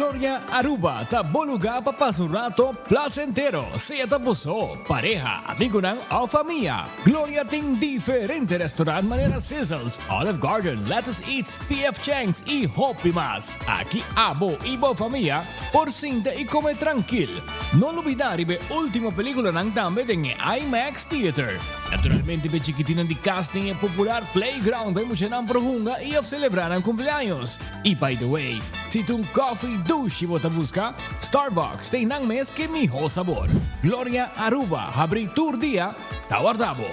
Gloria Aruba, taboluga papasurato placentero, siya tapuso, pareja, amigo ng o familia. Gloria ting diferente restaurant manera Sizzles, Olive Garden, Lettuce Eats, PF Chang's y Hopi Mas. Aquí abo ibo familia, por cinta y come tranquil. No olvidar ibe última película ng dame ng IMAX Theater. Naturalmente be chiquitinan di casting e popular playground ay mo siya ng prohunga y of celebrar ang cumpleaños. Y by the way, si tung coffee douche mo busca, Starbucks tay nang mes que miho sabor. Gloria Aruba, habri tour dia, tawardabo.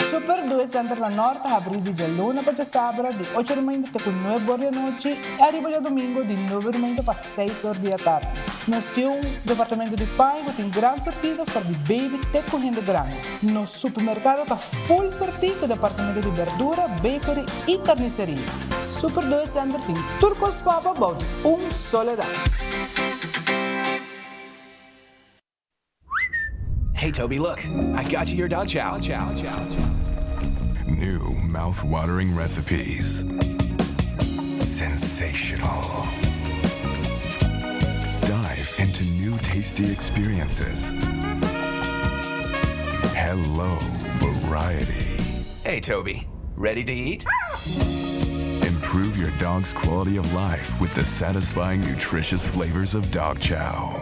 Super 2 Center La Norte abre di Giallona per Sabra di 8:30 con 9 ore noci e arriva già domingo di 9:30 per 6 ore di tarde. Nós temos um departamento de pai que tem grande sortida para de baby até com renda grande. No supermercado está full sortido com departamento de verdura, bakery e carniceria. Super 2 Center tem turcos papa balde soledad. Hey, Toby, look. I got you your dog chow. New mouth-watering recipes. Sensational. Dive into new tasty experiences. Hello, variety. Hey, Toby. Ready to eat? Improve your dog's quality of life with the satisfying, nutritious flavors of dog chow.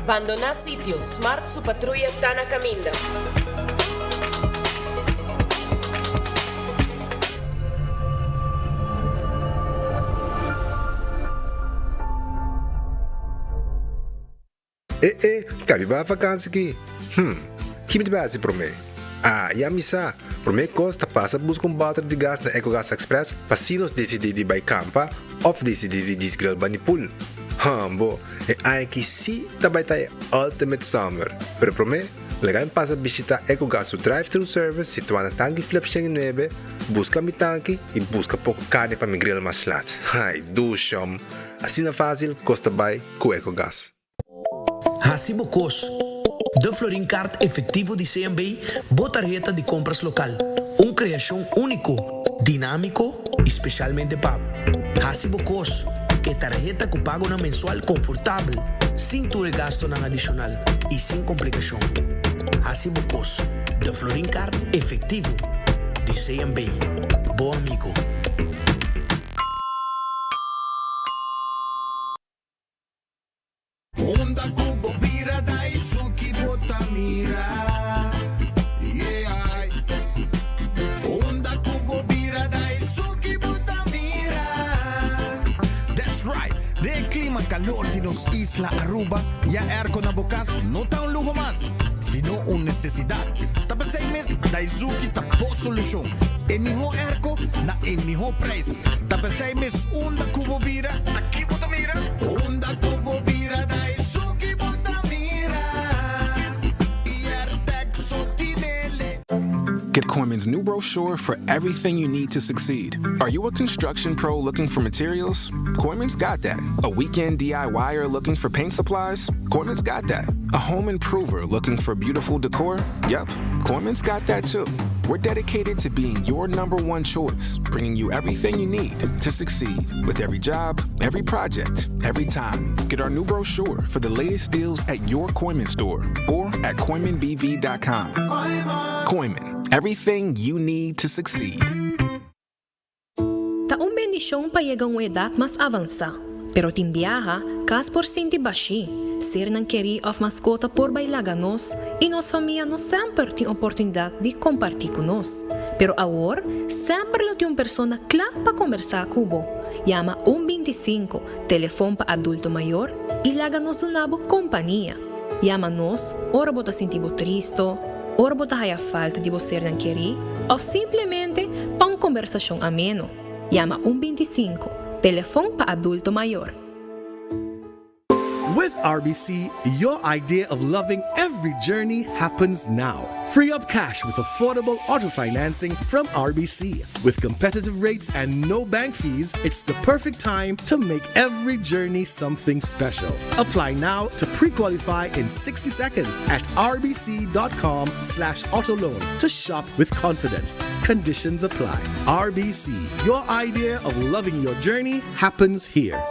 Abandonar sitio, Smart su patrulla está na caminda. Cabe ba vakansie aqui? Que me base para mim? E a missa, para mim costa passa buscar bater de gás na EcoGas Express para se nos decidir de campa ou decidir de desgrill banipul. Bo, aí que sim também tá Ultimate Summer. Pero para mim, legal passa visitar EcoGas o drive-thru service situado na tanque Flip 9, busca mi tanque e busca pouco carne para me grill mais lat. Ai, dushom. Assim é fácil, costa bem com EcoGas. Hasibo Cos, de Florin Card efetivo de CMB, botarjeta de compras local. Criação único, dinâmico, especialmente para Hasibo Cos, que tarjeta que paga na mensual confortável, sem tu gasto na adicional e sem complicação. Hasibo Cos, de Florin Card efetivo de CMB. Bom amigo. Onda kubo bira dai suki botamira. Yeah. Onda kubo bira dai suki botamira. That's right. De clima calor de nos Isla Aruba, ya airco na bukas, no ta un lujo más, sino una necesidad. Tapos 6 meses, Daisuki tapo solución. En mijo airco, na en mijo price. Tapos 6 meses, onda kubo bira, aquí botamira. Onda kubo bira dai suki botamira. Get Koiman's new brochure for everything you need to succeed. Are you a construction pro looking for materials? Koiman's got that. A weekend DIYer looking for paint supplies? Koiman's got that. A home improver looking for beautiful decor? Yep, Koiman's got that too. We're dedicated to being your #1 choice, bringing you everything you need to succeed with every job, every project, every time. Get our new brochure for the latest deals at your Koiman store or at KoimanBV.com. Koiman, everything you need to succeed. Taong bendisyong payegang edad mas avansa, pero timbiaha kas porcenti baixi, ser ng keri of mascota por bailaganos, e nos família nos sempre tem oportunidade de compartilhar conosco. Pero agora, sempre lo tem uma persona clara para conversar cubo. Llama 125, telefone para adulto maior, e laga-nos unabo companhia. Llama-nos, ora bota sentibo tristo, ora bota haya falta de você ng keri, ou simplesmente para uma conversação ameno. Llama 125, telefone para adulto maior. With RBC, your idea of loving every journey happens now. Free up cash with affordable auto financing from RBC. With competitive rates and no bank fees, it's the perfect time to make every journey something special. Apply now to pre-qualify in 60 seconds at rbc.com/autoloan to shop with confidence. Conditions apply. RBC, your idea of loving your journey happens here.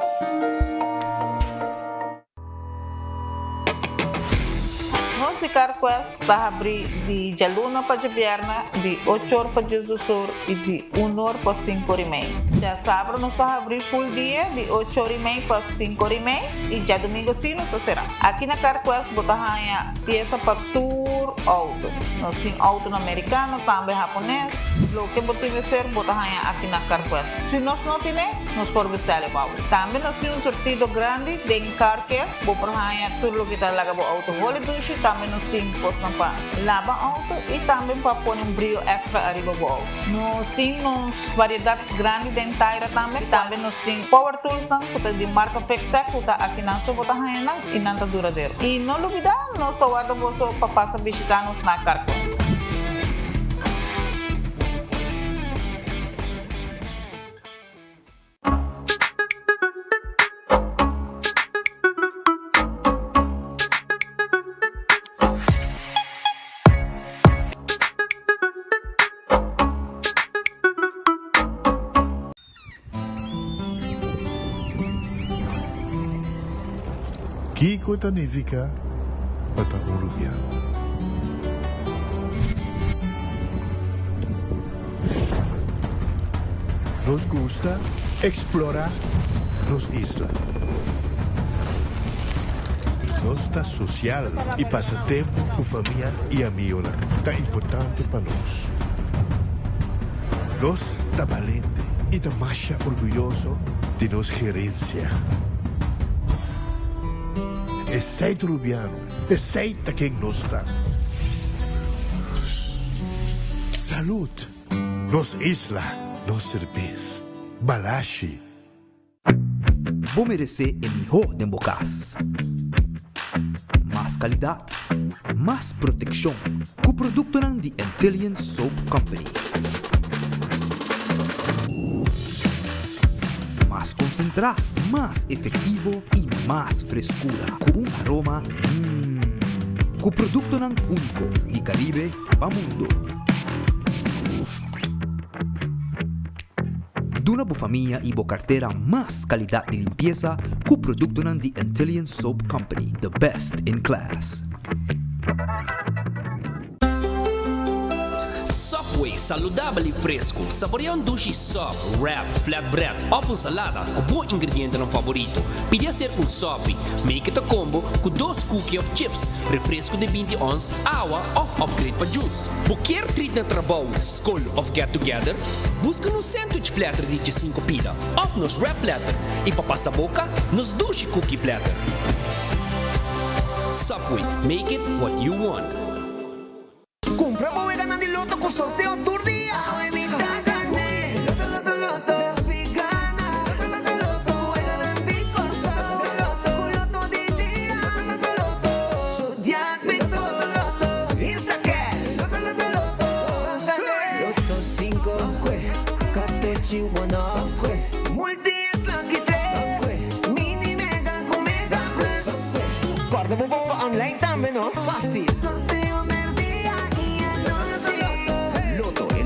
Nos de CarQuest está abrir de dia luna para dia viernes, de 8 horas para dia do sur e de 1 hora para 5 horas e meia. Dia sábado nós está abrir full dia, de 8 horas e meia para 5 horas e meia, e dia domingo sim nós está será. Aqui na CarQuest botar a peça para tour auto. Nós temos auto americano, também japonês. Lo que botar investir botar aqui na CarQuest. Se nós não temos, nós podemos vestir o auto. Também nós temos sortido grande de car care, botar tudo o que está lá para auto. Vou lhe dizer também nós temos postos para lavar auto e também para pôr brilho extra arriba do auto. Nós temos variedade grande de inteira também. Também nós temos power tools de marca Fixtech, que está aqui na sua botar e não está duradouro. E não olvidar, nós estamos guardando para passar visitar-nos na CarQuest. Kiko Tanivika Patahurubiano. Nos gusta explorar los islas. Nossa social e passatempo com família e amigos tá importante para nós. Nós tá valente e tá mais orgulhoso de nossa gerência. Aceita Rubiano, aceita quem nós está. Salud, nos isla, nos cerveza, Balashi. Vou merecer o melhor de bocas. Mais qualidade, mais proteção, com o produto de Antillean Soap Company. Mais concentrado, mais efetivo e mais frescura, com aroma com o produto único de Caribe para o mundo. Duna boa família e boa carteira mais qualidade de limpeza com o produto de Antillean Soap Company, the best in class. Subway, saudável e fresco. Saboreia sushi soft, wrap, flatbread ou salada com bom ingrediente no favorito. Podia ser Subway. Make it a combo com 2 cookies of chips, refresco de 20 ons, água ou upgrade para juice. Qualquer treat na trabalho, school ou get together, busca no sandwich platter de 5 pila ou nos wrap platter. E para passar a boca, nos sushi cookie platter. Subway, make it what you want. Compra bodega na Loto con sorteo tour día. Evita gané. Loto, las picanas. Loto, juega de corso. Loto de día. Loto, Zodiac, Loto, Insta Cash. Loto, gané. Loto 5, Catechi, One Multi es Lucky 3. Mini Mega con Mega Plus. Guarda bomba online también, ¿no? Fácil.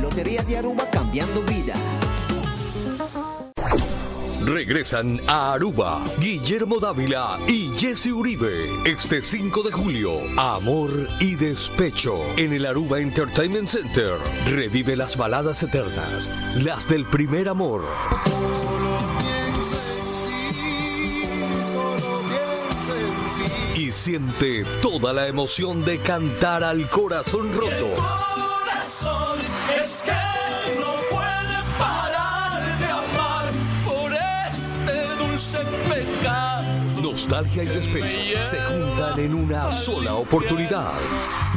Lotería de Aruba cambiando vida. Regresan a Aruba Guillermo Dávila y Jesse Uribe este 5 de julio. Amor y despecho en el Aruba Entertainment Center. Revive las baladas eternas, las del primer amor. Y siente toda la emoción de cantar al corazón roto. Es que no puede parar de amar por este dulce pecado. nostalgia y despecho se juntan en una sola oportunidad.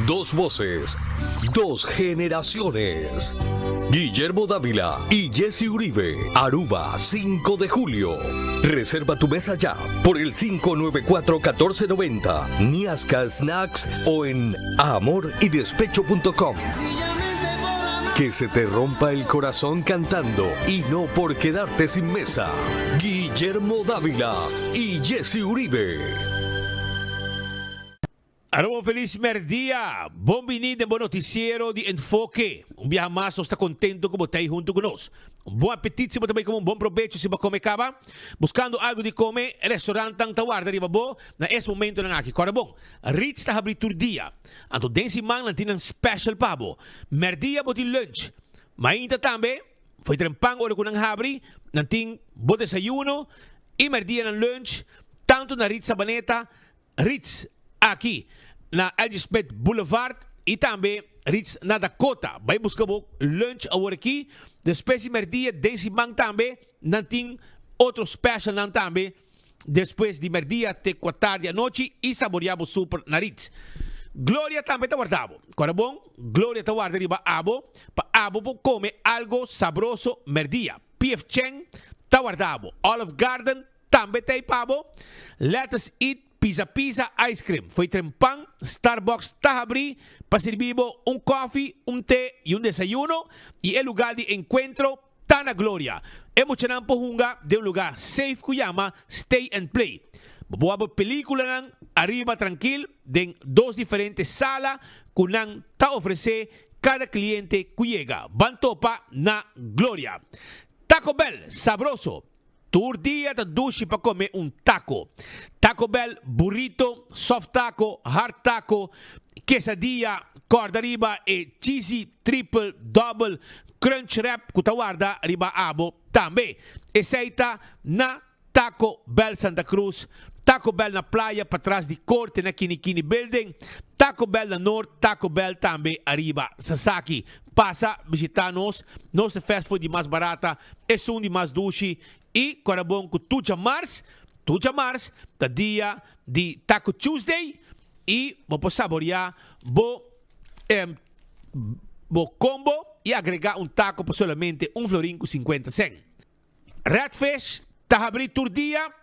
Dos voces, dos generaciones. Guillermo Dávila y Jesse Uribe, Aruba, 5 de julio. Reserva tu mesa ya por el 594-1490, Niasca Snacks o en amorydespecho.com. Que se te rompa el corazón cantando y no por quedarte sin mesa. Guillermo Dávila y Jesse Uribe. Alô, feliz merdia! Bom-vindo ao noticiero de Enfoque. Dia mais, está contento que você junto conosco. Bom apetite, se você também com bom proveito, se você come caba. Buscando algo de comer, restaurante Tawarda, riba bo, na esse momento na aqui. Cora bom, Ritz está abrindo todo dia. Anto densi man, não tem special pabo. Merdia, boti lunch. Mas ainda também, foi trempang, ora com abri, não tem bom desayuno, e merdia na lunch, tanto na Ritz Sabaneta, Ritz aqui na Elspeth Boulevard e também Ritz na Dakota. Vai buscar lunch agora aqui. Depois de merdia, desse man também, não tem outro special não também. Depois de merdia até 4 tarde à noite e saboreamos super na Ritz. Glória também está guardado. Agora bom, Glória está guardado para abo come algo sabroso merdia. PF Cheng está guardado. Olive Garden também tem pabo. Let us eat Pizza Ice Cream. Foi trempang, Starbucks está abrir para servir um coffee, um té e um desayuno. E é lugar de encontro está na Glória. É muito pohunga de um lugar safe que chama Stay and Play. Boa película nan arriba tranquilo, de 2 diferentes salas que nan está oferecer cada cliente que chega. Van topa na Glória. Taco Bell, sabroso. Tour dia da dushi para comer um taco. Taco Bell, burrito, soft taco, hard taco, quesadilla, corda riba e cheesy triple double crunch wrap que guarda riba abo também. Aceita na Taco Bell Santa Cruz, Taco Bell na praia para trás de corte na Kinikini Building, Taco Bell na Norte, Taco Bell também arriba Sasaki. Passa visitar nós, nossa fast food de mais barata, é um de mais dushi. E, agora bom, que tudo março, da dia de Taco Tuesday, e vou saborear, vou combo e agregar um taco por solamente $1.50. Redfish, está abrindo todo dia,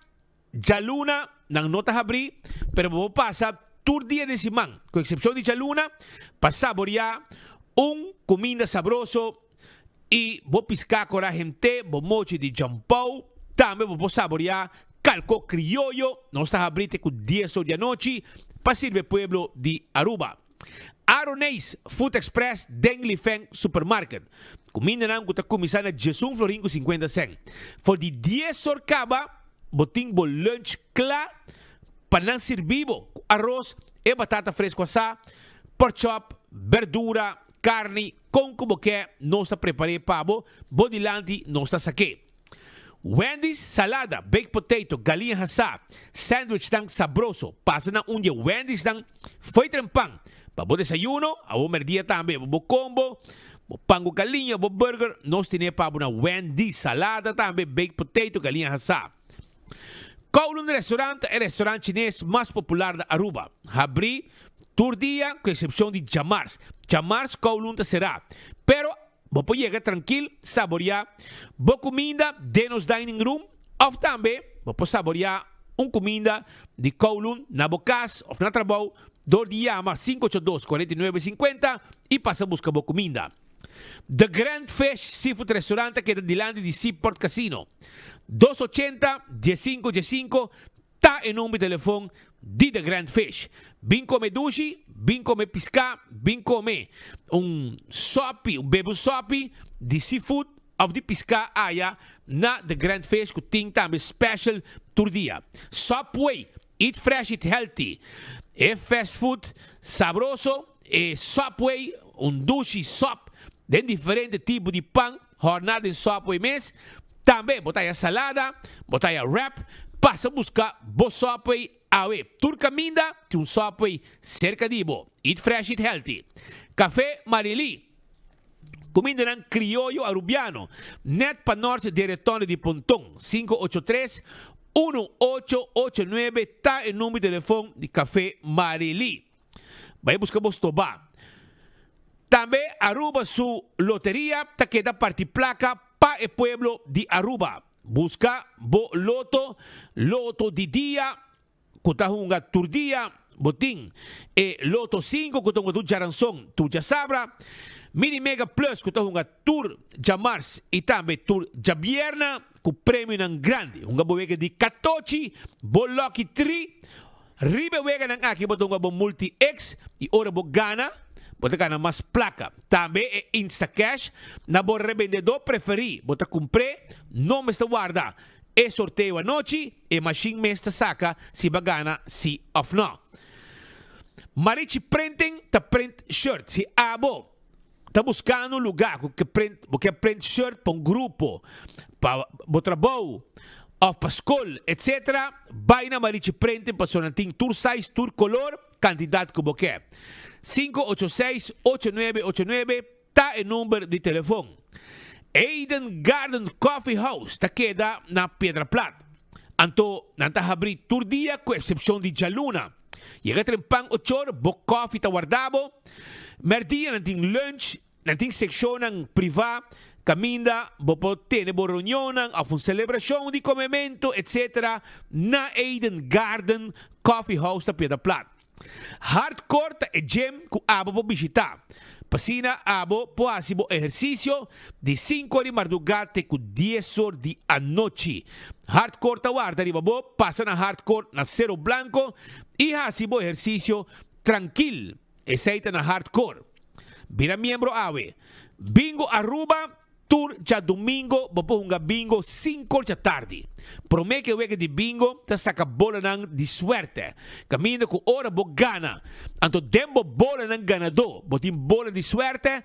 Jaluna, não está abrindo, mas vou passar todo dia nesse man, com exceção de Jaluna, para saborear comida sabroso. E vou piscar com a gente, vou mochi de jampau, também vou saborear calco criollo, nós está abrindo com 10 horas da noite, para servir pueblo de Aruba. Aronês Food Express, Deng Feng Supermarket. Comida não que está começando a $1.50. For de 10 horas caba, boting bo lunch claro, para não servir arroz e batata fresca assada, pork chop, verdura, carne, como que nós preparamos para bodilante nós saque. Wendy's salada, baked potato, galinha assada, sandwich tão sabroso. Passa na dia Wendy's tão foi trempang. Para o desayuno, a o merdia também, o combo, o pango galinha, o burger, nós temos para na Wendy's salada também, baked potato, galinha assada. Kowloon Restaurant é o restaurante chinês mais popular da Aruba. Abri todo dia, com exceção de Jamars. Jamars Kowloon será. Pero, vou chegar tranquilo, saborear, vou comida de nos dining room, ou também, vou saborear comida de Kowloon na Bocas, ou na Trabalho, do dia, 582-4950, e passa a buscar boa comida. The Grand Fish Seafood Restaurant, que é dilante de Seaport Casino. 280-1515, tá em nome de telefone de The Grand Fish. Vim comer sushi, vim comer pescar, vim comer sopi, bebo sopi de seafood ou de pescar aia na The Grand Fish, que tem também special todo dia. Subway, eat fresh, eat healthy. É fast food sabroso, é Subway, sushi sop, de diferentes tipos de pão, jornada em Subway mês. Também botar salada, botar wrap, passa a buscar bo Subway awe. Turcaminda, tem Subway cerca de bo. Eat fresh, eat healthy. Café Marili. Comida ng criollo arubiano. Net pa norte de Retone de Pontong. 1889 ta el número de teléfono de Café Marili. Vai buscamos toba. Também Aruba su loteria ta queda placa pa el pueblo de Aruba. Busca bo loto di dia, kuta hunga turdia, boting. E loto 5 kuta hunga tu jaranson, tu jasabra. Mini Mega Plus kuta hunga tur jamars e também tur jabierna com prêmio nan grande. Hunga boega di 14, bo lucky 3. Ribe wega ng aki botunga bo multi X e ora bo gana. Bota gana mas placa. Também é Instacash na bo revendedor preferi. Bota compre, não me está guarda. É sorteio a noite e machine me está saca se bagana si of no. Marichi printing ta print shirt si abo. Tá buscando lugar que print shirt para grupo, para o trabalho, ou para escola, etc. Vai na Marichi Printing para sonanting tour size, tour color, quantidade que você quer. 586-8989 tá o número de telefone. Eden Garden Coffee House tá queda na Pedra Plata. Anto, nanta abrir tour dia com exceção de Jaluna. Chega trempang 8 horas, bo coffee tá guardado. Merdia nanting lunch, nanting section ng priva, caminda, bo tene bo reunião, a celebração de comemento, etc. na Eden Garden Coffee House da Pedra Plata. Hardcore ta e gym ku abo po visitar. Pasina abo po asibo ejercicio de 5 de madrugada ku 10 horas de anoche. Hardcore ta guarda riba bo pasa na hardcore na Cerro Blanco e asibo ejercicio tranquilo. Aceita na hardcore. Vira miembro ave. Bingo Aruba tour já domingo, bopo hunga bingo 5 da tarde. Promete que wega de bingo ta saca bola nang de suerte. Caminho com hora bo gana. Anto dembo bola nang ganador. Botim bola de suerte.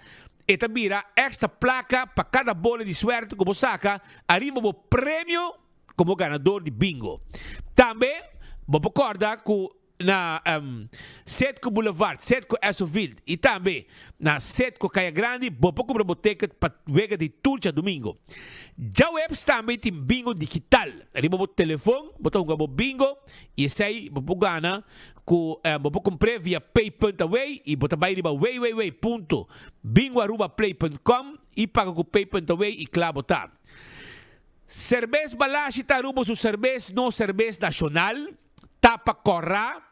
E tabira extra placa para cada bola de suerte como saca. Arriba bo prêmio como ganador de bingo. Também, bopo corda com na Setco Boulevard, Setco Esoville e também na Setco Caia Grande, bopo com biblioteca para vega de turja domingo. Já webs também tem bingo digital. Arriba bo telefone, botou um bingo e sai bopo gana com bopo compre via pay.away e bota vai riba www.bingoarubaplay.com e paga com pay.away e claro botar. Cerveza Balashi tarubo su cerveza no cerveza nacional. Tapa corra.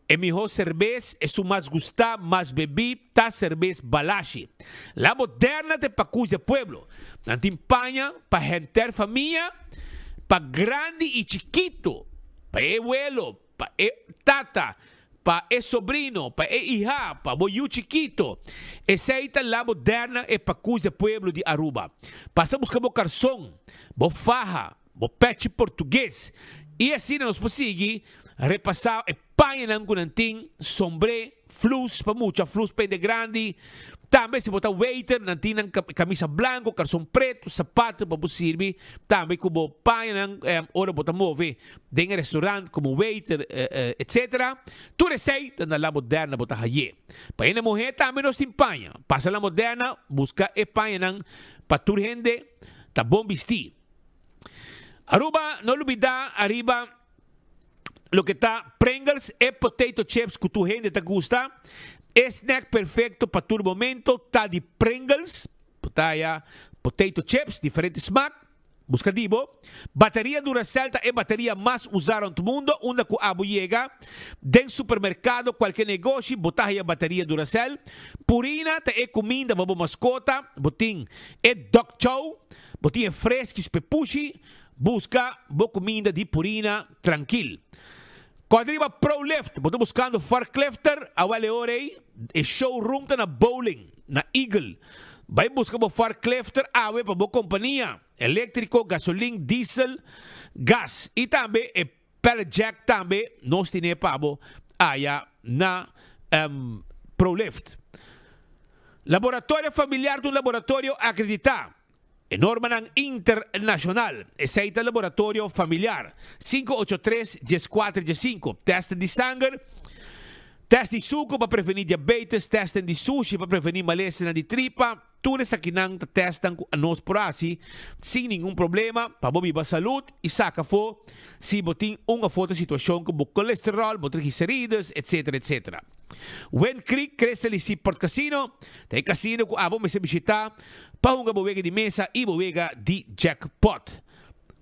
E mejor cerveza es su más gustada, más bebida, ta cerveza Balashi. La moderna de Pacus de Pueblo. Nantimpaña pa gente familia, pa grande y chiquito, pa abuelo, pa tata, pa sobrino, pa hija, pa boyu chiquito. Esa la moderna e Pacus de Pueblo de Aruba. Passamos com o garçom, bo faja, bo pet português. E assim nós conseguimos repassar e panha ng kunanting sombre, flus, pa mucha flus pende grande. Também se botar waiter, nanti ng camisa blanco, calção preto, sapato, pa posirbi. Também como panha ng ora botar move, dentro restaurante como waiter, etc. Tu receita na la moderna botar haye. Pa ina mohe também nós tem panha. Passa la moderna, busca e panha ng paturhende, ta bom vestir. Aruba, no olvidar, arriba, lo que está Pringles e potato chips que tu gente te gusta. Snack perfecto para tu momento, está de Pringles, ya potato chips, diferente smack, busca dibo. Batería Duracell é batería más usada en todo mundo, una que abo llega. Den supermercado, qualquer negócio, botar a batería Duracell. Purina, é comida, babo mascota, botin é dog chow, botin é fresquis pepushi. Busca boa comida de Purina tranquilo. Quadriba Pro Lift, estou buscando forklifter, awale orei, e showroom na bowling, na Eagle. Vai buscar o forklifter, awe para boa companhia, elétrico, gasolina, diesel, gas. E também e pallet jack também, nós temos pabo aya na Pro Lift. Laboratório familiar de laboratório acreditado. Norma ng internacional. Aceita laboratorio familiar. 583-1415. Test de sangre. Test de suco para prevenir diabetes, testem de sushi para prevenir malestar de tripa. Tudo isso aqui não testam com a nós por assim, sem nenhum problema, para boa saúde e saca for, se botem uma foto situação com colesterol, triglicéridos, etc, etc. When Creek cresce ali si Port Casino, tem casino com abo me se visitar, para uma boega de mesa e boega de jackpot.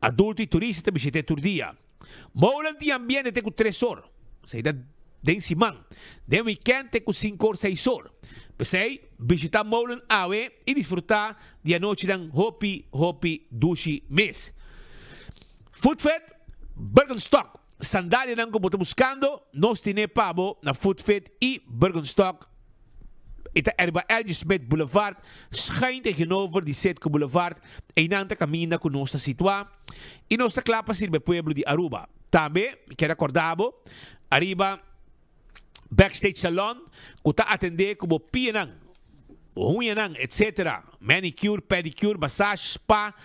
Adulto e turista visite todo dia. Moulan de ambiente tem com 3 horas. Saída den simang. Den weekend tem com 5 horas, 6 horas. Pesei, visitar Moulan Awe e desfrutar de a noite ng Hopi Dushi Miss. Food Fed, Bergenstock. Sandália ng kung buscando, nos tine pabo na Food Fed e Bergenstock. Ita erba Elge Smith Boulevard, schijn tegenover die Setco Boulevard, e nanta camina con nostra situa, e nostra clapa sirve pueblo di Aruba. Tambe, que recordavo, arriba Backstage Salon, kuta atende como pianang, unyanang, etc. Manicure, pedicure, massage, spa,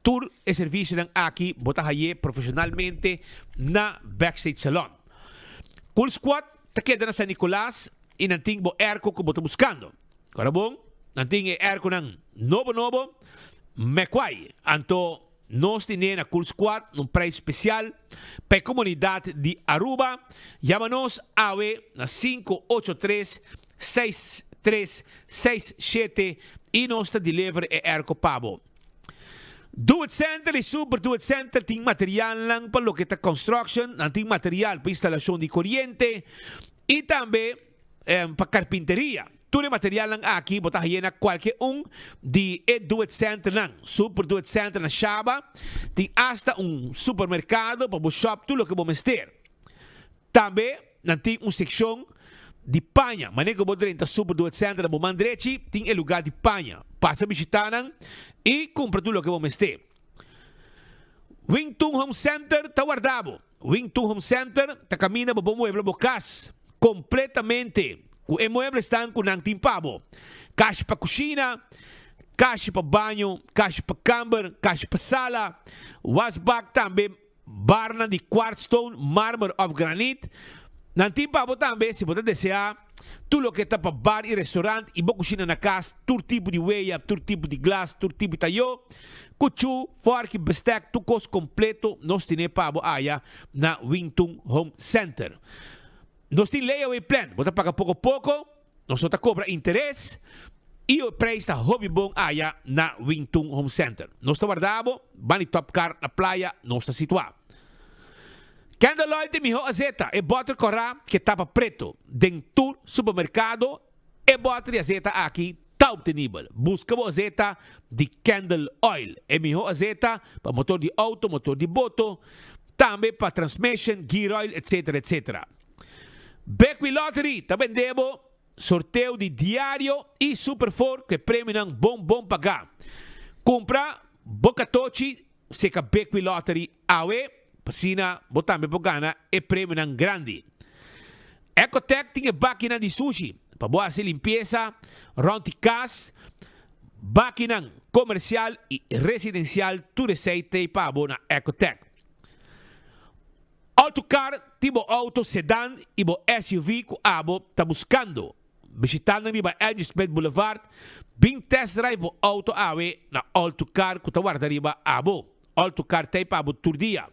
tour e serviço ng aqui, botahaye profissionalmente na Backstage Salon. Cool Squad, takeda na San Nicolas, e nanting bo airco que boto buscando. Karabong, nanting e airco ng nobo, mekwai, anto nós temos na Cool Squad num preço especial para a comunidade de Aruba. Chama-nos AWE na 583-6367 e nós deliver e erco pabo. Do It Center e Super Do It Center tem material lang para lo que está construction, tem material para instalação de corriente e também para carpinteria. Todo o material lang aqui, bota na qualquer de Do It Center lang. Super Do It Center na Shaba. Tem hasta supermercado para o shop, tudo o que vamos ter. Também, tem seção de panha. Maneira que você entra Super Do It Center na Bomandrechi, tem lugar de panha. Passa a visitar e compra tudo o que vamos ter. Wingtung Home Center, está guardado. Wingtung Home Center, está caminhando para o mueble bocas. Completamente. Os muebles estão com nanting pabo. Caixa para cozinha, caixa para banho, caixa para cama, caixa para sala. Wasbak também, barna de quartzstone, mármore of granite. Nanting pabo também, se você desejar, tudo o que está para bar e restaurante, e boa cozinha na casa, todo tipo de weia, todo tipo de glass, todo tipo de talho. Cuchu, fork, bestek, tudo coisa completo, nós temos pabo aí na Wingtung Home Center. Nós temos layaway plan. Você paga pouco a pouco, nós só cobra interesse e o preço está hobby bom aí na Wingtung Home Center. Nós estamos guardado, vale top car na praia, nós estamos situados. Candle oil de miho azeta e butter corá que tapa preto. Dentur supermercado e butter azeta aqui tá obtenível. Busca o azeta de Candle oil. E miho azeta para motor de auto, motor de boto, também para transmission, gear oil, etc, etc. Beckwith Lottery, também devo sorteio de diário e Super 4 que prêmio não bom pagar. Compra Bocatochi, seca Beckwith Lottery awe, pasina, botambe bogana e prêmio não grande. Ecotech tem máquina de sushi, para boa se limpeza, ronticas, máquina comercial e residencial, tudo receita e pabo na Ecotech. Autocar, tipo auto sedan e SUV que abo está buscando. Visitando riba Elge Smith Boulevard, bem test drive o auto awe na Autocar que está guarda riba abo. Autocar tem abo todo dia.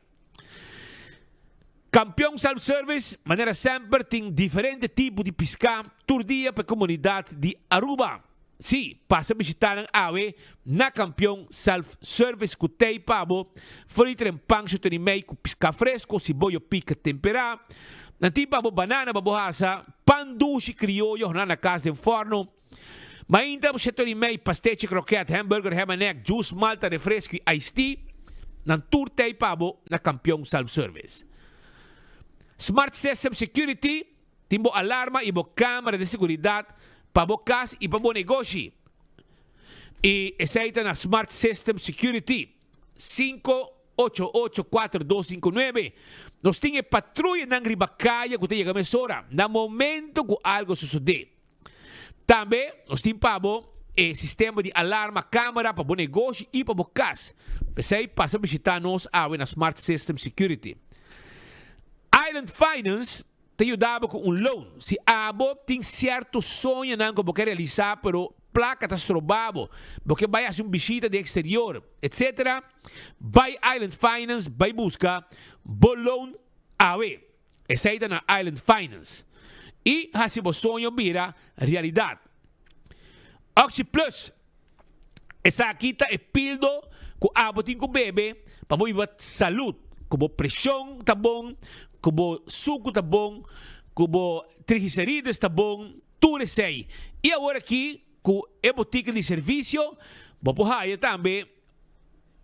Campeão self-service, maneira sempre tem diferente tipo de pescar todo dia para a comunidade de Aruba. Sim, passa a visitar a AWE na Campeão Self-Service que tem pabo, frito em pancho tem meio com pisca fresco, cebola pica temperada, nanti pabo banana babohasa, pan dulce criollo na casa de forno, mainda você tem meio pastete croquete, hambúrguer, ham and egg, juice, malta, refresco e iced tea, nan tour tem pabo na Campeão Self-Service. Smart System Security, timbo alarma e bo câmera de seguridade para o casa e para o negócio. E aceita na Smart System Security 5884259. Nós temos patrulha na ribacaia que tem a mesura no momento que algo sucede. Também nós temos sistema de alarma, câmera para o negócio e para o casa. Pensei, passa a visitar nós na Smart System Security. Island Finance, te ayudaba con un loan. Si abo tem certo sonho não que quer realizar, pero placa está estrobado, porque vai fazer uma visita de exterior, etc. Vai Island Finance, vai buscar bo loan AWE. Essa aí na Island Finance. E se o sonho vira realidade. Oxy Plus. Essa aqui tá é pildo com abo tem com bebê para boa saúde. Com pressão tá bom, com suco tá bom, com triglicérides tá bom, tudo isso aí. E agora aqui, com a botica de serviço, vou porrar também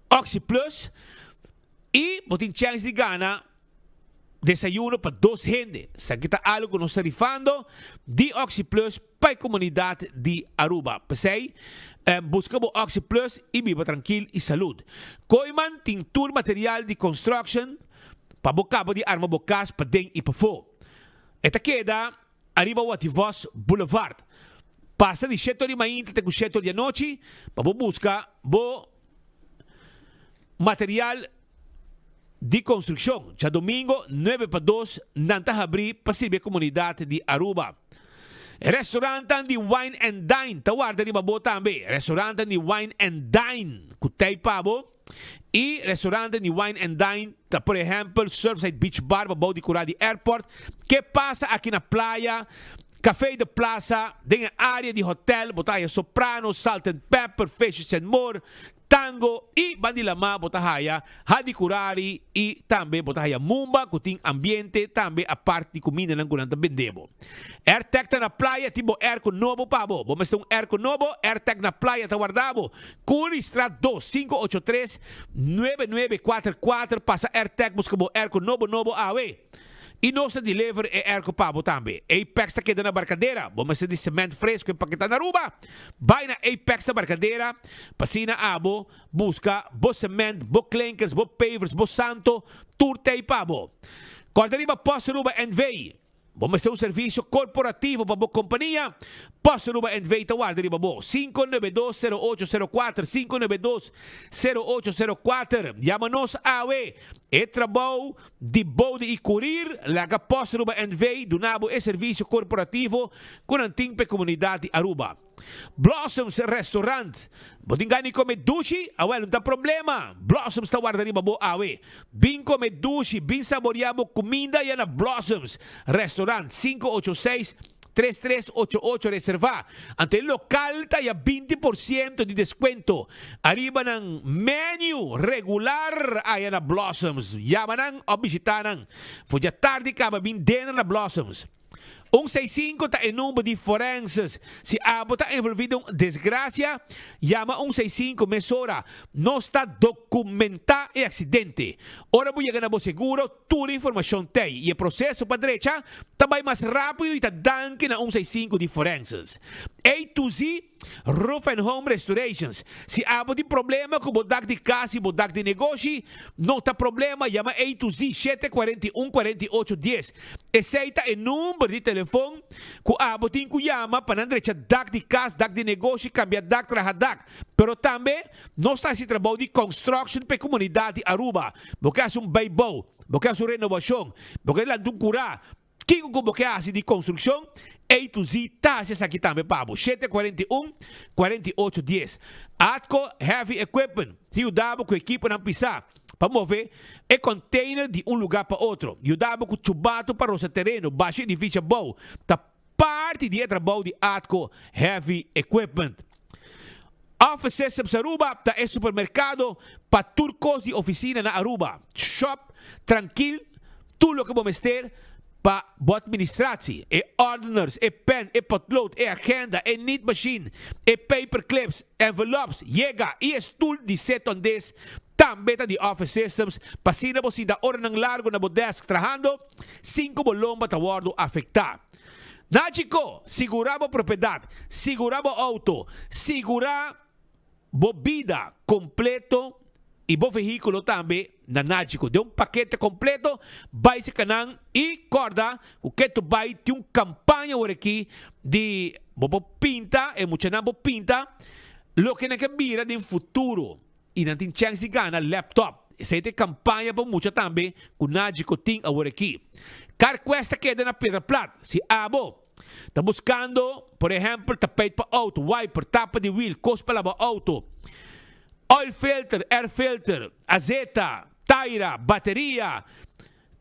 Oxy Plus e vou ter chance de ganhar desayuno para 2 gente. Se aqui está algo que nós estamos rifando de Oxy Plus para a comunidade de Aruba. Pensei, buscamos Oxy Plus e viva tranquilo e saúde. Coiman tem tour material de construction para o cabo de arma bocas para dentro e para fora. Esta queda arriba o Ativos Boulevard. Passa de 7 de manhã até 7 de noite para buscar o material de construção. Já domingo, 9 para 2, nanta abrir para servir a comunidade de Aruba. Restaurante de Wine and Dine. Tawarda ni babo também. Restaurante de Wine and Dine. Kutay pabo. E restaurante de Wine and Dine. Por exemplo, Surfside Beach Bar, babo de Curadi Airport. Que passa aqui na praia? Café de Plaza, tem área de hotel, botaya Soprano, Salt and Pepper, Fishes and More, Tango e Bandilama, botaya Hadikurari e também botaya Mumba, que tem ambiente, também a parte de comida ng kunanta bendebo. AirTech na praia, tipo airco novo pabo. Vamos ter airco novo, AirTech na praia, tá guardado. Curi Strat 2, 583 9944, passa AirTech, busca bo airco novo, awe. E nossa delivery é Airco Pabo também. Apex está quedando na barcadeira. Vamos ser de cimento fresco e paquetado na Aruba. Vai na Apex da barcadeira. Passina abo. Busca bo cement, bo clankers, bo pavers, bo santo. Turte e Pabo. Corta riba Post Aruba NV. Vamos ter um serviço corporativo para a companhia. Posso Aruba NV Tawar de Ribabo 592-0804 592-0804. Llama-nos AWE. É trabalho de bode e curir. Laga Posso Aruba NV. Dunabo é serviço corporativo com a antiga comunidade Aruba. Blossoms Restaurant. Botingani come dushi, awel, não tem problema. Blossoms Tawar de Ribabo AWE. Bin come dushi, bin saboreamo comida e na Blossoms Restaurant 586-3388 reservar. Ante el local tayo 20% de descuento. Arriba ng menu regular ay na Blossoms. Yaman ng o bisitanan. Fudya tarde ka mabin din na Blossoms. 165 ta número de forenses. Se abo ta envolvido em desgraça, llama 165 mesora. Não está documentado o acidente. Ora vou chegar na seguro, toda a informação tem. E o processo para a direita também mais rápido e está dando na 165 de forenses. A to Z Roof and Home Restorations. Se abo de problema com o bodak de casa e bodak de negócio, não está problema, llama A to Z 741-4810. Aceita o número de telefone que abo tem que llama para não deixar dak de casa, dak de negócio, cambiar dak para dak. Pero também não está esse trabalho de construction para a comunidade Aruba. Porque é um beibo, porque é uma renovação, porque é um curá. Quem que hace de construção? A to Z taxas aqui também, Pabo. 741-4810. Atco Heavy Equipment. Se ajudava com a equipe não pisar. Para mover é container de um lugar para outro. Ajudava com chubato para o terreno. Baixo edifício bom. Da parte de trabalho de Atco Heavy Equipment. Office Systems Aruba. Da é supermercado para turcos de oficina na Aruba. Shop tranquilo. Tudo o que vamos ter para a administração, ordiners, pen, potlood, agenda, need machine, paper clips, envelopes, chega e stool de 7 on 10, também de Office Systems, para se você da hora ng largo na desk trabajando, 5 bolomba tawardo afectar. Náchico, segurava propriedade, segurava auto, segura bobida completo e bom veículo também na Náchico. De um paquete completo, vai se canang e corda, o que tu vai ter uma campanha por aqui de bobo pinta, e muita não pinta, lo que na que mira de futuro. E não tem chance de ganhar laptop. Essa é campanha para muita também, com Nadji Coting agora aqui. Carquesta queda na Pedra Plata. Se abo, está buscando, por exemplo, tapete para auto, wiper, tapa de wheel, coisa para lavar auto, oil filter, air filter, azeta, taira, bateria,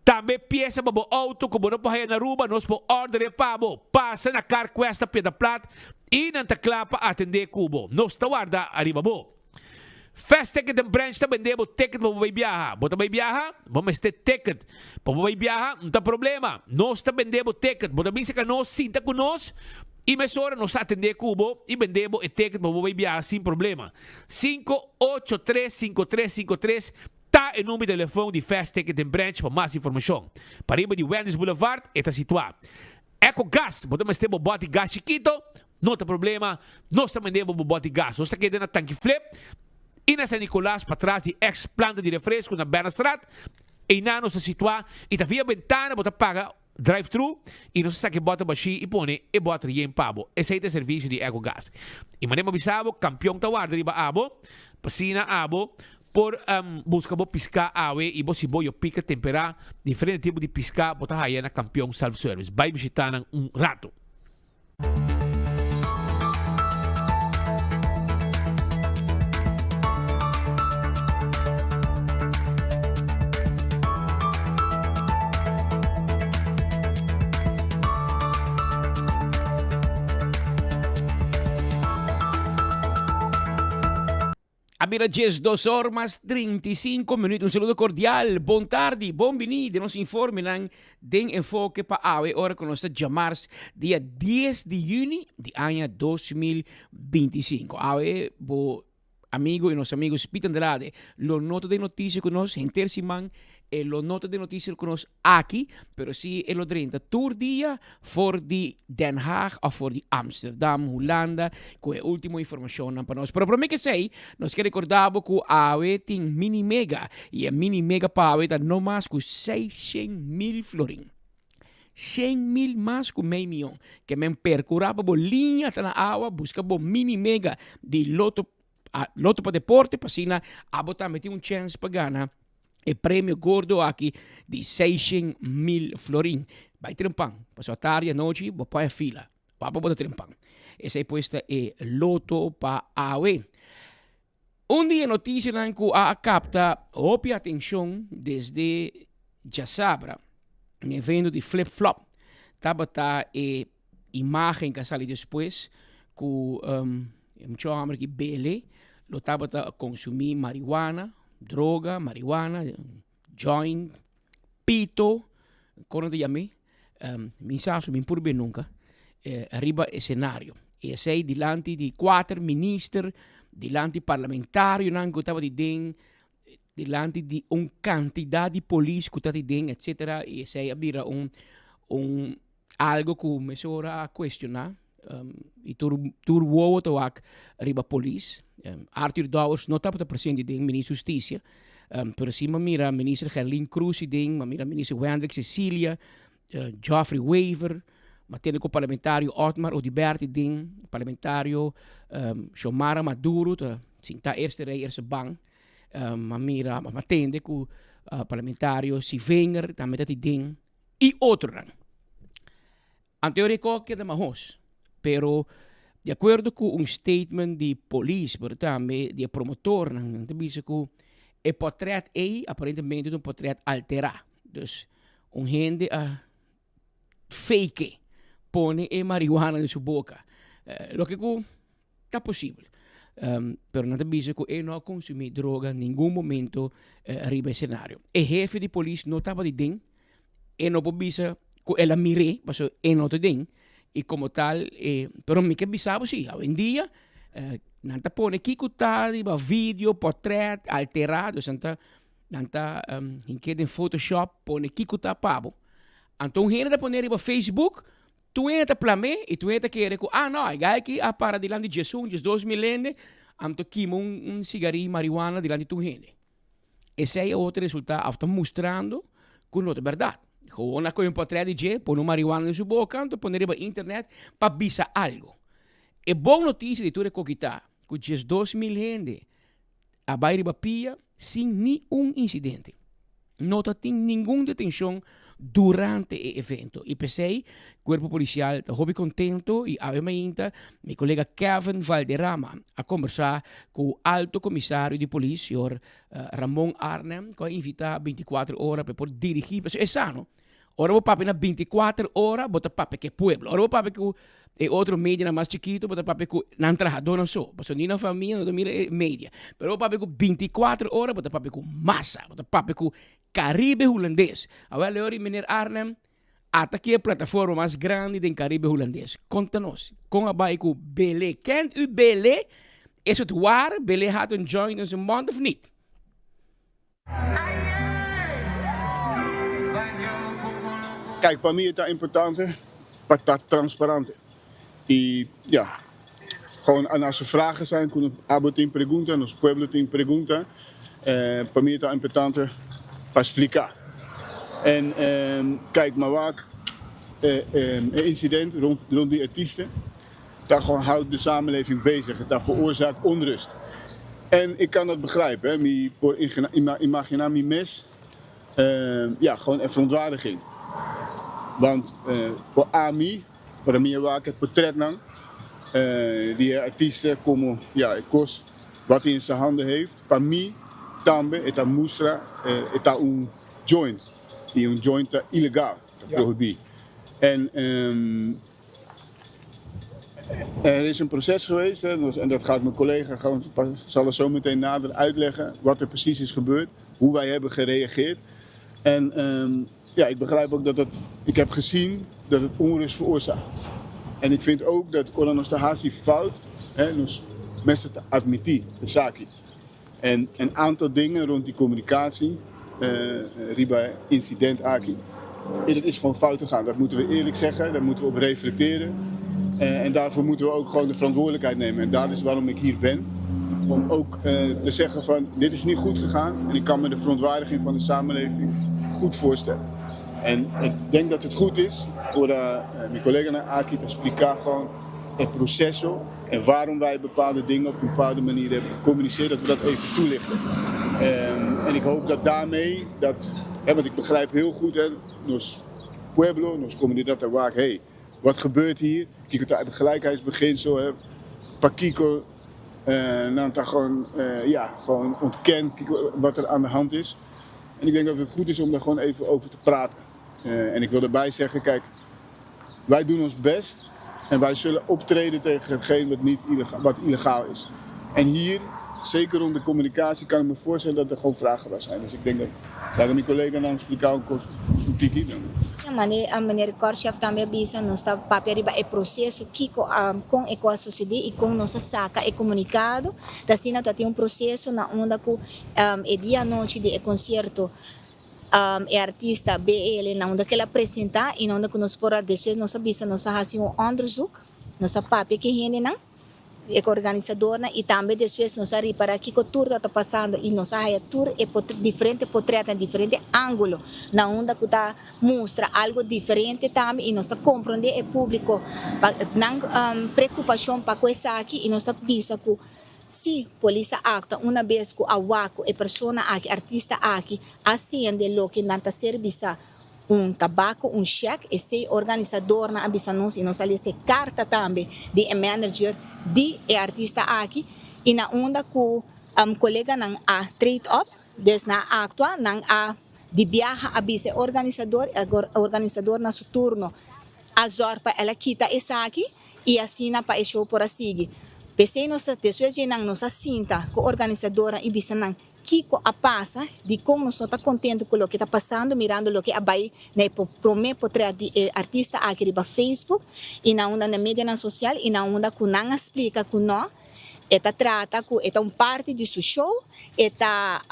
também peça para o auto, como não pode ir na rua, nós podemos ordenar para o passa na Carquesta Pedra Plata e não está claro para atender cubo. Nós está guarda arriba bo. Fast Ticket and Branch está vendendo ticket para você viajar. Você vai viajar? Vamos ter ticket. Para você viajar, não tem problema. Nós está vendendo ticket. Você diz que nós sinta com nós e mesora nós atender cubo e vendemos o ticket para você viajar sem problema. 583-5353 está o número de telefone de Fast Ticket and Branch para mais informação. Para ir de Wendy's Boulevard, está situado. Eco Gas, podemos ter um bote de gás chiquito, não tem problema. Nós também temos um bote de gás. Nós está querendo na tanque flip. E na San Nicolás, para trás de ex-planta de refresco na Bernastrat, e na nos situar, e tá via ventana, bota paga drive-thru, e nós sabe que bota baixi e põe e bota em pabo. Esse é o serviço de EcoGas. E manem avisado, campeão tá guarda riba abo, pasina abo, por busca bo piscar awe e bo si boyo pica temperar diferente tipo de piscar, bota aí na campeão self-service. Vai visitar rato. Abira 10, 2 horas más 35 minutos. Un saludo cordial, bon tarde, bon venid. Nos informan den enfoque pa AWE, ahora con nuestra llamars día 10 de junio de año 2025. AWE, bo amigo y los amigos Pitan de Lade, los notas de noticias con nos, gente simán, los notas de noticias con nos aquí, pero sí en los 30 tour día for de Den Haag o for de Amsterdam, Holanda, con la última información para nos. Pero por mí que sei, nos que recordamos que AWE tiene mini mega, y el mini mega para AWE está no más que 600,000 florín. 100,000 más que meio milhão. Que me percuraba por linha até na água, buscava mini mega de loto para deporte, para assim, a botar meter chance para ganhar o prêmio gordo aqui de 600,000 florim. Vai trempar, passou a tarde, a noite, vou pôr a fila, vai botar trempar. Essa é posta é loto para AWE. Dia notícia que a capta óbvia atenção desde já sabra, um evento de flip-flop. Tava a imagem que saiu depois, que muito homem que bele, lo tava a consumir marihuana, droga, marihuana, joint, pito, como te chamei, mensaje, me purbe nunca, arriba escenario. E sei dilante di 4 ministri, dilante parlamentario, que estava dilante di un quantità di police que estava dentro, etc. E sei abira algo que me sora a questionar. E tur uovo to ak riba police. Arthur Dowers não estava presente dentro, ministro Justiça. Pero sim, mira, ministro Gerlin Cruz dentro, mira, ministro Wendrik Cecilia, Geoffrey Weaver, matendo com o parlamentário Otmar Odiberti dentro, parlamentário Xiomara Maduro, sinta eerste rij, eerste bank. Mira, matende com o parlamentário Sivenger, também está dentro. E outro rang. Anteórico que é de Mahos. Pero, de acordo com statement de polícia, pero também de promotor, não diz que o portrait aparentemente é portrait alterado. Dus, gente fake põe marihuana em sua boca. Lo que está possível. Pero não diz que não consumir droga em nenhum momento arriba ao cenário. O jefe de polícia não estava de dentro, não pode dizer que ela mire, mas não está dentro. E como tal, pero me que bisabo sim, hoje em dia, não está pone kikutadi, vídeo, portrait, alterado, não está em Photoshop, pone kikuta pabo. Então, gente está pone no Facebook, tu entra plame e tu entra querer que, não, é que a para dilante de Jesus, 2 milênios, então queima cigarrillo marihuana dilante de tu gente. Esse é outro resultado, está mostrando que não é verdade. Gewoon na een portrait de je, pon marihuana in zijn boca, poner op internet, para bisa algo. E boa notícia de tudo é que 2 mil gente a Bairiba Pia sin ni un incidente. No tem ninguna detención durante el evento. Y pensé, cuerpo policial, está muy contento y ave mainta, mi colega Kevin Valderrama, a conversar con el alto comisario de policía, Ramon Arnem, que invita 24 horas para poder dirigir. Eso es sano. Ahora vos papi na 24 horas, bota papi que pueblo. Ahora vos papi que otro media más chiquito, bota papi que nan trabajador no so. Pues ni na familia, no mira media. Pero vos papi que 24 horas, bota papi que massa, bota papi que Caribe holandês. Agora, Leori, meneer Arnhem, até aqui a plataforma mais grande do Caribe holandês. Conta-nos, com a Baiku Belé. Kent u Belé? Is het waar? Belé had een joint in zijn mond of niet? Kijk, para mí está importante para estar transparente. Y ja, gewoon als er vragen zijn, kunnen abo tem pergunta, nos pueblo tem pergunta. Para mí está importante para explicar. En kijk, maar waar een incident rond die artiesten, daar gewoon houdt de samenleving bezig. Dat veroorzaakt onrust. En ik kan dat begrijpen, hè. Por imaginar mi mes, ja, gewoon een verontwaardiging. Want voor AMI, para mí waar het portret dan, die artiesten komen, ja, ik kost wat hij in zijn handen heeft. Para mí, tambe, eta mustra, eta un joint. Die un joint illegaal, prohibie. En er is een proces geweest, hè, en dat gaat mijn collega gewoon, zal er zo meteen nader uitleggen wat er precies is gebeurd, hoe wij hebben gereageerd. En ja, ik begrijp ook ik heb gezien dat het onrust veroorzaakt. En ik vind ook dat ons de haast fout, nos meester te admitir, de zaakje. En een aantal dingen rond die communicatie, riba incident aki. En dat is gewoon fout gegaan. Dat moeten we eerlijk zeggen, daar moeten we op reflecteren. En daarvoor moeten we ook gewoon de verantwoordelijkheid nemen. En dat is waarom ik hier ben. Om ook te zeggen van, dit is niet goed gegaan. En ik kan me de verontwaardiging van de samenleving goed voorstellen. En ik denk dat het goed is voor mijn collega Aki te explicar gewoon het proces en waarom wij bepaalde dingen op een bepaalde manier hebben gecommuniceerd, dat we dat even toelichten. En ik hoop dat daarmee, want ik begrijp heel goed, hè, nos pueblo, nos comunidad de waar, hey, wat gebeurt hier? Kijk, het gelijkheidsbeginsel, hè, Pakiko, gewoon ontkent wat er aan de hand is. En ik denk dat het goed is om daar gewoon even over te praten. En ik wil erbij zeggen, kijk, wij doen ons best en wij zullen optreden tegen hetgeen wat illegaal is. En hier, zeker rond de communicatie, kan ik me voorstellen dat er gewoon vragen bij zijn. Dus ik denk dat mijn collega dan explicar een tiki dan. Meneer Korchef também bisa não está papel riba é processo que com a sociedade e com nossa saca é comunicado. Da sina tem processo na onda com é dia noite de concerto é artista BL na onda que ela apresenta e na onda que nós por depois nossa bisa nossa ração onderzoek nossa papel que rende não é organizador e também depois nossa repara que o tour está passando e nossa tour é diferente portrait em diferente ângulo na onda que está mostra algo diferente também e nossa compreender o público não preocupação para coisa aqui e nossa pisa que se polícia acta uma vez que a waco é pessoa aqui artista aqui acende lo que não está serviço tabaco, cheque, e se organizador na abisanos e nós ali se carta também de manager de artista aqui e na onda que colega não a trade up, des na actua não a de viaja abise organizador na seu turno a zorpa ela quita essa aqui e assina para o show por assim. Pensei nossa depois de não nossa cinta com organizadora e bisanang Kiko a passa de como nós estamos contentes com o que está passando, mirando o que a Bahia, né, promete portrait de artista aqui no Facebook e na onda na mídia social e na onda que não explica que não, esta trata que é parte de seu show, esta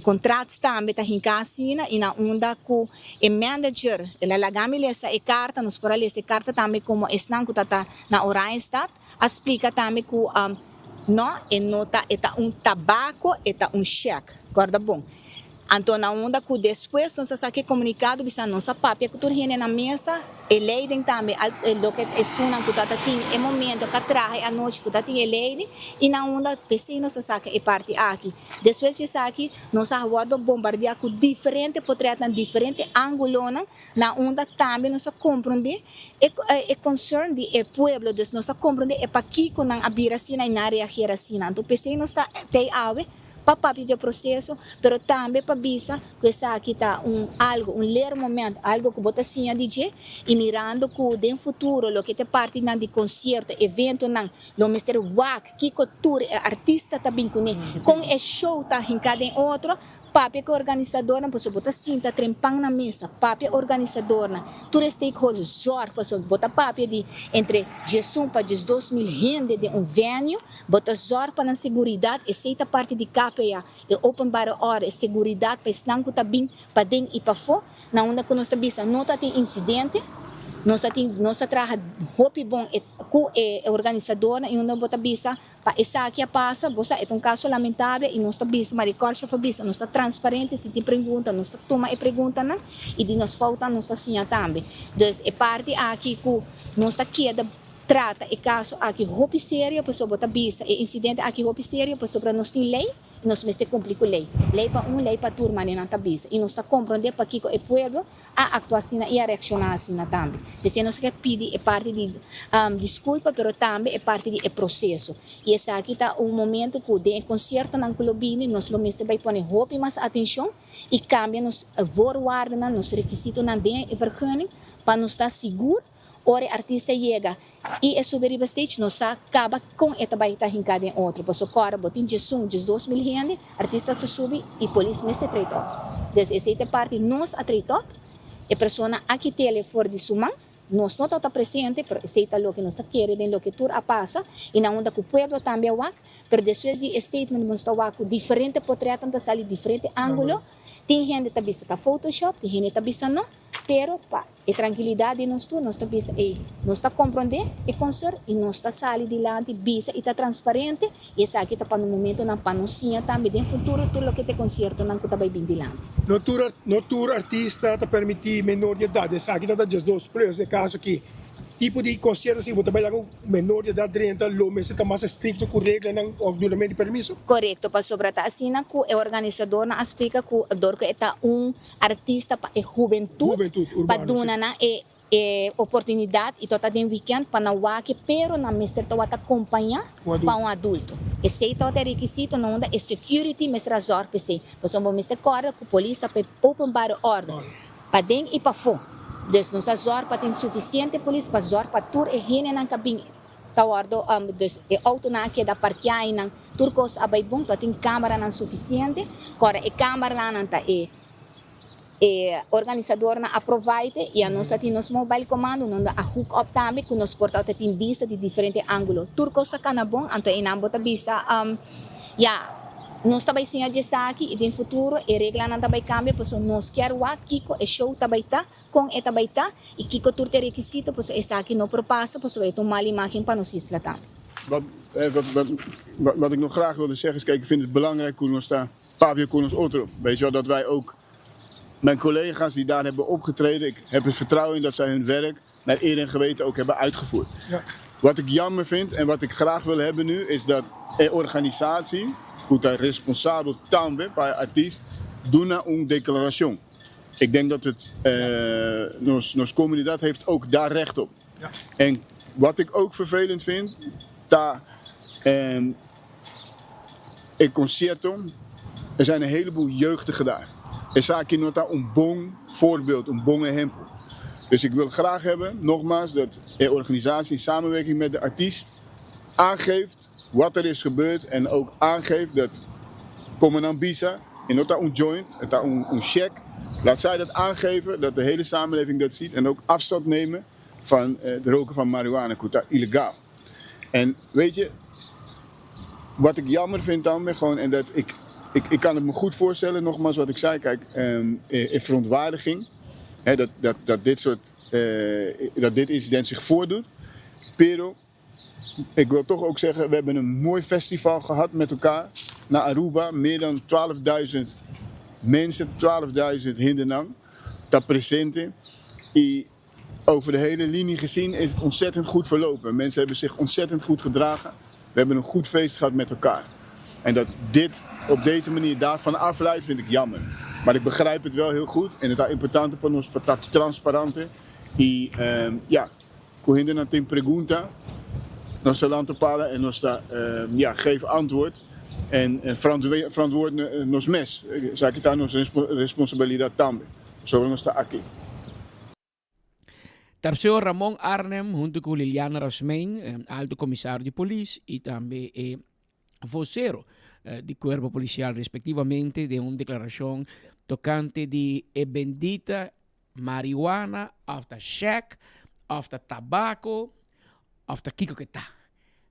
contratos também está em casa e na onda que o manager, ela lagami essa carta, nós por ali essa carta também como estão que está na Oranjestad, explica também que não, é nota, é tabaco, é cheque, guarda bom. Então, na onda que depois nós saque comunicado, bisa nossa papia que tu na mesa, e leiden também, lo que é sunan que tata tem, é momento que traje a noite que tata tem leiden, e na onda PC nós saque e parte aqui. Depois de saque, nós aguardo bombardear com diferente portretos, diferente ângulos, na onda também nós compreender é concern de é pueblo, dus nós compreender é para que com a biracina e na reagir assim. Então PC nós está tem ave para de processo, pero também para visa que essa aqui tá algo, ler momento, algo que bota assim a DJ e mirando que de futuro, lo que te parte de concerto, evento não, lo Mr. Wack, que tour, artista tá bem com é show tá em cada outro, papi que organizadora, posso botar cinta trempang na mesa, papi organizadora, tour stakeholders, zorg, posso botar papi de entre 10 para 12 mil gente de venue, bota zorg para a segurança, e seita parte de capa e open bar hora, e segurança para estar que tá bem para dentro e para fora, na onda que nós tá bisa, não tá tem incidente. Nós trabalhamos muito bom com a organizadora e nós bota bisa para essa aqui passa, é um caso lamentável e nós está bisa, mas recorte foi bisa, nós está transparente, se tem pergunta, nós está toma e pergunta não e de nós falta nós assim também. Então, é parte aqui que nós está queda trata e caso aqui roupa sério, pessoa bota bisa, e incidente aqui roupa sério, pessoa para nós tem lei. Nós me cumprir com lei para lei para turma nem na tabisa e nós está compreender para que o povo a actuar assim e a reaccionar assim também. Porque nós quer pedir é parte de desculpa, pero também é parte de processo. E essa aqui está momento que de concerto na Colobini nós lo mesmo vai pôr roupa mais atenção e cambia nos voorwaarden, nos requisitos na de vergunning para nós estar seguro. Ora artista chega e é subir o stage, nós acaba com esta baita em cada outro. Por isso, agora, botem 12 mil gente, artista se sube e a polícia me se treitou. Então, essa parte nós a treitou, a pessoa aqui tele fora de suma, nós não está presente, mas aceita o que nós queremos, o que tudo passa, e na onda que o povo também vai, mas depois de statement nós está com diferente portretos, está sali diferente ângulo, tem gente que está Photoshop, tem gente que está não, pero pa e tranquilidade nós está bisa nós está compreender e consor e nós está sali dilante bisa e está transparente e essa aqui está para no momento na panocinha também no futuro tudo o que te concerto não está vai bem dilante. No tour artista te permitir menor de idade, essa aqui está just 2 preços, é caso que tipo de concerto assim, você vai com menor de idade 30, lo mas está mais estricto com regra não obviamente permisso. Correto, para sobrata assim na que o organizador na explica que dor que está artista para a juventude para dona na oportunidade e toda tem weekend para na wake pero na mestre to acompanhar para adulto. Esse é requisito não onda é security mestre razor PC. Você vamos mestre corda com polícia para open bar order. Para dentro e para fora. Dus nós azor para ter suficiente polícia para azor para tur e hine na cabine tawardo dus e auto na que da parquear na turcos abay bom para ter câmera não suficiente agora e câmera lá não tá e organizador na aprovite e a nós tem nos mobile comando não dá a hook up também que nos porta tem vista de diferente ângulo turcos sacana bom então e não bota vista nós também sim a aqui e no futuro a regra não também cambia, porque nós queremos que o show também está com e também está e que o tour tem requisito, porque essa aqui não propassa, porque é uma imagem para nós isla também. Wat ik nog graag wilde zeggen is, kijk, ik vind het belangrijk hoe ons daar Pabio Konos Otro. Weet je wel, dat wij ook, mijn collega's die daar hebben opgetreden, ik heb het vertrouwen in dat zij hun werk naar eer en geweten ook hebben uitgevoerd. Ja. Wat ik jammer vind en wat ik graag wil hebben nu, is dat de organisatie goed hij responsabel tambe bij artiest doen een declaratie. Ik denk dat het nos comunidad heeft ook daar recht op. Ja. En wat ik ook vervelend vind, daar in concerto, er zijn een heleboel jeugdigen daar. Er staat hier nog een bon voorbeeld, een bonge hempel. Dus ik wil graag hebben, nogmaals, dat de organisatie in samenwerking met de artiest aangeeft wat er is gebeurd en ook aangeeft dat commandant Bisa en dat een joint, dat een check, laat zij dat aangeven, dat de hele samenleving dat ziet en ook afstand nemen van het roken van marihuana, dat illegaal. En weet je, wat ik jammer vind dan, gewoon, en dat ik kan het me goed voorstellen, nogmaals wat ik zei, kijk, in verontwaardiging, hè, dat dit incident zich voordoet, pero ik wil toch ook zeggen, we hebben een mooi festival gehad met elkaar naar Aruba. Meer dan 12.000 mensen, 12.000 Hindenang, dat presente. En over de hele linie gezien is het ontzettend goed verlopen. Mensen hebben zich ontzettend goed gedragen. We hebben een goed feest gehad met elkaar. En dat dit op deze manier daarvan afleidt, vind ik jammer. Maar ik begrijp het wel heel goed. En het is importante para nós para estar transparente. En com Hindenang tem pergunta, nós estamos para en nós geef antwoord. En verantwoorden nos mes. Zij kita nos responsabilidad también. Sobre nós está aqui. Tercero, Ramon Arnem, junto con Liliana Rasmein, alto comisario de policía, y también vocero del cuerpo policial, respectivamente, de una declaración tocante de bendita marihuana, hasta shack, hasta tabaco, hasta kiko que está.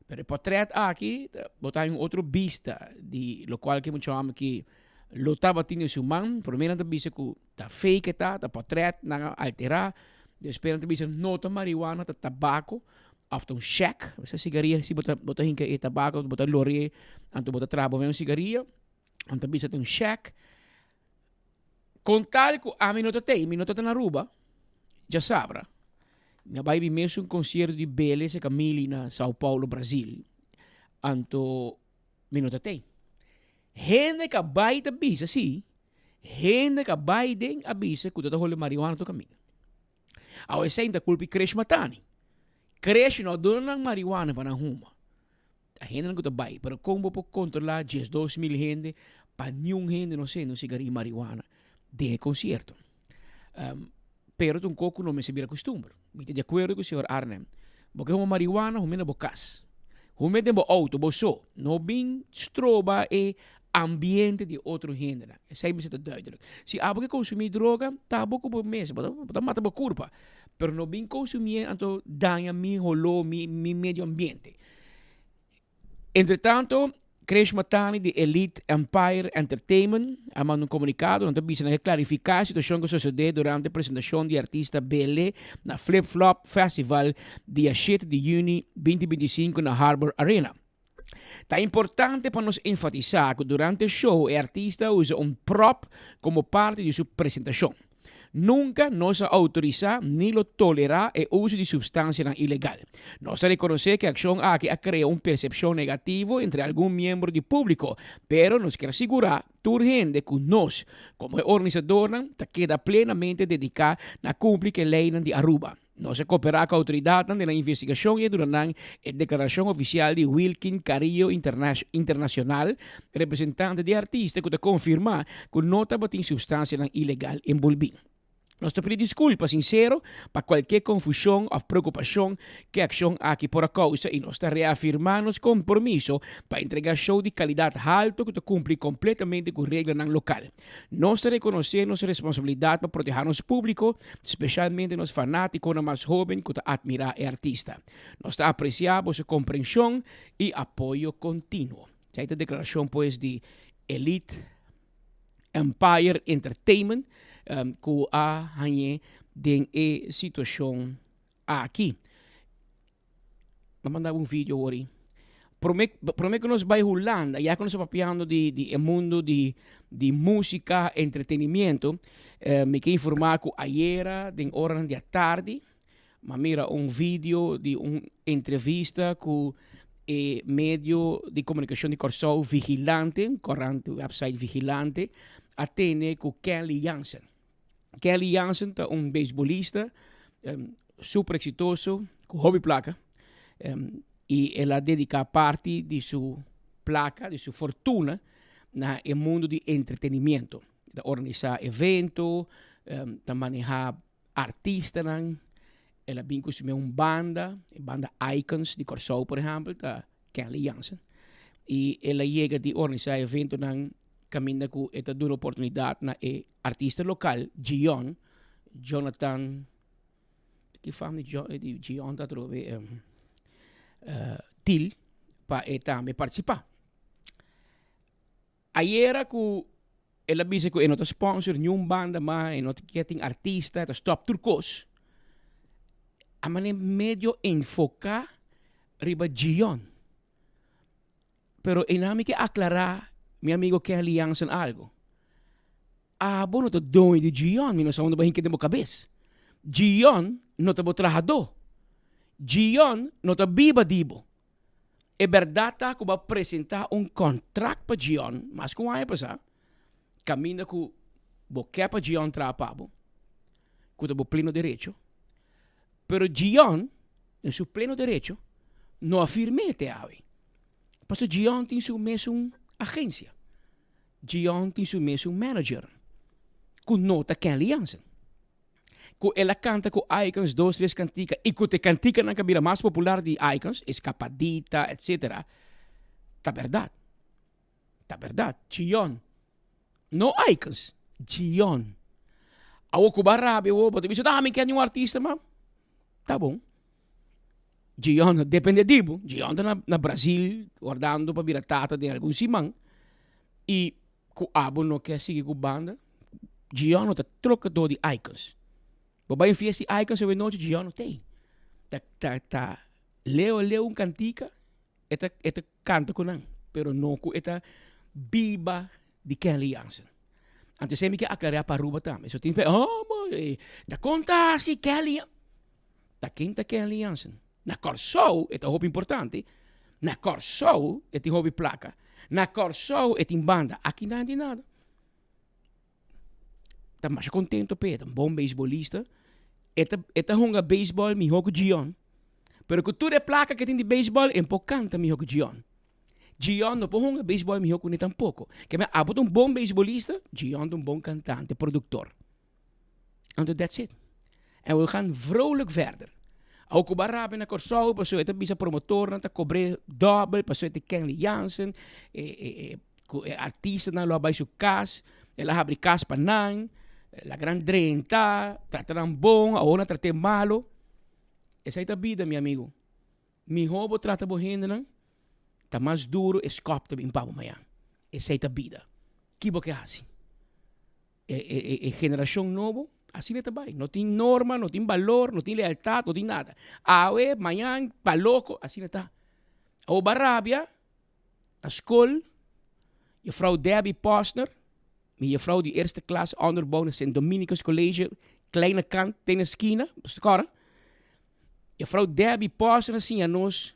Pero el portret aquí, botar un otro vista, de lo cual que mucho amo que lo estaba teniendo su man, primero te dice que está fake, está portret, nada alterar. Después te dicen nota marihuana, tabaco, hasta un shack, esa cigarilla, si bota hinke tabaco, bota lorry, anto bota trabo, un cigarilla, anto bisa un shack. Con tal que a minuto te na Aruba, já sabra. Na vai bi mesmo concierto de Bele se Camille na São Paulo, Brasil. Anto minuto te. Gente que vai da bisa, sim. Gente que vai den a bisa, que tu hole marihuana to caminho. Ao essa ainda culpa cresce matani. Cresce não dona marihuana para na ruma. A gente não está bem, pero como por controlar 2.000 gente, para nenhum gente não sei, não cigarrillo marihuana de concierto. Pero um pouco não me se vira costume. Me de acordo com o senhor Arnem. Porque uma marihuana, uma bocas. Uma de auto, boso, não bem stroba e ambiente de outro gênero. Isso aí me se duidelijk. Se há que consumir droga, tá pouco por mês, tá mata por culpa. Pero não bem consumir, então danha mi rolo, mi medio ambiente. Entretanto, Crash Matani de Elite Empire Entertainment ha mandado un comunicado donde bisogna clarificare la situazione che succede durante la presentazione di artista Belle na Flip Flop Festival di 7 di giugno 2025 na Harbor Arena. È importante per nos enfatizar que durante il show el artista usa un prop como parte de su presentación. Nunca nos autoriza ni lo tolera el uso de sustancia ilegal. Nos reconoce que acción aquí ha creado una percepción negativa entre algún miembro del público, pero nos quiere asegurar urgente que nos, como organizador, queda plenamente dedicada a cumplir la ley de Aruba. Nos cooperará con la autoridad de la investigación y durante la declaración oficial de Wilkin Carillo Internacional, representante de artistas, que confirma que no estaba en sustancia ilegal en Bulbín. Nos pedimos disculpas sincero para cualquier confusión o preocupación que acción aquí por a causa y nos reafirmamos nuestro compromiso para entregar show de calidad alto que cumplir completamente con reglas local. Nos reconocemos nuestra responsabilidad para proteger a nuestro público, especialmente los fanáticos más jóvenes que admiran al artista. Nos apreciamos su comprensión y apoyo continuo. Esta declaración pues de Elite Empire Entertainment que há den e situação aqui. Vou mandar um vídeo hoje. Prometo que nós vai rolando, já que nós estamos falando de mundo de música, entretenimento, me quero informar que ayer, den hora da tarde, mas mira vídeo de uma entrevista com o meio de comunicação de Corsou Vigilante, corrente website Vigilante, atende com Kelly Jansen. Kelly Jansen é beisbolista super exitoso, com hobby placa, e ela dedica parte de sua placa, de sua fortuna, no mundo de entretenimento. De organizar eventos, de manejar artistas, ela vem com banda Icons de Corsou, por exemplo, da Kelly Jansen. E ela chega de organizar eventos caminha com esta dura oportunidade na artista local, Jonathan, que fala de Gion, da trove, Til, para também participar. Ayer que ela disse que não tem sponsor, nenhum banda, mas não tem artista, é stop turcos. A maneira meio enfocar riba Gion. Pero en que aclarar mi amigo Kelly Jansen algo. abo no te doy de Gion, mi no sa onde ba hinke de mo cabeça. Gion no te bo trabajador. Gion no te biba dibo. É verdade que vai apresentar contrato para Gion, mas com a época, caminha com o que para Gion trabalhar, com o pleno direito. Pero Gion, em seu pleno direito, não afirma até aí. Porque Gion tem seu mesmo agência. Gion tem seu mesmo manager. Com nota que aliança. Com ela canta com icons, 2, 3 cantica. E com te cantica na cabira mais popular de icons, Escapadita, etc. Tá verdade. Tá verdade. Gion. No icons. Gion. Awo ko barabi, awo. Pati biso, me quer um artista, ma? Tá bom. Gion, depende dibo. Gion tá na Brasil, guardando para virar tata de algum simão. E com abo não quer seguir com banda. Gion tá troca do de icons. Babai fiesta icons eu noite Gion não tem. Tá. Leo cantica, eta canta com não. Pero não com eta biba de Kelly Jansen. Antes eu me quer aclarar para Ruba também. So tem da conta se Kelly. Da quinta Kelly Jansen. Na Corso, é um hobby importante. Na Corso, é um hobby placa. Na Corso, é um banda. Aqui não tem nada. Tá mais contento, Pedro. Um bom beisbolista. É um beisebol, me jogo Gion. Pero que tudo é placa que tem de beisebol, é um pouco canta, me jogo Gion. Gion não pode um beisebol, me jogo nem tampouco. Que me abot um bom beisbolista, Gion um bom cantante, produtor. And that's it. En we gaan vrolijk verder. Ook op Arabië na Corso, paso ito bisa promotor na ta cobre double, paso ito Kenley Jansen, artista na lo abay su cas, ela abre cas panang, la gran drenta, tratarán bom, ahora trate malo. Esa é a vida, meu amigo. Mi hobo trata bo hindran, tá mais duro, escopta bem pabo maya. Esa é a vida. Kibo que assim. Geração novo, assim é também. Não tem norma, não tem valor, não tem lealdade, não tem nada. Awe, amanhã, paloco, assim está. O Barabia, a escola, je vrouw Debbie Posner, je vrouw die eerste klas onderbouw in St. Dominicus College, kleine kant, tegen de esquina, je vrouw Debbie Posner, assim aan ons,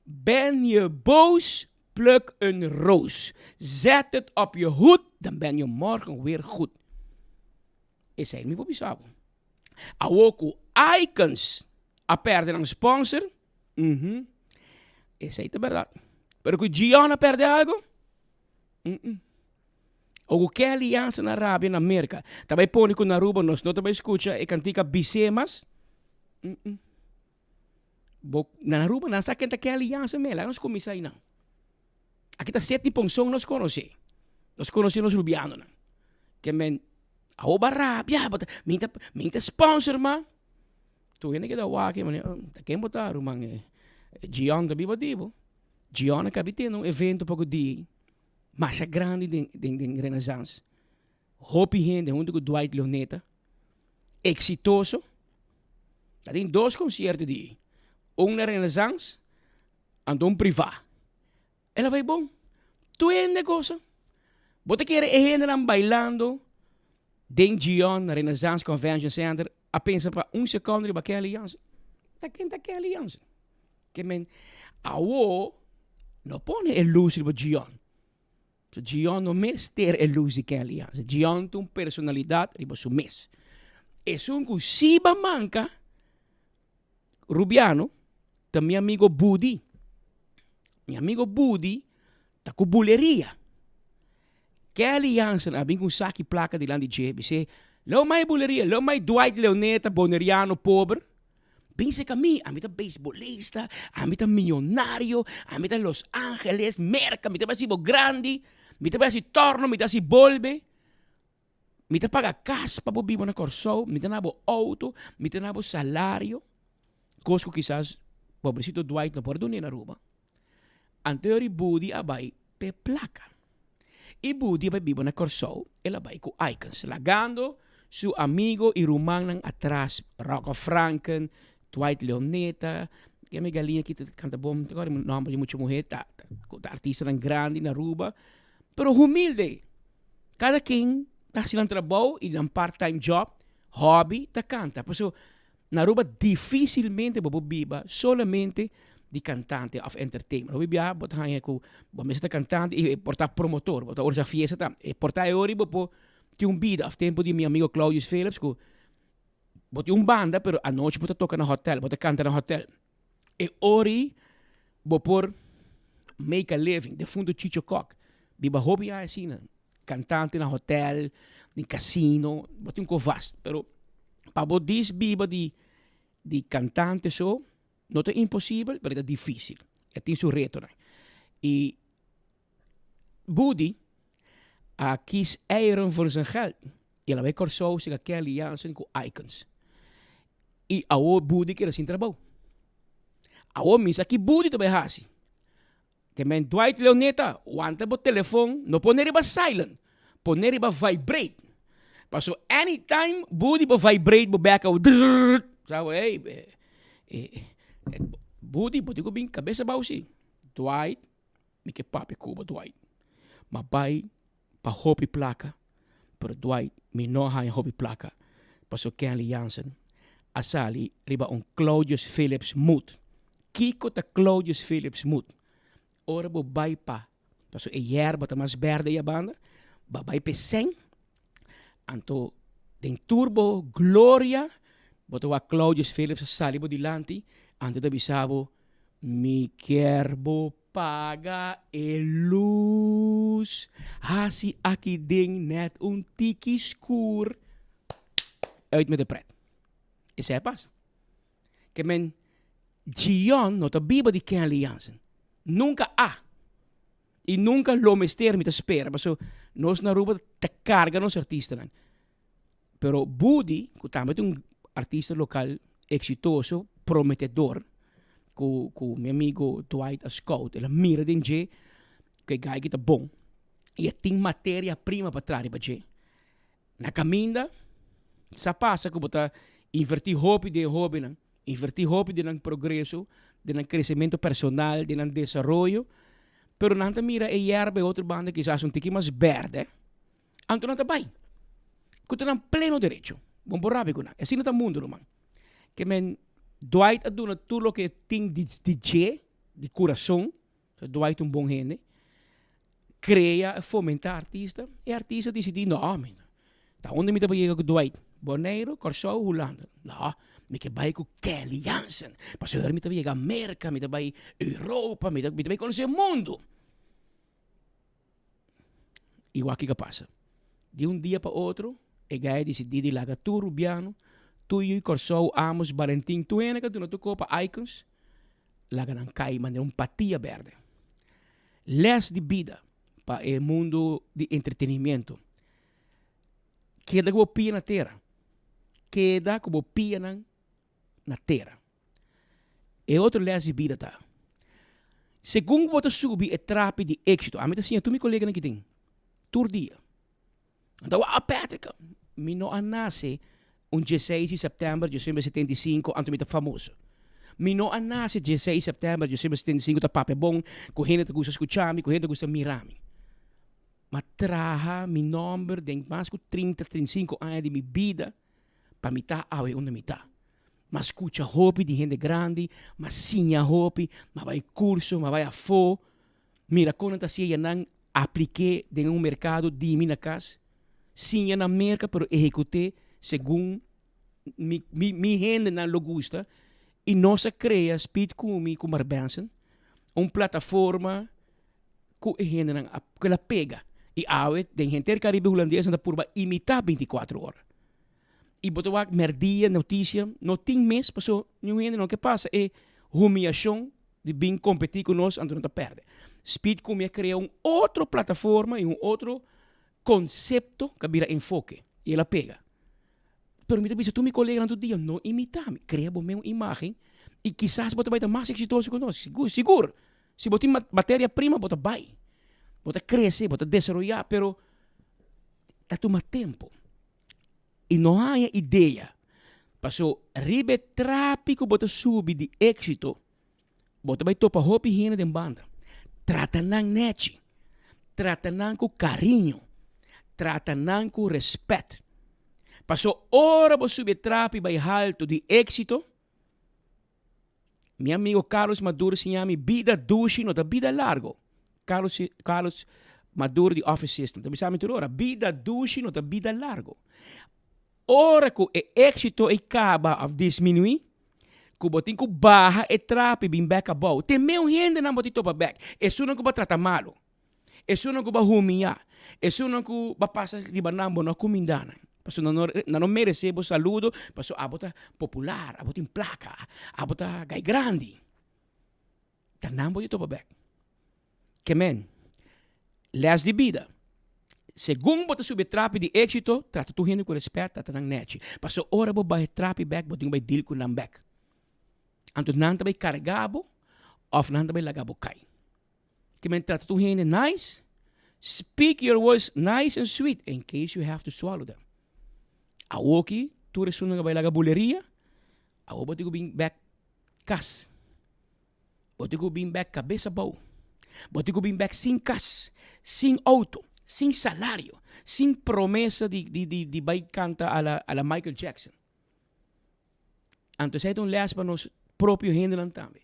ben je boos, pluk een roos. Zet het op je hoed, dan ben je morgen weer goed. Esse aí me vou bisabo. A Woku Icons a perder um sponsor. Esse aí é verdade. Pero que Giona perde algo? O que é aliança na Arábia na América? Também põe com na Aruba, nós não também escuta e cantica bisemas. Na Aruba, não sabe que é aliança mesmo. Nós comemos aí não. Aqui está 7 ponção nós conhecemos. Nós conhecemos os rubianos. Que men Ako Barabia, minta sponsor man. Tu yun kita waki man, takin mo ta rumang Gion da biba dibo. Gion na kabitin ng evento pag di masa grande din Renaissance. Hopi gente junto com Dwight Leoneta. Exitoso. Tem 2 concertos di. Na Renaissance and privado. Ela vai bom. Tu é negócio. Bota querer gente bailando. Den Gion, na Renaissance Convention Center, a pensa para segundo de aquela aliança. Tá quente aquela aliança. Que men, awo, não põe ilusão para Gion. So Gion não merece ter ilusão que aliança. Gion tem personalidade riba su mes. É um siba manca, Rubiano, tá meu amigo Budi. Meu amigo Budi, tá com buleria. Que aliança na com saque placa de lá de JBC. Lo mais buleria, lo mais Dwight Leoneta, boneriano, pobre. Pense que a mim tá beisbolista, a mim tá milionário, a mim tá Los Angeles, merca, a mim tá assim grande, a mim tá assim torno, a mim tá assim bolbe. A mim tá paga casa para viver na Corso, a mim tá nabo auto, a mim tá nabo salário. Cosco quizás, pobrecito Dwight não pode dormir na Aruba. Anterior Budi abay pe placa. E Budi vai viver na Corso, ela vai com Icons, lagando seu amigo e rumang atrás, Rocco Franken, Dwight Leoneta, que a minha galinha aqui canta bom, agora não há muito mulher, artista grande na Aruba, pero humilde. Cada quem silang trabaho e ng part-time job, hobby, ta canta. Paso, naruba dificilmente biba solamente di cantante of entertainment. Robi biya, bot hanya ko, bomesa ta cantante e porta promotor, bot orsa fiesta ta, e porta e ori po ti un bida of tempo di mio amigo Claudius Phillips ko, bot yung banda, pero a noche bot toca na hotel, bot canta na hotel. E ori, bo por make a living, de fundo Chicho Cock. Biba hobby a assim, cantante na hotel, em casino, bot yung ko vast. Pero, pa bot dis biba di cantante so, não é impossível, mas é difícil. Tem seu reto. Né? E Budi quis eieren voor zijn geld. E ela vai corso se Kelly Jansen com Icons. E a o Budi que era sem trabalho. A o misa que Budi também hasi. Que men Dwight Leoneta, wanta bo telefone, no poner ba silent, poner ba vibrate. Paso anytime Budi ba vibrate bo back out. Sabe, Budi, boti ko bing cabeça bausi. Dwight, mi que papi kuba Dwight. Mabay, pa hopi placa. Pero Dwight, mi no ha hopi placa. Paso Kelly Jansen. Asali, riba un Claudius Phillips mood. Kiko ta Claudius Phillips mood. Ora bo bay pa. Paso e yerba ta mas verde ya banda. Babay pe seng. Anto, den turbo gloria. Boto wa Claudius Phillips asali bo dilanti. Antes de bisabo, mi kerbo paga e luz. Hasi aki ding net un tiki skur. Uit met de pret. Is hij pas? Que men Gion nota biba di Kelly Jansen. Nunca a. E nunca lo mester met de spera. Maar so, nos na ruba te carga nos artista. Pero Budi, kutama un artista local exitoso, prometedor, com meu amigo Dwight Scout, ela mira de J, que gai que tá bom, e tem matéria-prima para trás para J. Na caminda, sa passa que bota invertir hobby de hobby, não, invertir hobby de progresso, de crescimento personal, de desenvolvimento, pero não tá mira e erbe outra banda que já um tique mais verde, anto não tá bem, que tá pleno direito, bom borrabe com não, assim não tá mundo, man, que men Dwight a doen tudo o que tem de DJ, de coração. So, Dwight um bom gente. Cria, fomenta artista. E artista decide, não, tá onde me tá para com Dwight? Boneiro, Corso, Holanda. Não, me que vai com Kelly Jansen. Para eu me tá para América, me tá para Europa, me tá para conhecer o mundo. Igual que passa. De um dia para outro, e gai decide de lagar tudo rubiano. Tuyo e Corso amos Valentim Tuena que tu não tocou para Icons, lá que não cai maneira patia verde. Les de vida para o mundo de entretenimento. Queda como pia na terra. Queda como pia na terra. E outro les de vida tá. Segundo você subir é trape de êxito. A mim assim, tu me colega aqui tem. Tur dia. Então, Patrick, me não nasce un 16 de setembro de 1975, anto mita famoso. Mi no anase 16 de setembro de 1975 ta pape bom, com gente que gusta escuchar-me, com gente que gusta mirar-me. Mas traha mi number de mais que 30, 35 anos de minha vida para me tá awe onde me tá. Mas escucha hopi de gente grande, mas sinha hopi, mas vai curso, mas vai a fo. Mira, quando tá se não apliquei de um mercado de minha casa, sinha na merca, pero executei segundo mi gente não lo gusta, e nós cria speed com Mark Benson, plataforma que a gente não que ela pega e awe de gente caribe holandês anda por imitar 24 horas. E botou a merdia notícia, não tem mês passou, não gente não que passa é humilhação de bem competir com nós, ando não perde. Speed como cria outra plataforma e outro conceito que vira enfoque e ela pega. Pero me dice, tu mi colega no dia não imitar-me, cria bom mesmo imagem e quizás você vai estar mais exitoso conosco, seguro. Se você tem matéria-prima, você vai. Você cresce, você desenvolver, pero está tomando tempo. E não há ideia. Passou, ribe tráfico, você sube de êxito, você vai topar roupa e higiene de banda. Trata não net, trata não com carinho, tratanan com respeito. Passou hora para subir trapi by alto de êxito. Meu amigo Carlos Maduro se chama vida dushi, não tá vida largo. Carlos Maduro de Office System. Também sabe tudo ora. Vida dushi, não tá vida largo. Ora que o êxito acaba a diminuir, que botin que barra e trapi bem back a bow. Tem meu gente não botin topa back. Isso não que vai tratar malo. Isso não que vai humilhar. Isso não que vai passar riba nambo na comindana. Paso não merecemos saludo, paso abota popular, abota em placa, abota gai grande. Tanambo dito pa back. Que men, les de vida. Según bota subir trapi de éxito, trata tu gente com respeito, trata nang nechi. Paso ora bo bahe trapi back, boting bay deal ko nang back. Anto nanta bay cargabo, of nanta bay lagabo kai. Que men, trata tu gente nice, speak your words nice and sweet, in case you have to swallow them. Awoki, tu resuno nga bailaga buleria, awo boti ko bing back kas. Boti ko bing back cabeça bau. Boti ko bing back sin kas, sin auto, sin salario, sin promesa de vai canta a la Michael Jackson. Antes un leas para nos propio gente lang tambe.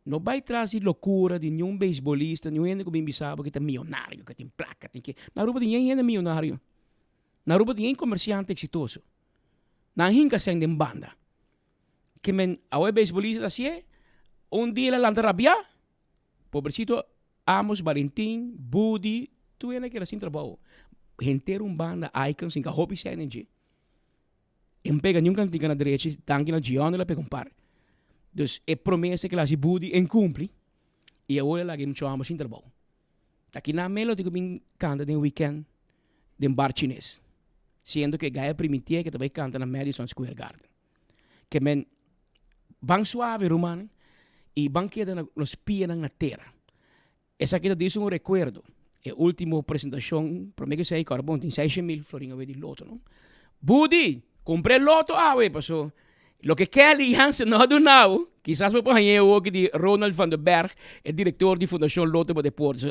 No vai trazer loucura de nenhum beisbolista, nenhum gente que bem bisabo que tá milionário, que tem placa, tem que. Na rua de ninguém gente milionário. Na rupa de comerciante exitoso. Na hinka seng din banda. Que men awe beisbolista assim, dia la lanta rabia. Pobrecito Amos Valentin, Budi, tu ena que la sin trabalho. Gente banda icons in ka hobby energy. Pega nenhum cantinho na direita, tanque na Gion la pega par. Dus é promessa que la si Budi cumpre. E agora la game Amos sin trabalho. Taki na melo de que canta de weekend de bar chinês. Sendo que Gaia Primitia que também canta na Madison Square Garden. Que men bang suave romano e bang queda nos pia na terra. Essa aqui diz recuerdo. A última apresentação, para mim que sei, carbon, tem 6,000 florinhos de loto, não? Budi, comprei loto, passou. Lo que Kelly Hansen não do now, quizás vou pôr aqui de Ronald van der Berg, é diretor de Fundação Loto para Deportes.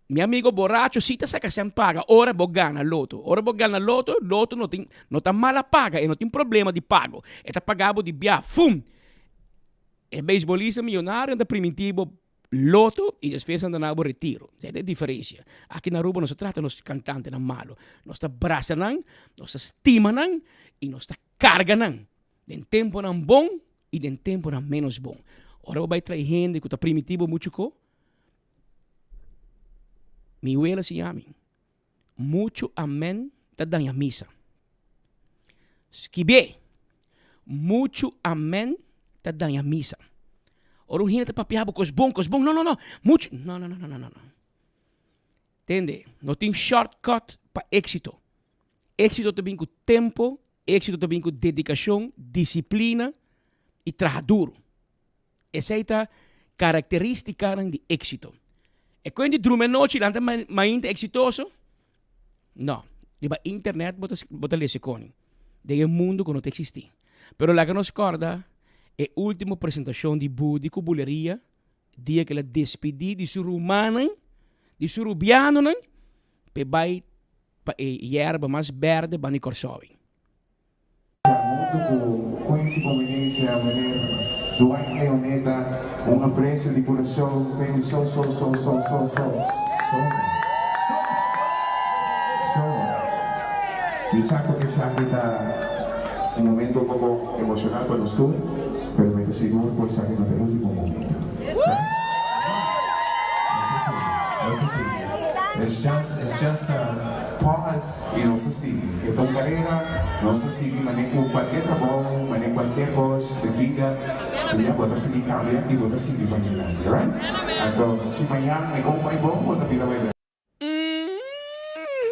Meu amigo borracho, se você quer paga, ora vou ganhar loto. Ora vou ganhar loto, loto não tá mala paga, e não tem problema de pago. É tá pagado de biá, fum. É beisbolista milionário, é primitivo loto e depois anda na retiro. Essa é a diferença. Aqui na Aruba nós trata nos cantantes na malo. Nós tá braça nang, nós estima nang, e nós tá carga nang. Den tempo nang bom e den tempo nang menos bom. Ora vai trazer gente que tá primitivo muito co. Mi abuela se llama. Mucho amén te dan a misa. Esquive. Mucho amén te dan a misa. Ora gente te papiabo cos bom. No. Mucho. No. Entende? Não tem shortcut para éxito. Éxito também com tempo, éxito também com dedicação, disciplina e trabalho duro. Essa é a característica de éxito. E quando drume noite lanta mais exitoso? Não. Diba internet bota lese coni. De mundo que não existe. Pero la que nos corda é a última apresentação de Budi com buleria, dia que ela despedi de seu rumano, de seu rubiano, pe vai pa erba mais verde para ni corsovi. Muito coincidência, maneira Dwight Leoneta, apreço de coração, tenho so. Y saco que está un momento un poco emocional para nosotros, pero me seguro pues que no es el último momento. No sé si. It's just a pause y no sé si. Esta carrera, no sé si manejo cualquier trabajo, manejo cualquier cosa de vida, ya puedo seguir cambiando y puedo seguir bailando, right? Entonces, si mañana me como más bom, puedo ir a bailar.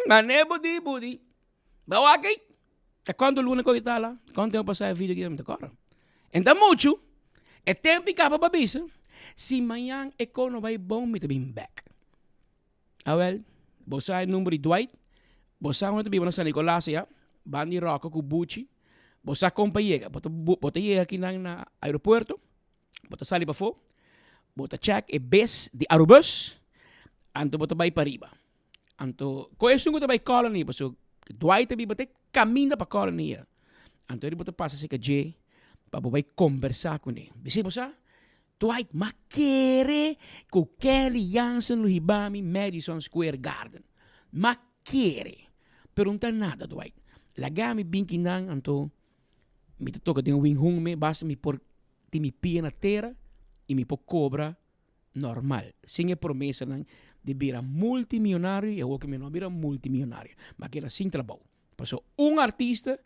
Mané Budi. Bawa kay. Quando luna ko itala, quando tempo passar vídeo aqui me decora. Então muito, é tempo que acaba babisa. Se amanhã é quando vai bom me bem back. Well, você número de Dwight, você não te bem San Nicolás ya, bandi rock com Bucci, você companhia, bota chega aqui na aeroporto, bota sali para fora, bota check e bes de Arubus, anto bota vai para riba. Anto, ko é sungo também colony, paso Dwight também bate caminha para colônia. Anto ele bota passa se que J para vai conversar com ele. Bisi bosa? Dwight makere ko Kelly Jansen Luhibami Madison Square Garden. Makere. Pergunta nada, Dwight. Lagami binkinang anto mi te toca de um hung me basta mi por ti mi pia na terra e mi po cobra normal. Sem a promessa nang de vira multimilionário e o que me não vira multimilionário. Mas que era sem trabalho. Passou artista,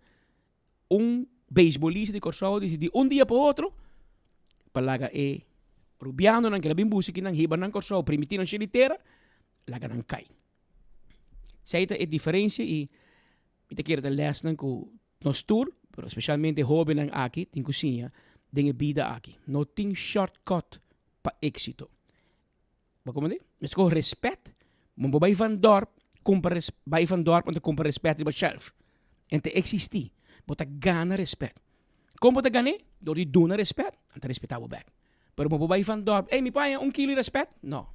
beisbolista de Corsol, de dia para outro, palaga rubiano nang kila bimbusi kinang hiba nang Corsol, primitino siya litera, laga nang kai. Sa ita diferença e ita kira les nang ko nos tour, pero especialmente joven nang aki, ting kusinya, dinge bida aki. No ting shortcut pa éxito. Bagaimana? Mas ko respect, mambabai van dorp, bij van dorp om te comprar respect bij jezelf. En te existir. Bota gana respect. Como bota gane? Door die doen respect. En te respectabo back. Pero mambabai van dorp, mi pai kilo respect? No.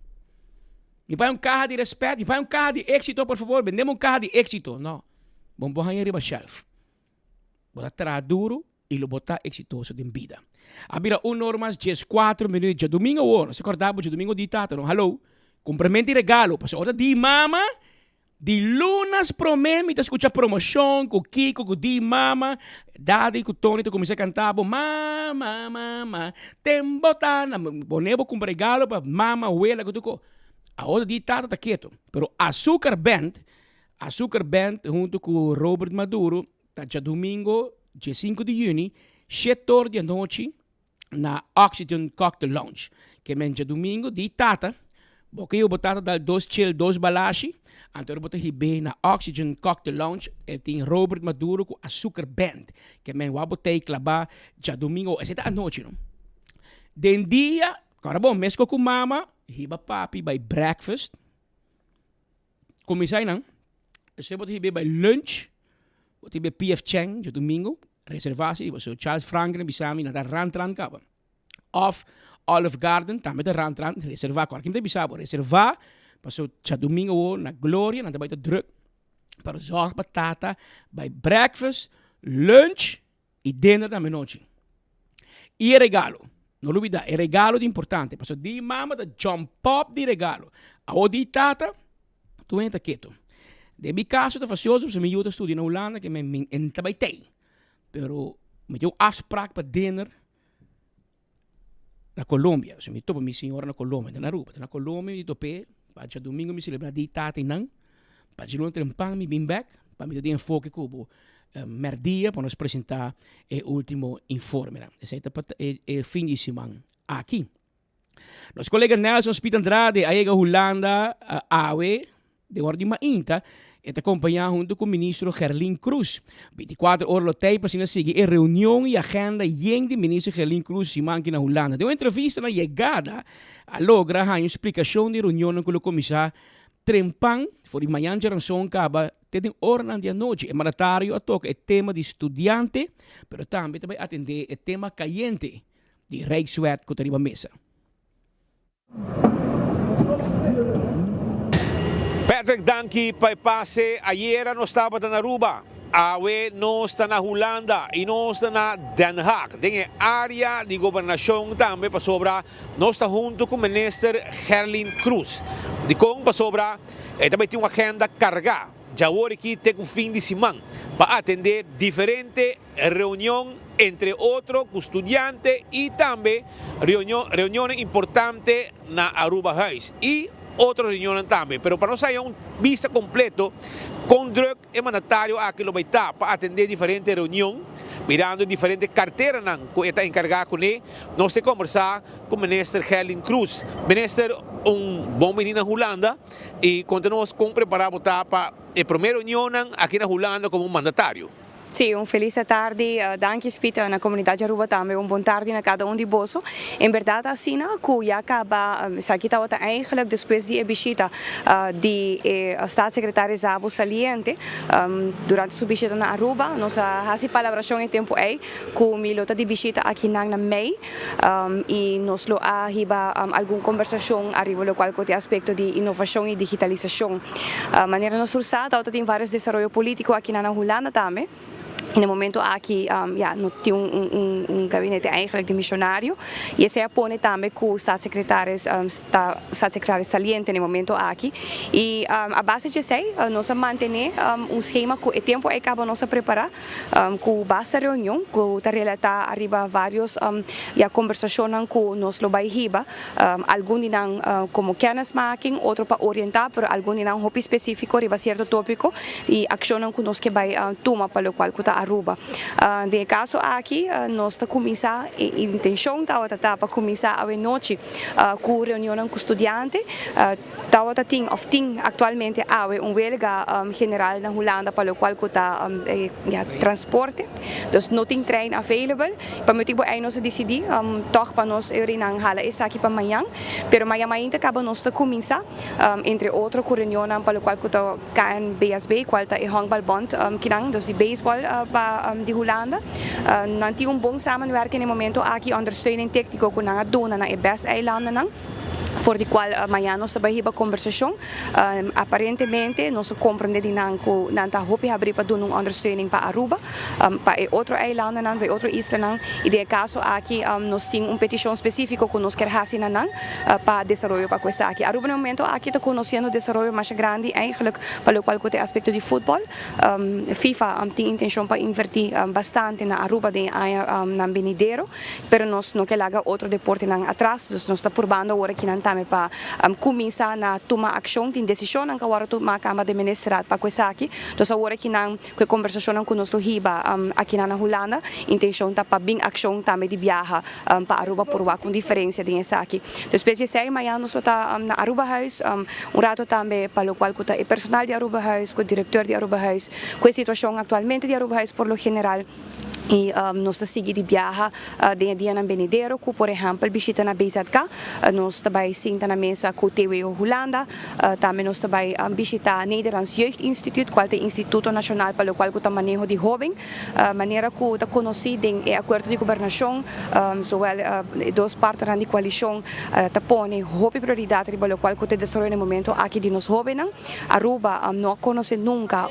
Mi pai caja de respect, mi pai caja de éxito, por favor. Vendemos caja de éxito. No. Mambabai riba jezelf. Bota tra duro e lo bota exitoso de vida. Abira normas 4 minutos de domingo hoje. Se acordava de domingo de tata, não? Hello. Cumprimento e regalo. Passou outra di mama. Di lunas promeme te escucha promoção com Kiko, com di mama. Daddy, com Tony, tu comecei a cantar. Mama. Tem botana. Bonebo com regalo para mama, abuela, que tu co. A outra di tata tá quieto. Pero Açúcar Band, junto com Robert Maduro, tá de domingo, dia 5 de junho, 7 horas da noite, na Oxygen Cocktail Lounge. Que menja domingo, di tata, porque eu botava dal 2 chill, 2 balashi, então eu botava hibe na Oxygen Cocktail Lounge, e tem Robert Maduro com Açúcar Band, que men wabotei klaba, já domingo, essa é a noite, não? Den dia, agora bom, mesco com mama, hiba papi by breakfast, como sai não? Você botava hibe by lunch, botava hibe PF Chang, já domingo, reservatie, so Charles Franklin bisami na rantran kaba. Of Olive Garden, também da rantran, reservar, qualquer tempo bisabo, reservar, passou cha domingo na Gloria, na também druk, para zorg batata, by breakfast, lunch e dinner da noite. E regalo, non olvida, è regalo di importante, passou di mama da jump up di regalo. A o di tata, tu entra quieto. De mi caso, da facioso, se mi aiuta studio in Holanda, che mi entra bij te. Pero met jouw afspraak per dinner na Colombia. So mi topo mi signora na Colombia, na Aruba. Na Colombia mi tope, pa domingo mi celebra di tati nang. Pa lunch trempang mi bim back, pa mi di enfoque cubo. Merdia para nos apresentar o último informe. Esse é fim de semana aqui. Nosso colega Nelson Spit Andrade, aí a Holanda, AWE, de ordem mainta, e te acompanhar junto com o ministro Gerlin Cruz. 24 horas lotei para seguir a reunião e agenda de ministro Gerlin Cruz se manque na Holanda. Deu uma entrevista na chegada a logra uma explicação de reunião com o comissário Trempang, voor die manhã de rançon caba, tem hora na dia noite. O mandatário a toca o tema de estudante, pero também vai atender o tema caliente de Rijkswet que está na mesa. Patrick, danki pa pase. Ayer no estaba na Aruba. Awe no está na Holanda e no está na Den Haag. Dinge área de governação também para sobra. No está junto com o ministro Gerlin Cruz. De com para sobra, também tem uma agenda carregada. Já hoje aqui tem um fim de semana para atender diferentes reuniões, entre outros, com estudantes e também reuniões importantes na Aruba House. E outras reuniões também, pero para nós sair vista completo com druk e mandatário aqui no Baitá para atender diferentes reuniões, mirando diferentes carteiras que está encarregado com ele, nós temos conversar com o ministro Gerlin Cruz. Ministro, bom menino na Holanda e continuamos com preparar para a primeira reunião aqui na Holanda como mandatário. Sim, feliz tarde. Dank Spita na comunidade Aruba também. Bom tarde na cada de bosso. Em verdade, assim, que acaba, aqui está eigenlijk depois de visita de staatssecretário Zabo Saliente durante sua visita na Aruba, nossa hasi palabração em tempo aí, que milota de visita aqui na Mei e nos lo hiba alguma conversação arriba lo qual tem aspecto de inovação e digitalização. Maneira nos sursa, tem vários desenvolvimentos políticos aqui na Holanda também. In het moment aqui, não tinha gabinete eigenlijk de missionário e esse apoio também com o staatssecretário saliente no momento aqui e a base de sei nós manter esquema que o tempo acaba nós preparar com basta reunião que está relatar arriba vários conversações com nós lo vai riba algum dinang como kennismaking outro para orientar pero algum dinang hopi específico riba certo tópico e ação que nós que vai tomar para o qual que Aruba. De caso aqui, nós está começar a intenção para começar a noite com reunião com estudantes. Tem atualmente huelga general na Holanda para o qual está transporte. Então não tem trem available. Para motivo aí nós decidir toch para nós irinan hala isso aqui para amanhã. Pero amanhã ainda acaba nós está começar entre outro com reunião para o qual está KNBSB, qual está o handballbond kinang, dus die baseball de Holanda. Não tinha bom samenwerking no momento aqui ondersteuning técnico com a dona na EBS-eilanden. Voor die qual amanhã nós também a conversação. Aparentemente nós compreendemos que não está hopi abrir para dar uma ondersteuning para Aruba, para outro eilanden, para outro island. E de caso aqui nós temos petição específica que nós queremos fazer para desenvolver para essa aqui. Aruba no momento aqui está conhecendo o desenvolvimento mais grande eigenlijk para o qual tem aspecto de futebol. FIFA tem intenção para investir bastante na Aruba de na Benidero, pero nós não queremos outro deporte atrás, nós está probando agora que não para começar na tomar ação, tem decisão que agora tomar Câmara de Ministros para coisa aqui. Então agora que não que conversação com nós riba aqui na Holanda, intenção tá para bem ação também de viajar para Aruba por lá com diferença de essa aqui. Depois de sair amanhã nós está na Aruba House, rato também para o qual está o personal de Aruba House, o diretor de Aruba House, com a situação atualmente de Aruba House por lo general. E nós seguimos de viajar dia na Benidero, que por exemplo visita na BZK, nós também senta na mesa com o TWO Holanda, também nós também visita Nederlands Jeugdinstituut, qual é o Instituto Nacional para o qual está manejo de jovem, maneira que está conhecido em acordo de governação, zowel duas partes da coalição, está põe hope prioridade para o qual está desenvolvendo no momento aqui de nós jovens. Aruba não conhece nunca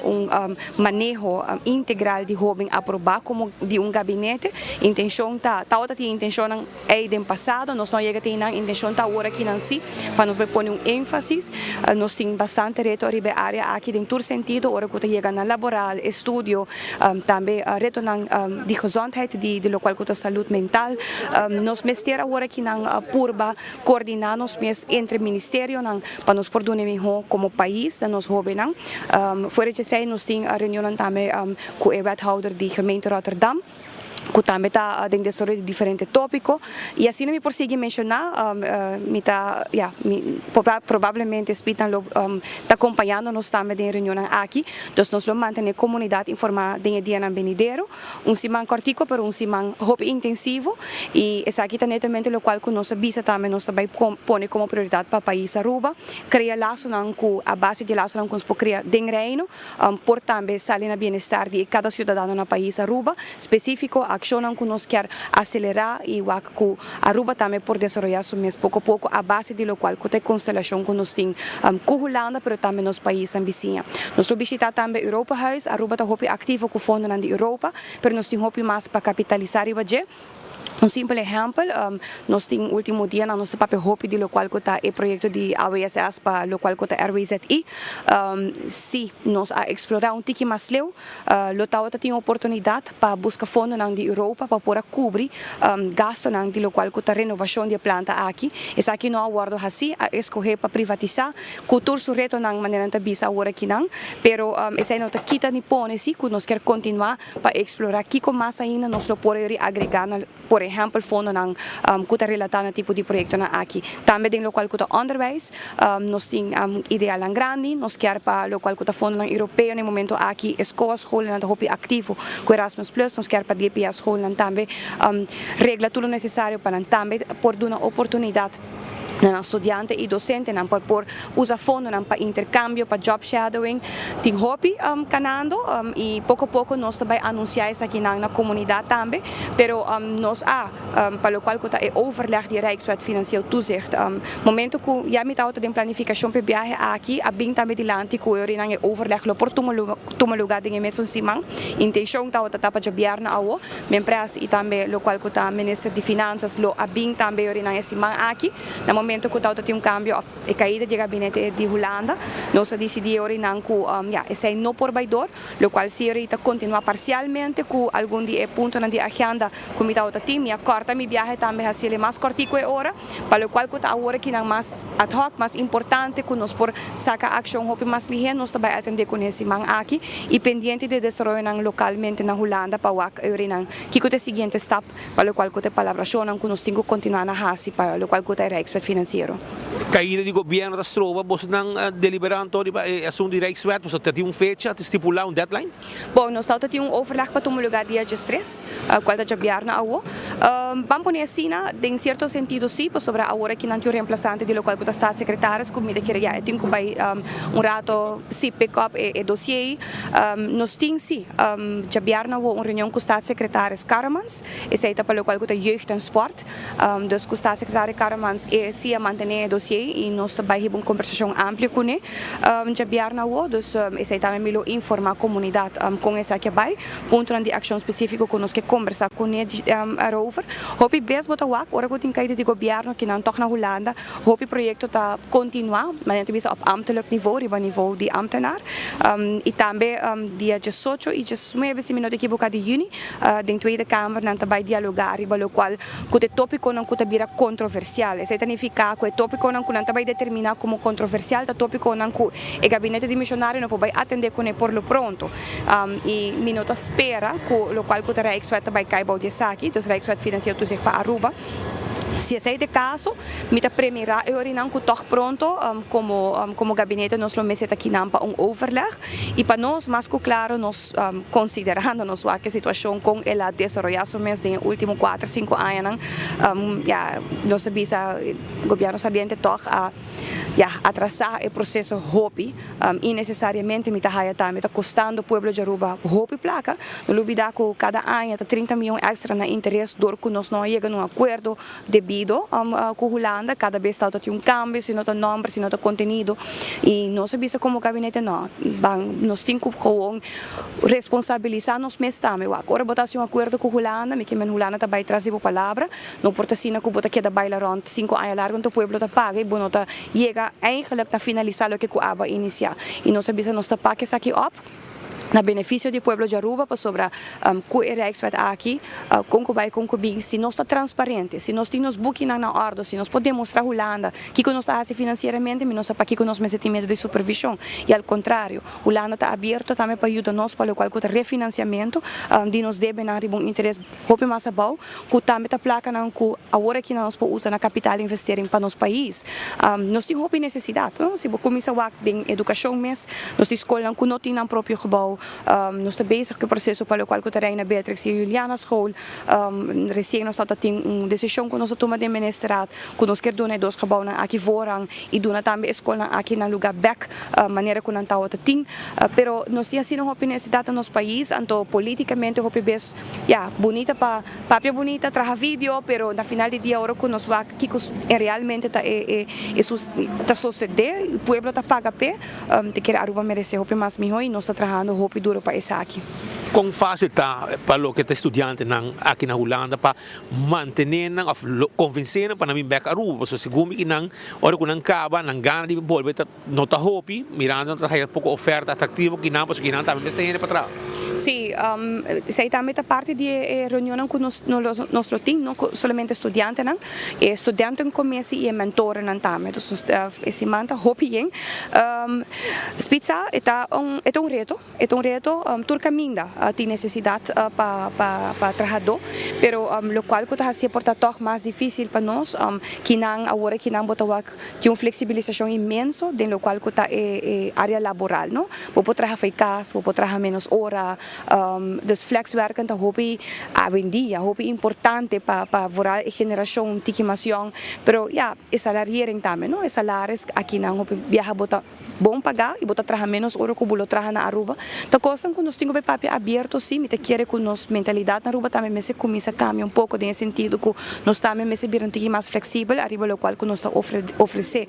manejo integral de jovem aprovado como de gabinete, intenção outra tinha intenção é do passado, nós não chega a ter intenção agora aqui não si, para nós pôr ênfase, nós temos bastante reto na área aqui em todo sentido, agora que chega na laboral, estudo, também reto de gezondheid, de local que saúde mental, nós mestre agora aqui na purba coordenar nós entre ministério para nós por melhor como país, nós jovens, fora de sei nós temos a reunião também com o wethouder de gemeente Rotterdam, que também está em desenvolvimento de diferentes tópicos e assim me prossegue mencionar provavelmente está acompanhando-nos também em reunião aqui, então nós mantemos a comunidade informada em dia na Benidero, semana cortico para semana intensivo e essa aqui está netamente o qual que nós visa também nós também põe como prioridade para o país Aruba, criar laços com a base de laços que nós podemos criar dentro do reino, por também sair na bem-estar de cada cidadão no país Aruba, específico ação que nós queremos acelerar e que Aruba também por desenvolver mesmo pouco a pouco a base de local que tem constelação que nós temos com Holanda, mas também nos países vizinhos. Nós visitamos também Europa House, Aruba está ativo com fundos da Europa, mas nós temos mais para capitalizar e simples exemplo, nós temos último dia na nossa papel hope de local que está o projeto de AWSS para local que está RWZI. Se nós explorar tique mais leu, local tem oportunidade para buscar fundos na Europa para poder cobrir gasto na de local que está renovação de planta aqui. Essa aqui não aguardo assim, a escolher para privatizar, cultura surreto na maneira de bisa agora aqui não, pero essa não está quita ni pone se que nós quer continuar para explorar que com mais ainda nós lo poder agregar por exemplo fundo ng kuta relatado na tipo de proyecto na aqui. Também din local kuta onderwijs, nos ting ideal ang grande, nos quer pa local kuta fundo ng europeo no momento aqui escola school na hopi aktivo com Erasmus Plus, nos quer pa DPA school na também regla tudo necessário para também por uma oportunidade na estudante e docente na por usa fundo na para intercambio para job shadowing ting hobby canando e pouco a pouco nós também anunciar isso aqui na comunidade também pero nós para o qual que é overleg de Rijkswet Financieel Toezicht momento que já me tá outra de planificação para viagem aqui a bem também dilante que eu iria overleg lo por toma lugar de mesmo simang intenção tá outra tapa de viagem na awo minha empresa e também lo qual que tá ministro de finanças lo a bem também eu iria simang aqui na momento que tauta tinha cambio e caída de gabinete de Holanda, nós decidimos orinar que esse não por baidor, o qual se irrita continuar parcialmente com algum dia ponto na agenda como tauta tinha, e corta minha viagem também a ser mais cortico hora, para o qual que tá agora que não mais ad hoc, mais importante que nós por sacar ação hope mais ligero, nós também atender com esse man aqui e pendiente de desenvolver localmente na Holanda para o orinar que o seguinte step para o qual que palavra shonan que nós temos que continuar na hasi para o qual que é Rijkswet Financiero. Caída de governo das trova, você não deliberando de assunto de Rijkswet, você tem fecha, estipular deadline? Bom, nós temos overleg para tomar lugar dia 3, qual já vier na awo. Vamos pôr assim, em certo sentido sim, sobre a hora que não tem reemplaçante de local que está staatssecretaris, como me queria já tenho que rato se pick up e dossier. Nós temos sim, já vier na uma reunião com o staatssecretaris Karmans, e se para local que jeugd en sport, dus com o staatssecretaris Karmans e se a manter o dossier e nós também temos uma conversação ampla com ele. Já vier na awo, dus se também me informar a comunidade com essa aqui vai, ponto de ação específica que nós que conversar com ele erover. Hopi best bota wak, ora ko tingkay de gobyerno kinang tok na Holanda. Hopi proyecto ta continua, mas não bisa op ambtelijk niveau, riba niveau de ambtenaar. E também dia 18 e 19 se minuto que boca de juni, de Tweede Kamer nan tabay dialogar, riba lo qual ko te tópico nan ko te bira controversial. Essa significa ko tópico nan ko nan tabay determinar como controversial, ta tópico nan ko e gabinete de missionário não pode atender com ele por lo pronto. E minuto espera ko lo qual ko te Rijkswet tabay kay baude saki, dus Rijkswet Financieel Toezicht para Aruba. Se esse é o caso, me dá primeira eu não que estou pronto como gabinete nós lo meseta aqui não para overleg e para nós mais claro nós considerando nós a situação com ela desenvolver mês de último 4-5 anos nós sabia governo sabiente toch a atrasar o processo hobby innecessariamente me está custando o povo de Aruba hobby placa não olvidar que cada ano 30 milhões extra na interesse dor que nós não chegamos a um acordo debido com Holanda cada vez está cambio se não tem nome se não tem conteúdo e nós sabia como gabinete não nós temos que gewoon responsabilizar nós mesmos também agora botar um acordo com Holanda me que Holanda também traz a palavra não porta assim que botar que da baila rond 5 anos largo o povo está paga e bueno tá chega eigenlijk na finalizar o que o aba iniciar e nós sabia nós está paga isso aqui op na benefício do povo de Aruba para sobre o Rijkswet aqui concubin se nós está transparente se nós temos booking na ordem se nós podemos mostrar Holanda que nós está fazendo financeiramente mas nós para que nós metimos de supervisão e ao contrário Holanda está aberto também para ajudar nós para o qual o refinanciamento de nós devem na um interesse hope mais bom que também está placa na que agora que nós podemos usar na capital investir para nosso país nós temos hope necessidade se começar a em educação mesmo nós temos escola que não tem na próprio gebouw nós estamos bezig com o processo para o qual o terreno Beatrix e Juliana School recém nós estamos tendo decisão que nós tomamos de ministerado que nós queremos doar 2 gebouwen aqui fora e doar também escola aqui na lugar back maneira que nós estamos tendo pero nós temos assim uma necessidade no nosso país então politicamente hope bes bonita para papel bonita traja vídeo pero na final do dia hora que nós va que realmente está suceder o povo está paga pé te quer Aruba merece hope mais melhor e nós está trabalhando hope duro para isso aqui. Kung fácil está para o que está estudante aqui na Holanda para manter ou convencer para não vir a Aruba, porque se gumi que não, hora que não acaba, não ganha de voltar, não está hope, mirando não está pouco oferta atrativa que não, porque não está mesmo para trás. Sí, sei também a parte de reunião com nosso team, não somente estudantes, não. Estudantes começam e mentores também. Então, esse manta hoping. Spitza é um reto, turcaminda tem necessidade para trabalhar, pero o qual que está se porta toch mais difícil para nós, que não agora que não botar de uma flexibilização imenso, dentro do qual que está área laboral, não? Vou trabalhar em casa, vou trabalhar menos hora, dus flexwerken tá hobby hoje em dia, hobby importante para a geração de tiquimação, pero é salariering também, não? É salários aqui não viaja bota bom pagar e botar trabalhar menos hora que bolo trabalhar na Aruba. Então coisa que nós temos bem papel aberto sim, me te quer que nossa mentalidade na Aruba também se começa a cambiar pouco nesse sentido que nós também me se viram um mais flexível, arriba o qual que nós oferecer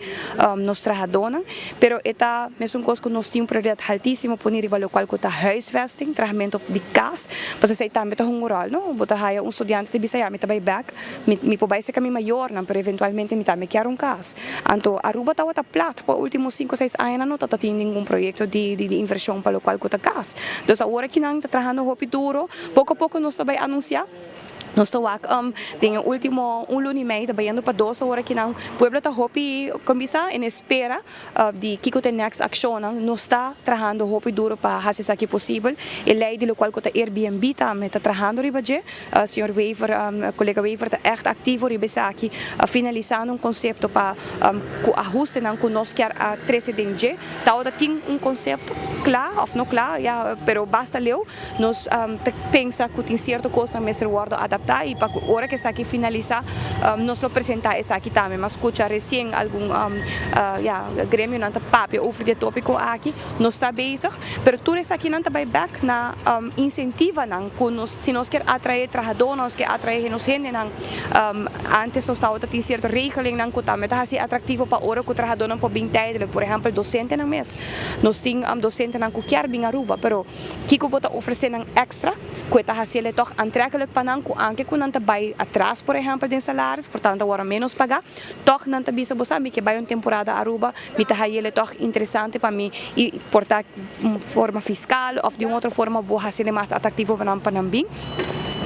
nos trabalhadores, pero é mesmo coisa que nós temos prioridade altíssima por arriba o qual que está huisvesting, trabalhamento de casa, para você também tá rural, não? Botar aí estudante de Bisaya, me também back, me pode ser caminho maior, não, pero eventualmente me também quer casa. Então Aruba tá plata por últimos 5 ou 6 anos não está tendo nenhum projeto de inversão para o qual que está casa. Então agora que não está trabalhando muito duro, pouco a pouco nós também anunciar. Nós estamos aqui, no último ano e meio, trabalhando para 2 horas que não, o povo está começar em espera de que tem next action, nós está trabalhando muito duro para fazer isso aqui possível. E lei de qual que Airbnb também está trabalhando riba je, senhor Weaver, colega Weaver está echt ativo riba aqui, finalizando conceito para ajuste não que nós quer a 13 de je, tá tem conceito claro, ou não claro, pero basta leu, nós pensa que tem certa coisa mais reward adaptar e para a hora que está aqui finalizar, nós lo apresentar essa aqui também, mas escuta recém algum grêmio não está papel oferecer tópico aqui, nós está bezig, pero tudo isso aqui não está back na incentiva não, se nós quer atrair trabalhadores, nós quer atrair nos gente não, antes nós estava tem certa regeling não que também está assim atrativo para hora que o trabalhador não pode vir tijdelijk, por exemplo, docente não mês, nós tem docente não que quer vir Aruba, pero que pode oferecer não extra, que está assim ele toch aantrekkelijk para não anche que não vai atrás, por exemplo, de salários, portanto agora menos pagar, toch não está bisa bosa, me que vai uma temporada Aruba, me tá aí ele toch interessante para mim e portar uma forma fiscal ou de uma outra forma boa, assim mais atrativo para mim.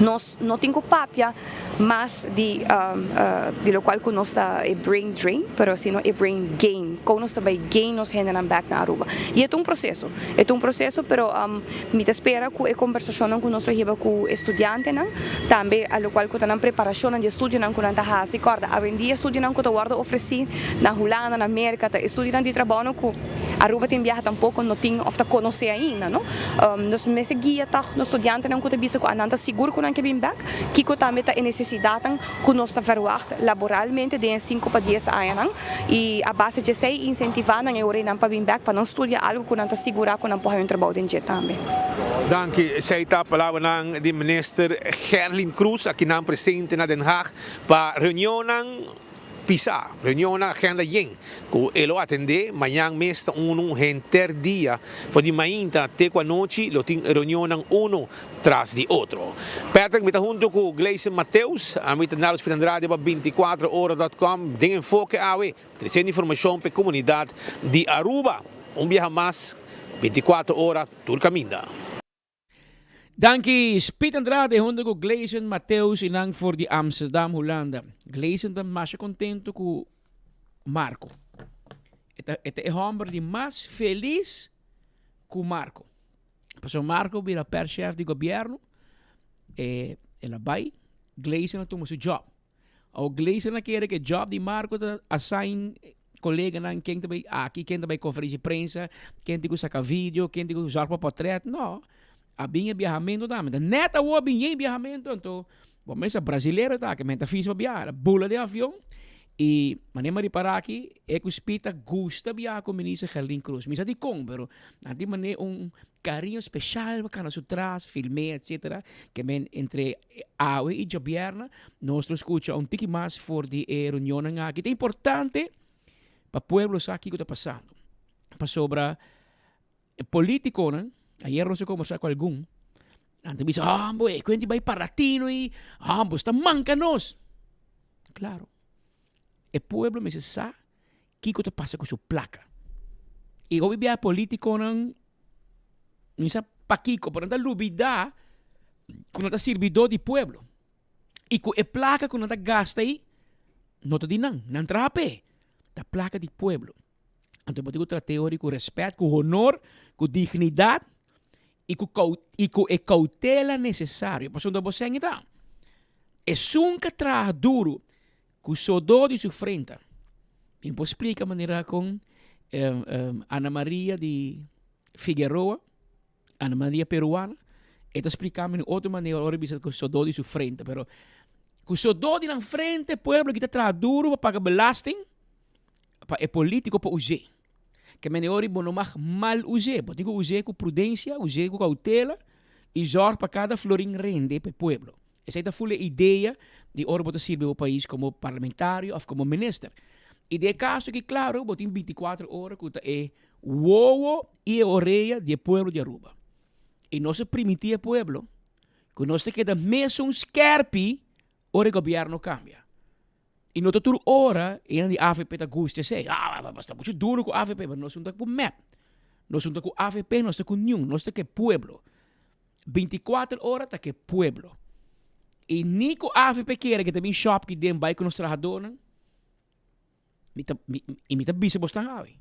Nós não temos papia, mas de lo qual que nós está brain drain, pero sino brain gain, como nós também gain nos generam back na Aruba. E é um processo, pero me espera que a conversação com nós receber com estudante, não? Também a lo qual que está preparação de estudo não que não está assim, corda. A vendia estudo não que está guarda oferecer na Holanda, na América, tá estudo de trabalho que Aruba tem viaja tampouco não tem of tá conhecer ainda, não? Nós me guia tá no estudante não que está bisa que ananda seguro que não que vem back, que também tá necessidade que nós está verwacht laboralmente de 5 para 10 anos, e a base de sei incentivar na hora não para vir back para não estudar algo que não está seguro que não pode trabalhar dentro também. Danke, saya ta palavra ng di Minister Gerlin Cruz aqui na presente na Den Haag para reunião ng PISA, reunião na agenda yen, que ele atende manhã mês henter dia, foi de manhã até com a noite, lo tem reunião ng uno tras de outro. Patrick, mita junto com Gleison Mateus, a mita na Hospital Andrade para 24horas.com, den enfoque awe, trazendo informação para a comunidade de Aruba, viaje mais 24 horas Turcaminda. Dankie, Spit Andrade, junto com Gleison Mateus, inang voor de Amsterdam, Holanda. Gleison está mais contento com Marco. Este é o homem de mais feliz com Marco. Porque Marco vira per-chefe de governo, ela vai, Gleison toma seu job. O Gleison quer que o job de Marco assign colega não quem também aqui, quem também conferência de prensa, quem tem que sacar vídeo, quem tem que usar para portrait, não. A binha viajamento também. Neta o binha viajamento, então, vamos brasileiro tá, que menta fiz para viajar, bula de avião e maneira para aqui é que o Spita gosta viajar com o ministro Gerlin Cruz. Misa de com, pero nanti maneira carinho especial para nós atrás, filme, etc. Que men entre AUE e governo, nós escuta tiki mais for de reunião aqui. É importante para o povo saber o que está passando. Para sobre político, né? Ayer não se conversar com algum. Antes disse, boy, quando vai para Latino e, boy, está manca-nos. Claro. O povo me sabe o que passa com sua placa. E o bibia político não sabe paquico, pero nada lubida con nada servidor di pueblo. E com a placa com nada gasta aí, não te dinam, não trape. Da placa di pueblo. Então, eu digo teoria com respeito, com honor, com dignidade e com a cautela necessária. Por isso, você ainda é nunca traz duro com o sodor de sua frente. Eu posso explicar a maneira com Ana Maria de Figueroa, Ana Maria peruana, e explicar de outra maneira com o sodor de sua frente. Pero com o sodor de na frente, o povo que traz duro para pagar belasting, para é político para usar. Que melhor não mais mal usar, porque usar com prudência, usar com cautela e jorge para cada florim rende para o povo. Essa é a full ideia de ora botar servir o país como parlamentário ou como ministro. E de caso que claro, botar 24 horas que é o e a orelha do povo de Aruba. E não se permitir ao povo que nós queda mesmo um scarpi, ora o governo cambia. E não toda hora, em de AVP tá gosta sei, basta muito duro com AVP, mas nós não tá com MEP. Nós não tá com AVP, nós tá com nenhum, nós tá com pueblo. 24 horas tá com pueblo. E nem com AVP quer que também shop que dem vai com os trabalhadores, me tá bisa bostan awi.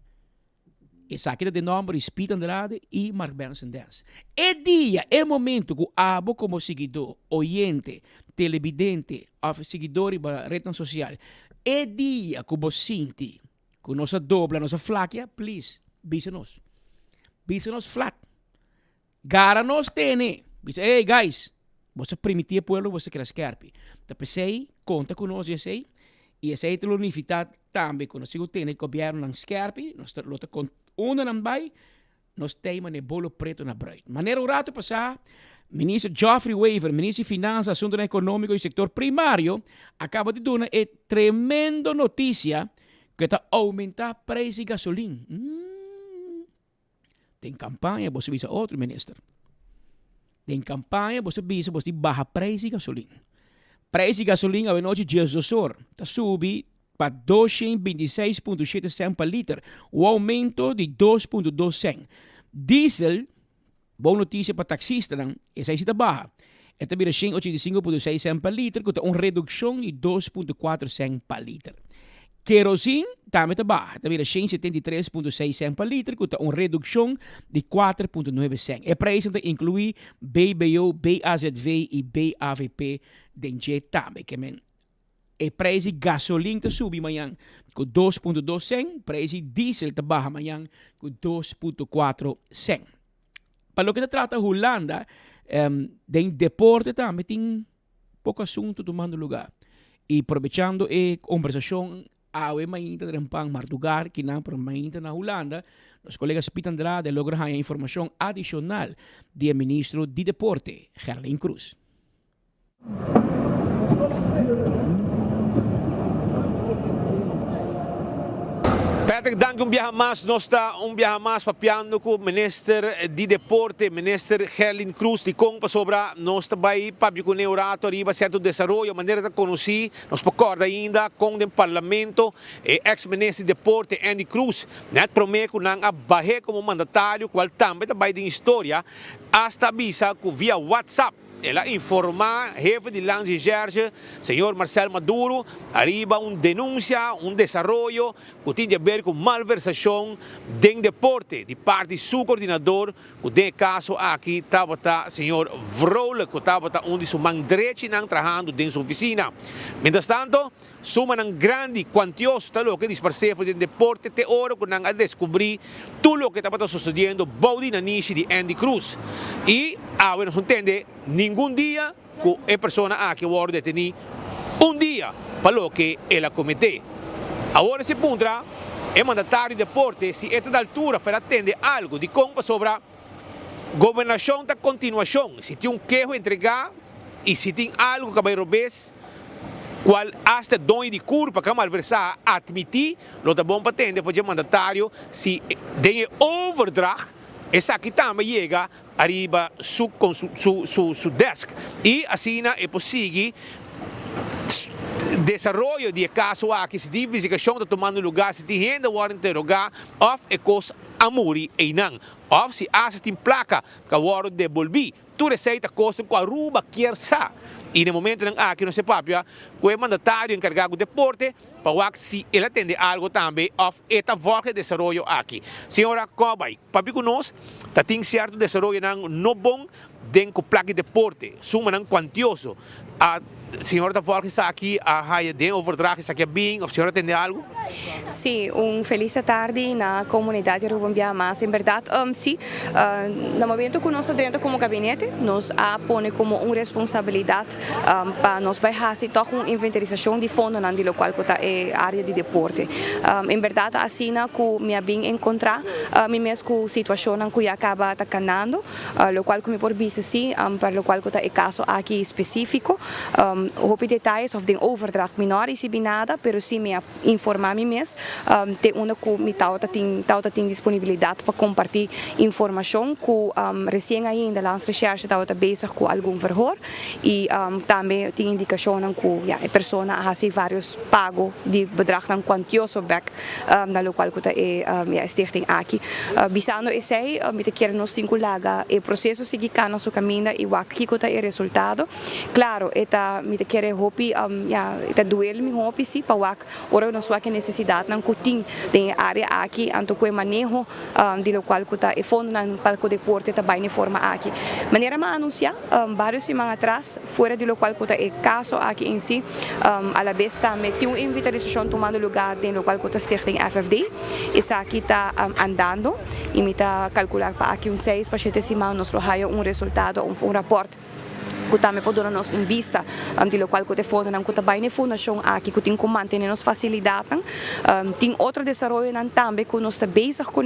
E sabe de nome Spit Andrade e Mark Benson Dance. É dia, é momento que abo como seguidor, oyente, televidente, ou seguidor da rede social. É dia que você sente que nossa dobra, nossa flaquia, please, bisa-nos. Bisa-nos flat. Gara nos tene. Bisa, hey guys, você permitir pueblo, você quer escarpe. Então, sei, conta conosco, sei. E essa é a unificação também, quando se tem o governo ng scarpi, nós lota com una ng bay, nós temos o bolo preto na bread. Maneira o rato passar, ministro Geoffrey Weaver, ministro de Finanças, Assuntos Econômicos e Sector Primário, acaba de dar uma tremenda notícia que está aumentar preço de gasolina. Tem campanha, você visa outro ministro. Tem campanha, você visa, você barra preço de gasolina. Preço de gasolina a noite dias do sol está subindo para 226,7 cents per liter, o aumento de 2,2 cents. Diesel, boa notícia para taxista, essa está baixa. Esta vira 185,6 cents per liter, com uma redução de 2,4 cents per liter. Kerosene também está baixa, esta vira 173,6 cents per liter, com uma redução de 4,9 cents. E preço inclui BBO, BAZV e BAVP dentro também, que e preço de gasolina subi amanhã com 2,2 cents, preço de diesel está baixa amanhã com 2,4 cents. Para o que se trata de Holanda, de deporte também tem pouco assunto tomando lugar. E aproveitando a conversação, a mainta de Rampang Martugar, que não para mainta na Holanda, os colegas Spit Andrade logran a informação adicional do ministro de Deporte, Gerlin Cruz. Patrick, dank nós está mais papiando com o ministro de Deporte, ministro Gerlin Cruz, de Compa sobre nós também para com o Neurato arriba certo desenvolvimento, maneira de conhecer, nós recorda ainda com o Parlamento, ex-ministro de Deporte Andy Cruz, net promete que não abarre como mandatário, qual também de história, hasta avisa que via WhatsApp. Ela informa jefe de Lange Gerge, senhor Marcelo Maduro, arriba denúncia, desenvolvimento que tem a ver com malversação do deporte, de parte do seu coordenador, que tem caso aqui, estava o senhor Vrolle, que estava onde sua mão direita trabalhando dentro da sua oficina. Mientras tanto, suma ng grande, quantioso, talo que disparcefo de deporte, te oro que nang a descobrir tudo o que estava sucedendo, baudi na niche de Andy Cruz. E, bueno, se entende, ningún dia que a persona que vai detenir dia para o que ela cometeu. Agora se punta, o mandatário de deporte, se esta altura para atender algo de compa sobre a governação da continuação, se tem queijo entregar e se tem algo que vai rober, qual hasta dono de curva que malversar admitir, lo tá bom para atender, foi o mandatário, se tem overdrag, essa aqui também chega arriba su desk e assim é possível desarrollo de caso aqui, se de investigação está tomando lugar, se de renda war interrogar, of e cos amuri e não, of se asa tem placa, que war devolvi, tu receita coisa com a ruba quer sa. E no momento em que não se papia, o mandatário encarregado do deporte, para se ele atende algo também, of eta volta de desarrollo aqui. Senhora Cobay, papi conosco, tá tem certo desarrollo não bom dentro do placa de deporte, suma não quantioso. A senhora da volta está aqui, a raia de overdrag está aqui bem, ou a senhora atende algo? Sim, feliz tarde na comunidade Rubambia Mas. Em verdade, sim, no momento que nós estamos dentro como gabinete, nos põe como uma responsabilidade para nós fazer uma inventarização de fundos no local que é a área de deporte. Em verdade, assim que me bem encontrar, me mesmo com a situação que acaba atacando, o qual me por visto sim, para o qual que é caso aqui específico. Hoop detalhes of de overdrag menor is nada, pero sim me informar me mesmo, tem uma que me tem disponibilidade para compartilhar informação que recém ainda lá recherche está bezig com algum verhoor e também tem indicação que a pessoa a vários pagos de bedrag quantioso back na local que é stichting aqui. Bisano é sei, me te quer nos 5 laga o processo seguir na sua caminho e o aqui que é resultado. Claro, eta me te quer hopi eta duel me hopi si pa wak ora nos wak necessidade nan kuting tem área aqui anto que manejo de local que tá e fundo nan palco deporte tá bem forma aqui maneira ma anunciar vários semanas atrás fora de local que tá e caso aqui em si a la besta meti uma invitação tomando lugar tem local que tá stichting FFD essa aqui tá andando e me tá calcular para aqui 6 para 7 semanas nós raio resultado rapport que também pode dar-nos vista de qual que fundo não que também fundação aqui que tem como manter nos facilidades tem outro desenvolvimento também que nós está bezig com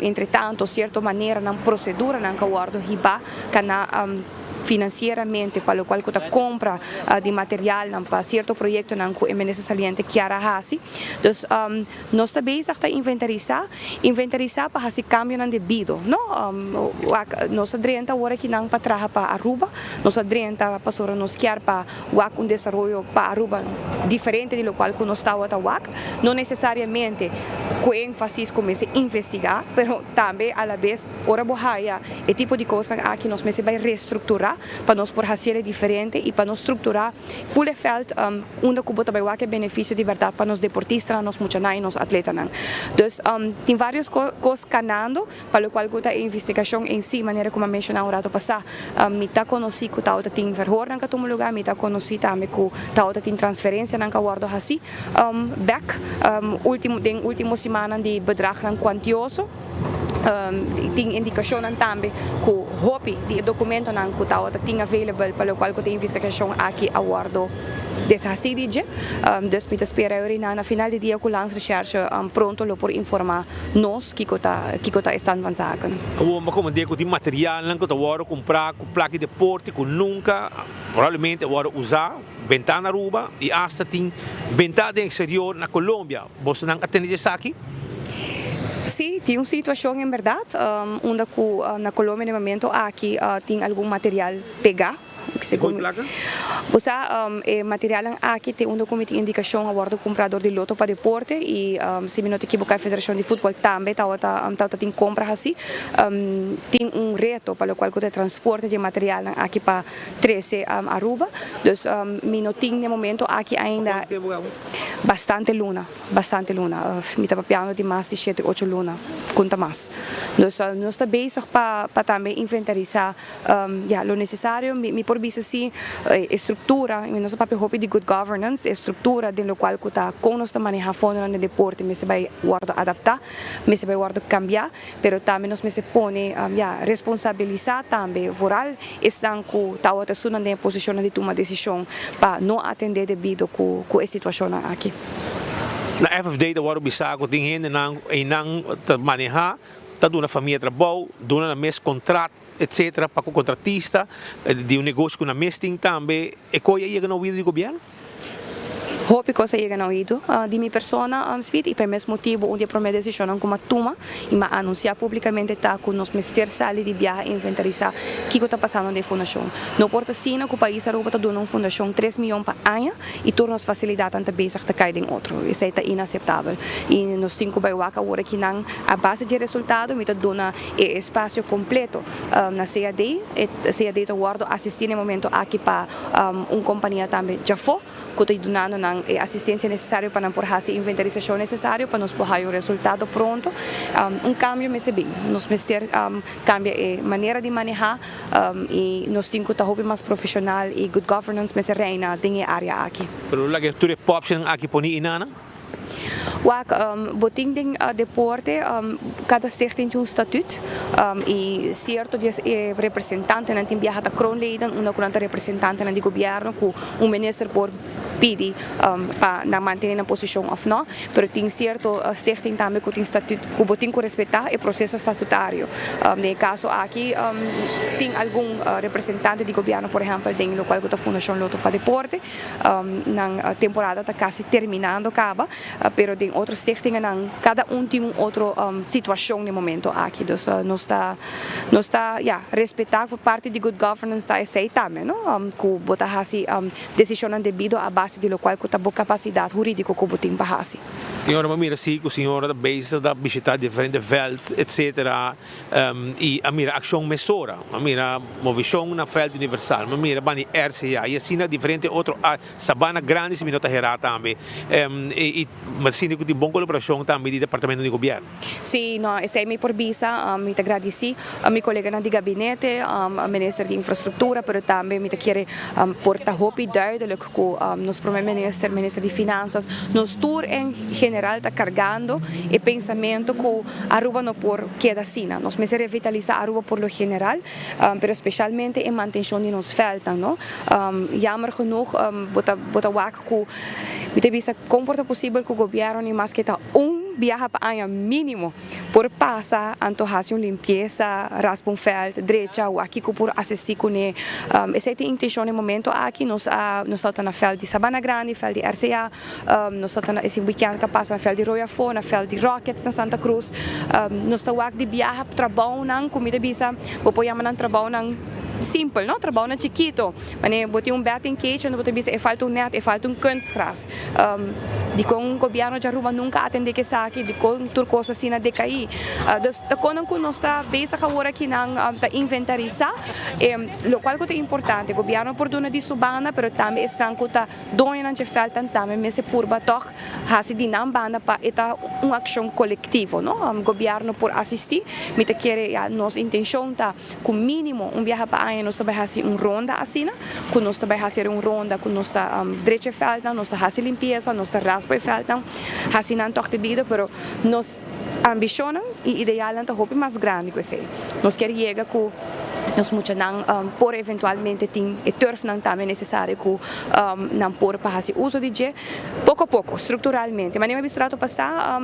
entretanto certa maneira na procedura não que o guardo riba cana financeiramente para o qual que compra de material para certo projeto não que é necessariamente que era assim então nós está bezig a inventarizar para fazer cambio não devido não nós adrenta agora que não para trabalhar para Aruba nós adrenta para nos quer para o desenvolvimento para Aruba diferente de lo qual que nós estava a não necessariamente com ênfase comece a investigar pero também a la vez ora bohaia é tipo de coisa que nós me vai reestruturar para nós por fazer diferente e para nós estruturar full felt onde que bota vai que benefício de verdade para nós deportistas, nós muchanai, nós atletas não. Então tem várias coisas canando para o qual que a investigação em si maneira como mencionar o rato passar me tá conheci que tá tem verhoor na que lugar me tá conheci também que tá tem transferência na que guardo assim back último semana de bedrag não quantioso tem indicação também que o hobby de documento não que tá tem available para o qual que tem investigação aqui a guardo dessa cidade dus me espera na final de dia com lance recherche pronto lo por informar nós que tá estando van zaken o ma como digo de material não que tá agora comprar com placa de deporte que nunca provavelmente agora usar ventana Aruba e hasta tem ventana exterior na Colômbia você não atende isso aqui. Sim, tem uma situação em verdade, onde na Colômbia no momento aqui tem algum material pegar. Você material aqui tem documento de indicação a bordo do comprador de loto para deporte e se me não te equivocar a Federação de Futebol também tem compra assim tem reto para o qual que transporte de material aqui para 13 Aruba então me não tem no momento aqui ainda bastante luna me está papiando de mais de 7 8 luna conta mais então nós está bezig para também inventarizar o necessário me por visto assim estrutura nosso papel de good governance estrutura de lo qual que está com nós manejar fundo no deporte me se vai guardo adaptar me se vai guardo cambiar pero também nós me se pone responsabilizar também voral estão que está outra suna de posição de tomar decisão para não atender devido com a situação aqui na FFD da waro bisago tem gente não manejar tá dando família trabalho dando na mes contrato etc para o contratista de negócio com a mesting também e coisa aí no vídeo do governo hoop ik se llega na oído de mi persona speed e per mes motivo onde por minha decisão como toma e ma anunciar publicamente tá com nos ministério sali de viaje inventarizar que está passando de fundação. No porta sina que o país Aruba tá dando uma fundação 3 milhões para ano e torna as facilidades ante bezig te cair em outro. Isso é inaceitável. E nos cinco baiwaka agora que não a base de resultado me tá dando espaço completo na CAD e CAD tá guardo assistir no momento aqui para companhia também já foi que está dando a assistência necessária para por fazer inventarização necessária para nos poder o resultado pronto. Cambio me se bem. Nos ministério cambia a maneira de manejar e nos temos que estar mais profissional e good governance me se reina em área aqui. Pero la que tu população aqui poni inana? Wak boting ding deporte cada stichting tem statuut e certo de representante na tim viaja da kroonleden una kuranta representante na di governo ku minister por pidi para na manter na posição of no, pero tem certo stichting também que tem statuto que boting que respeitar o processo estatutário. No caso aqui tem algum representante de governo, por exemplo, tem o qual que a fundação Loto para deporte na temporada está quase terminando acaba, pero tem outros stichtingen na cada tem outra situação no momento aqui, então não está respeitar por parte de good governance está esse também, não, que botar assim decisão devido a base de lo qual que tem capacidade jurídica que botem para assim. Senhora, mira sim, a senhora da base da visitar diferentes veld, etc. E a mira ação mesora, a mira movição na veld universal, a mira bani RCA e assim diferente outro sabana grande se minota herá também. E mas sim que tem boa colaboração também do departamento de governo. Sim, não, esse é meu por visa, me te agradeci a meu colega na de gabinete, a ministro de infraestrutura, pero também me te quer porta hopi duidelijk que nos primeiro ministro de finanças, nos tour em general está cargando o pensamento que Aruba não por queda assim, nós me revitalizar Aruba por lo general, pero especialmente em manutenção de nos velden, não? Jammer genoeg, bota wak que me te visa comporta possível que o governo nem mais que tá viaja para ano mínimo por passar antojar limpeza, raspa veld, direita ou aqui por assistir com essa é a intenção no momento aqui nós estamos na veld de Sabana Grande, veld de RCA, nós estamos esse weekend que passa na veld de Royafo, na veld de Rockets na Santa Cruz, nós estamos aqui de viaja para trabalho não comida bisa, vou pôr um trabalho não simpel, não? Trabalho na chiquito, mas botei batting cage, não botei bisa, falta net, falta kunstgras. De com o governo de Aruba nunca atende que saque, de com turcosa assim na DKI. Da quando nós está bezig agora aqui na inventarizar, o qual é importante, o governo por dona de subana, pero também estão com a dona na falta também, mas se purba toch, hasi de não banda para esta uma ação coletiva, não? O governo por assistir, me te quer nossa intenção tá com mínimo viaje para nós também fazer ronda assim, que nós também fazer ronda, que nós está direita falta, nós está fazer limpeza, nós está raspa falta, assim não toque de vida, pero nós ambicionam e ideal é hope mais grande que esse. Nós queremos chegar com nós muitos não por eventualmente tem e turf não também necessário que não por para fazer uso de je pouco a pouco estruturalmente, mas nem misturado passar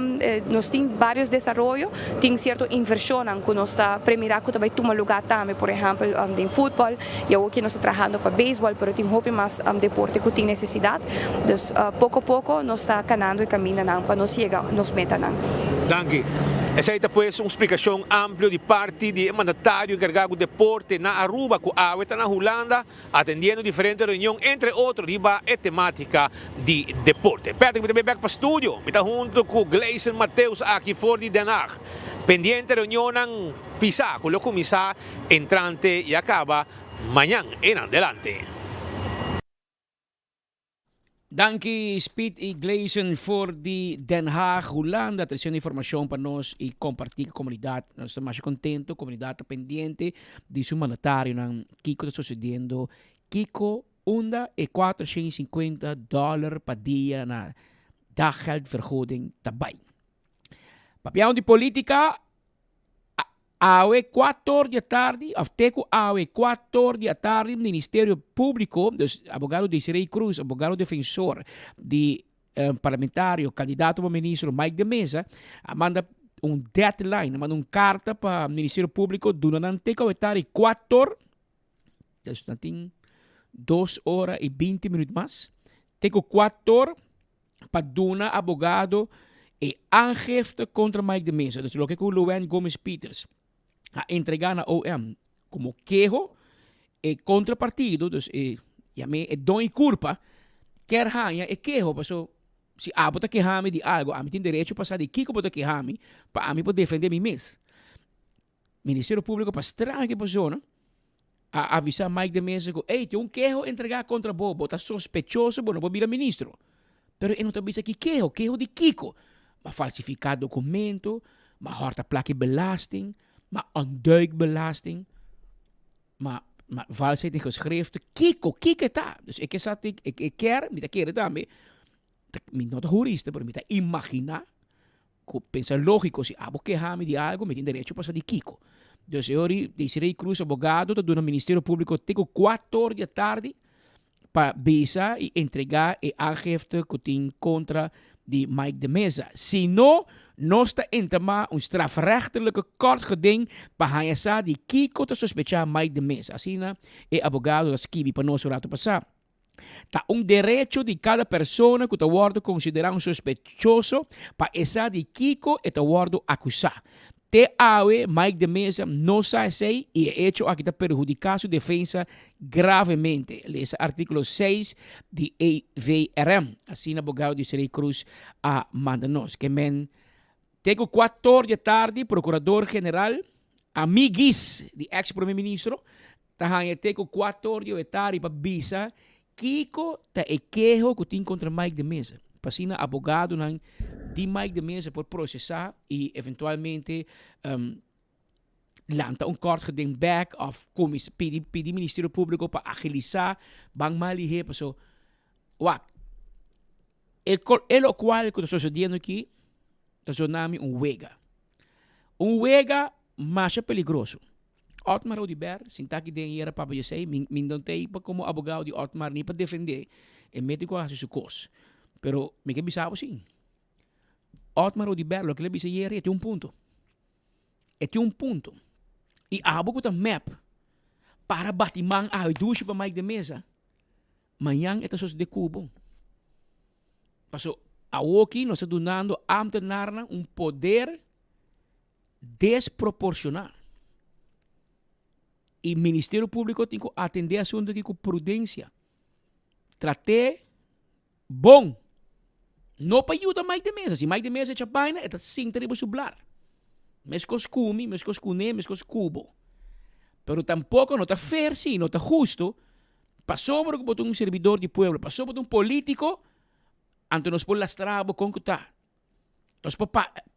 nós tem vários desenvolvimentos, tem certa inversão que nós está premirar que também toma lugar também, por exemplo, em futebol, eu aqui nós está trabalhando para beisebol, pero tem hope mais deporte que tem necessidade, então pouco a pouco nós está canando e caminhando para nós chegar nos meta não. Danke. Essa é depois uma explicação ampla de parte do mandatário encarregado de deporte na Aruba, que está na Holanda, atendendo diferentes reuniões, entre outros, riba e temática de deporte. Perto que me back para o estúdio, me está junto com Gleison Mateus aqui fora de Den Haag. Pendiente reunião em Pisa, com o comissário entrante e acaba amanhã em adelante. Dankie Speed e Gleison voor die Den Haag, Holanda. Trazendo informação para nós e compartilhar com a comunidade. Nós estamos mais contentos, a comunidade está pendente de seu mandatário, o que está sucedendo. Kiko unda e $450 per dia na daggeldvergoeding daarbij. Papião de política. Awe 4 da tarde, afteco awe 4 da tarde, Ministério Público, dus abogado Desiree Cruz, abogado defensor de parlamentário, candidato a ministro Mike de Mesa, manda deadline, manda carta para o Ministério Público, durante a tarde 4, dus tem 2 horas e 20 minutos mais, teco 4 paduna abogado e aangifte contra Mike de Mesa. Dus lo que Luan Gomez Peters a entregar na OM como quejo e contrapartido, dus llame don y culpa, quer hanya e quejo, paso si bota quejarme de algo, a mí tiene derecho a pasar de Kiko bota quejarme para a mí poder defender mi mes. Ministério Público para estranha que persona a avisar Mike de Mesa que, hey, tem quejo entregar contra Bobo, tá sospechoso, bueno, vou virar ministro. Pero ele não tá avisa que quejo de Kiko. Maar falsificar documento, maar harta plakke belasting, maar ontduikbelasting, maar valsheid in geschriften. Kiko tá. Dus ik quer, me quer também, me não tá jurista, pero me tá imaginar, pensar lógico, se abo quejarme de algo, me tem direito a passar de Kiko. Dus eu Desiree Cruz, advogado, do Ministério Público, tenho 4 horas da tarde para visar e entregar e aangifte que tem contra de Mike de Mesa. Se não, nós está entama strafrechtelijke kort geding para hanhar de Kiko te sospechar Mike de Mesa. Assim, é advogado das Kibi para nós rato passar. Tá direito de cada pessoa que está sendo considerado sospechoso para essa de Kiko e está sendo acusado. Te awe Mike de Mesa não sai e é hecho aqui está perjudicar sua defesa gravemente. Leia artículo 6 de EVRM. Assim, advogado de Desiree Cruz a manda-nos. Que men, tenho 4 horas da tarde, procurador-geral, amiguis de ex-primeiro-ministro, tenho 4 horas da tarde para visa Kiko ta e quejo que tem contra Mike de Mesa. Pasina abogado de Mike de Mesa por processar e eventualmente lanta kort geding back of pedir Ministério Público para agilizar bang mali so wak el cual que está sucediendo aqui está sonando un huega mais peligroso. Otmar Odiber, sintaki den hier papa je zei, min don't take como abogado de Otmar ni para defender e médico a su cos. Pero me que bisabo sim. Otmar Odiber, lo que le bise ieri é um ponto. É um ponto. E abo com map para batimang a duche para Mike de Mesa. Manhã é sos de cubo. Paso a aqui nós estamos dando ambtenaren poder desproporcional. E o Ministério Público tem que atender assunto aqui com prudência. Trate bom. Não para ajudar Mike de Mesa. Se Mike de Mesa é chapaina, é sim terrible sublar. Mescos cumi, mescos cune, mescos cubo. Pero tampouco não está fair, sim, não está justo. Passou por um servidor de pueblo, passou por um político, ante nós por lastrabo com que está. Nós por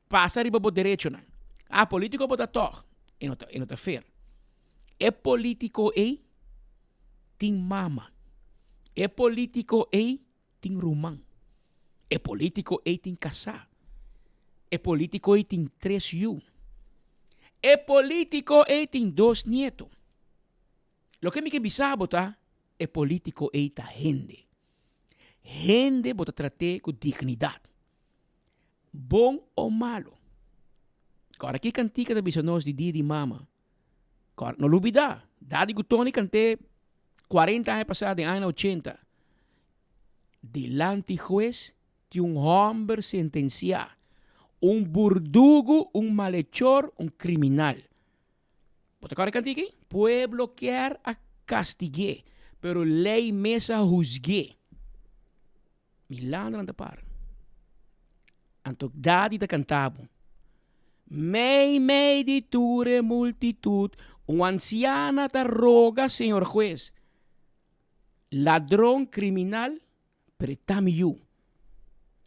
passar e por direito, não. Político por toch. E não está fair. É político e tem mama. É político e tem rumão. É político e tem casar. É político e tem 3 filhos. É político e tem 2 netos. Lo que me que bisabo tá é político e tá gente. Gente bota tratar com dignidade. Bom ou malo. Agora aqui cantica da bisanos de dia de mama. Não olvidar, dadi que Tony cante 40 anos passados, em anos 80. Delante juez de homem sentenciado, burdugo, malhechor, criminal. Bota agora cante aqui? Pueblo quer a castigue, pero lei mesa juzgue. Milagre não par. Anto dadi da cantabo. Mei di ture multitud, anciana te roga, señor juez. Ladrón criminal, pretami you.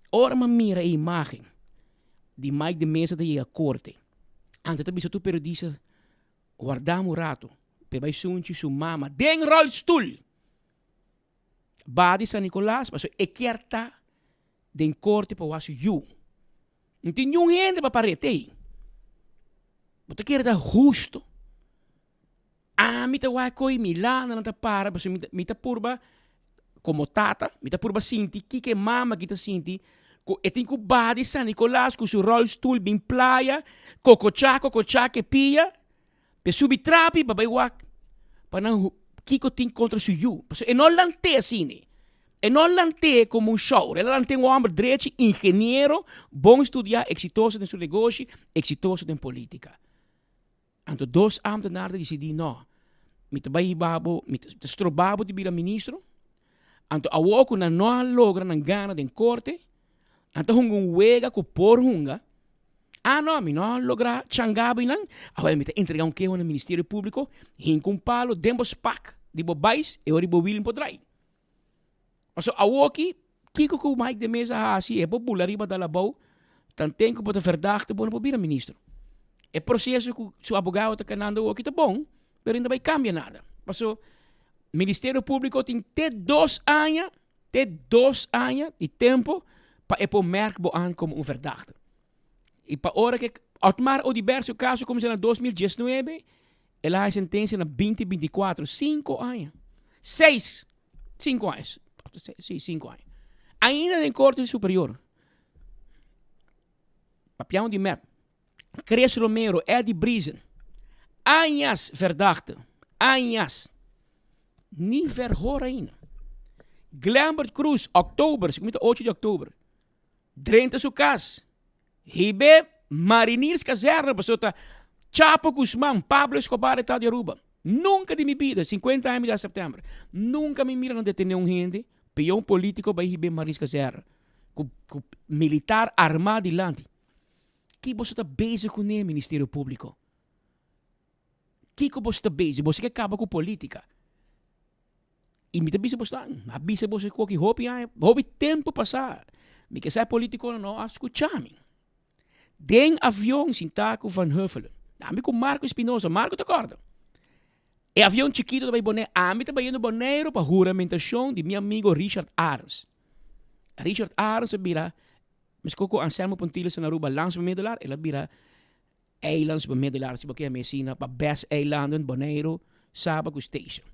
Ora mira a imagen de Mike de Mesa de a corte. Antes de tu perdice, guardamos rato, pe sunchi su mama, den rolstoel. Badi San Nicolás, mas e querta den corte pa wasu you. Não tem nenhum gente para paretei. Você quer dar justo? Me tá vai coi Milana não tá para, mas me tá purba como tata, me tá purba sinti que mama que tá sinti, e tem que badi San Nicolás com seu rollstool bem playa, cocochá que pia, pe subi trapi babai wak, para não kiko tem contra su you, mas e não lante assim. E não lante como um show. Ela lante um homem direito, engenheiro, bom estudar, exitoso em seu negócio, exitoso em política. Então, 2 ambtenaren decidiram, não, met de babo, met de strobabo de bira ministro. Então, a woku na não logra na gana de corte. Então, um wega com por hunga. Não, mi não logra changabo inan. Agora, me entregar um queijo no Ministério Público, com palo, dembos pac, de bobais, e ori bobilin podrai. So, a woki, kiko ko Mike de Mesa assim, é popular riba da labau, tanto que pode verdachte bom para ministro. É processo que o abogado está canando woki tá bom, mas ainda vai cambiar nada. So, Ministério Público tem até 2 anos de tempo para pôr merk aan como um verdachte. E para hora que Otmar o diverso caso como se na 2019, ela a sentença na 2024, 5 anos. 5 anos. Sim, 5 anos. Ainda em Corte Superior. Papião de map. Cres Romero, Eddie Brisen. Anos verdachte. Anos. Niet verhoor ainda. Glambert Cruz, oktober, 8 de oktober. Drenthe su cas. Hibe Mariniers Kazerne, besota Chapo Guzmán, Pablo Escobar e de Aruba. Nunca de mi vida, 50 anos de setembro. Nunca me miram detener um gente, peão político para Hibe Mariniers Kazerne. Com militar armado e lante. Que você está bezig com o Ministério Público? Que você está bezig? Você que acaba com política. E me também você avisa você que houve tempo passar. Me que sai político não escutar-me. Den avião sin taco Van Huffelen. Ami com Marco Espinosa. Marco te acorda. E avião chiquito também boné. Ami também indo boneiro para juramentação de meu amigo Richard Arns. Richard Arns bira. Mas coco Anselmo Pontiles na Aruba langs bemiddelar. Ela bira eilands bemiddelar. Se bakea Messina pa best eilanden boneiro Sabaco Station.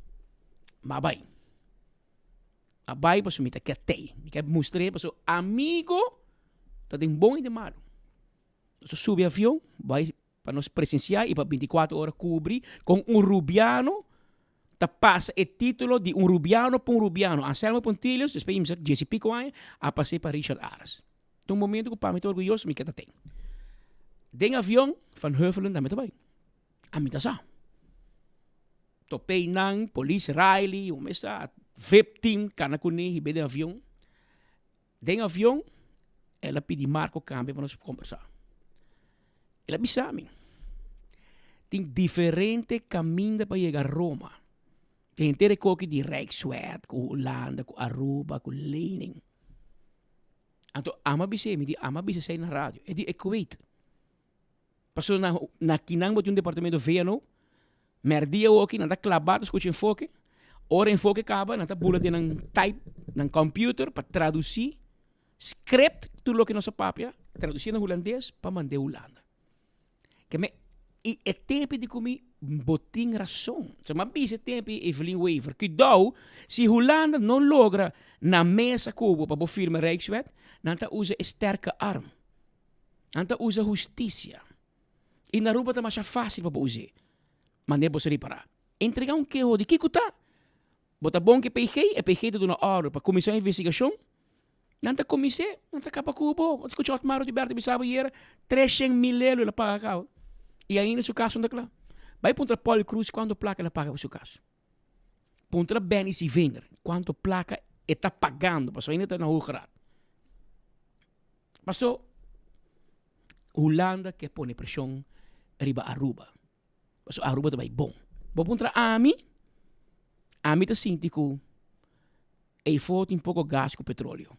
Mabay. Abay pa sumita katay. Mika mostrei pa so amigo tá tem bom e de malo. So sube avião, vai para nós presenciar e para 24 horas cobrir com rubiano, tá passa o título de rubiano para rubiano. Anselmo Pontilhos, depois de 10 e pico anos, a passei para Richard Aras. Então, momento que o pai me orgulhoso, me quer tem. Den avião, Van Huffelen, também. A mim tá só. Topei nang, polícia Riley, o mesa, VIP team, cana kuni, hibe den avião. Den avião, ela pedi Marco câmbio para nós conversar. Ela bisa mim. Tem diferente caminho para chegar a Roma. Tem inteiro coque de Rijksweg, com Holanda, com Aruba, com Lening. Então, ama bisa sai na rádio. É de Kuwait. Passou na kinang mo de departamento VNO. Merdia o aqui, nada clavado, escute enfoque. Ora enfoque acaba, nada bula de nang type, nang computer, para traduzir. Script, tudo o que nossa papia, traduzir na holandês, para mandar Holanda. Que me é tempo de comer botin razão. Se mas bise tempo Evelyn Weaver que dou se Holanda não logra na mesa cubo para firma Rijksweg, nanta usa sterke arm. Nanta usa justiça. E na Aruba tá mais fácil para usar. Mas nem você reparar. Entregar um queijo de que tá? Bota bom que PG, é PG de uma hora para comissão de investigação. Nanta comissão, nanta capa cubo, escuta o Maro de Berta Bissau hier, 300 mil euros ela paga cá. E ainda seu caso não claro. Vai para Paul Cruz quando placa ela paga o seu caso. Para Benny Sivenger, quanto placa está pagando, passou ainda está na rua. Passou Holanda que põe pressão riba Aruba. Passou Aruba também bom. Vou para Ami está síntico e foto um pouco gás com petróleo.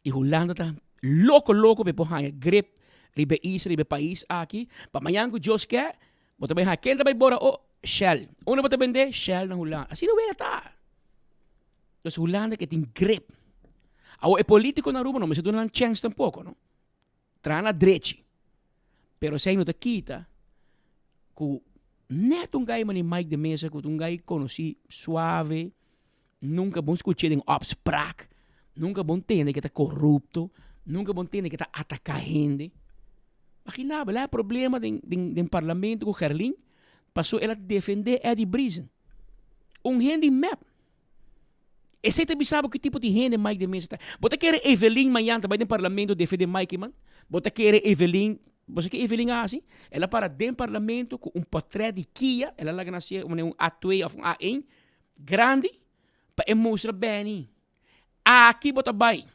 E Holanda está louco para pôr grip riba is, riba país aqui. Pa manhã que Deus quer, bota bem quem também bora o Shell. Una bota vender Shell na Holanda. Assim não é tá. Então Holanda que tem grip. É político na Aruba não, mas não chance tampouco, não. Trana dreche. Pero se não te quita que neto gai mani Mike de Mesa, que gai conheci suave, nunca bom escutar em obsprak, nunca bom entender que tá corrupto, nunca bom entender que tá atacar gente. Imagina, lá problema do parlamento com Gerlin, passou ela a defender Eddie Brisen. Gente map. Esse também sabe que tipo de gente Mike de Mesa. Bota querer Evelyn manhã também no parlamento defender Mike, man. Bota querer Evelyn. Você que Evelyn assim? Ela para dentro do parlamento com portrait de Kia. Ela lá nasceu A2 ou A1 grande para mostrar bem. Aqui bota bem.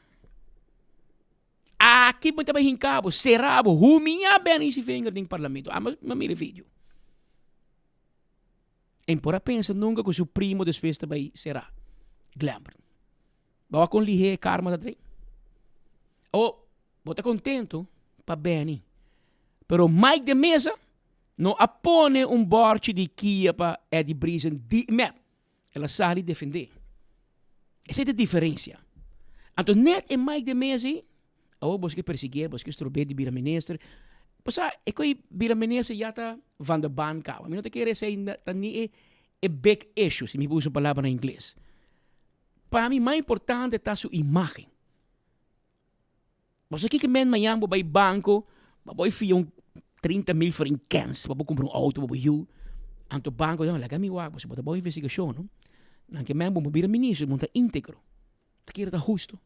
Aqui bota bem em cabo. Serabo. Ruminha bem esse finger dentro do parlamento. Mas mira vídeo. E por pensa nunca que o seu primo depois também será. Glamour. Bawa com lihe karma da trem. Ou, bota contento para bem. Pero Mike de Mesa não apone borte de Kia para Eddie Brisen di map. Ela sabe defender. Essa é a diferença. Então, net em Mike de Mesa, você que perseguir, você que estrobeer de bira-minister. Pasa, que bira-minister já está van de baan kawa. Não te querer dizer que não é big issue, se me uso a palavra em inglês. Para mim, mais importante é a sua imagem. Você que men manhã vai banco, vai fiar 30 mil francans, vai comprar auto, vai ir. Anto banco, não, laga mi wag, você bota boa investigação, não? Não que men vai vir ministro, monta íntegro. Te querer tá justo.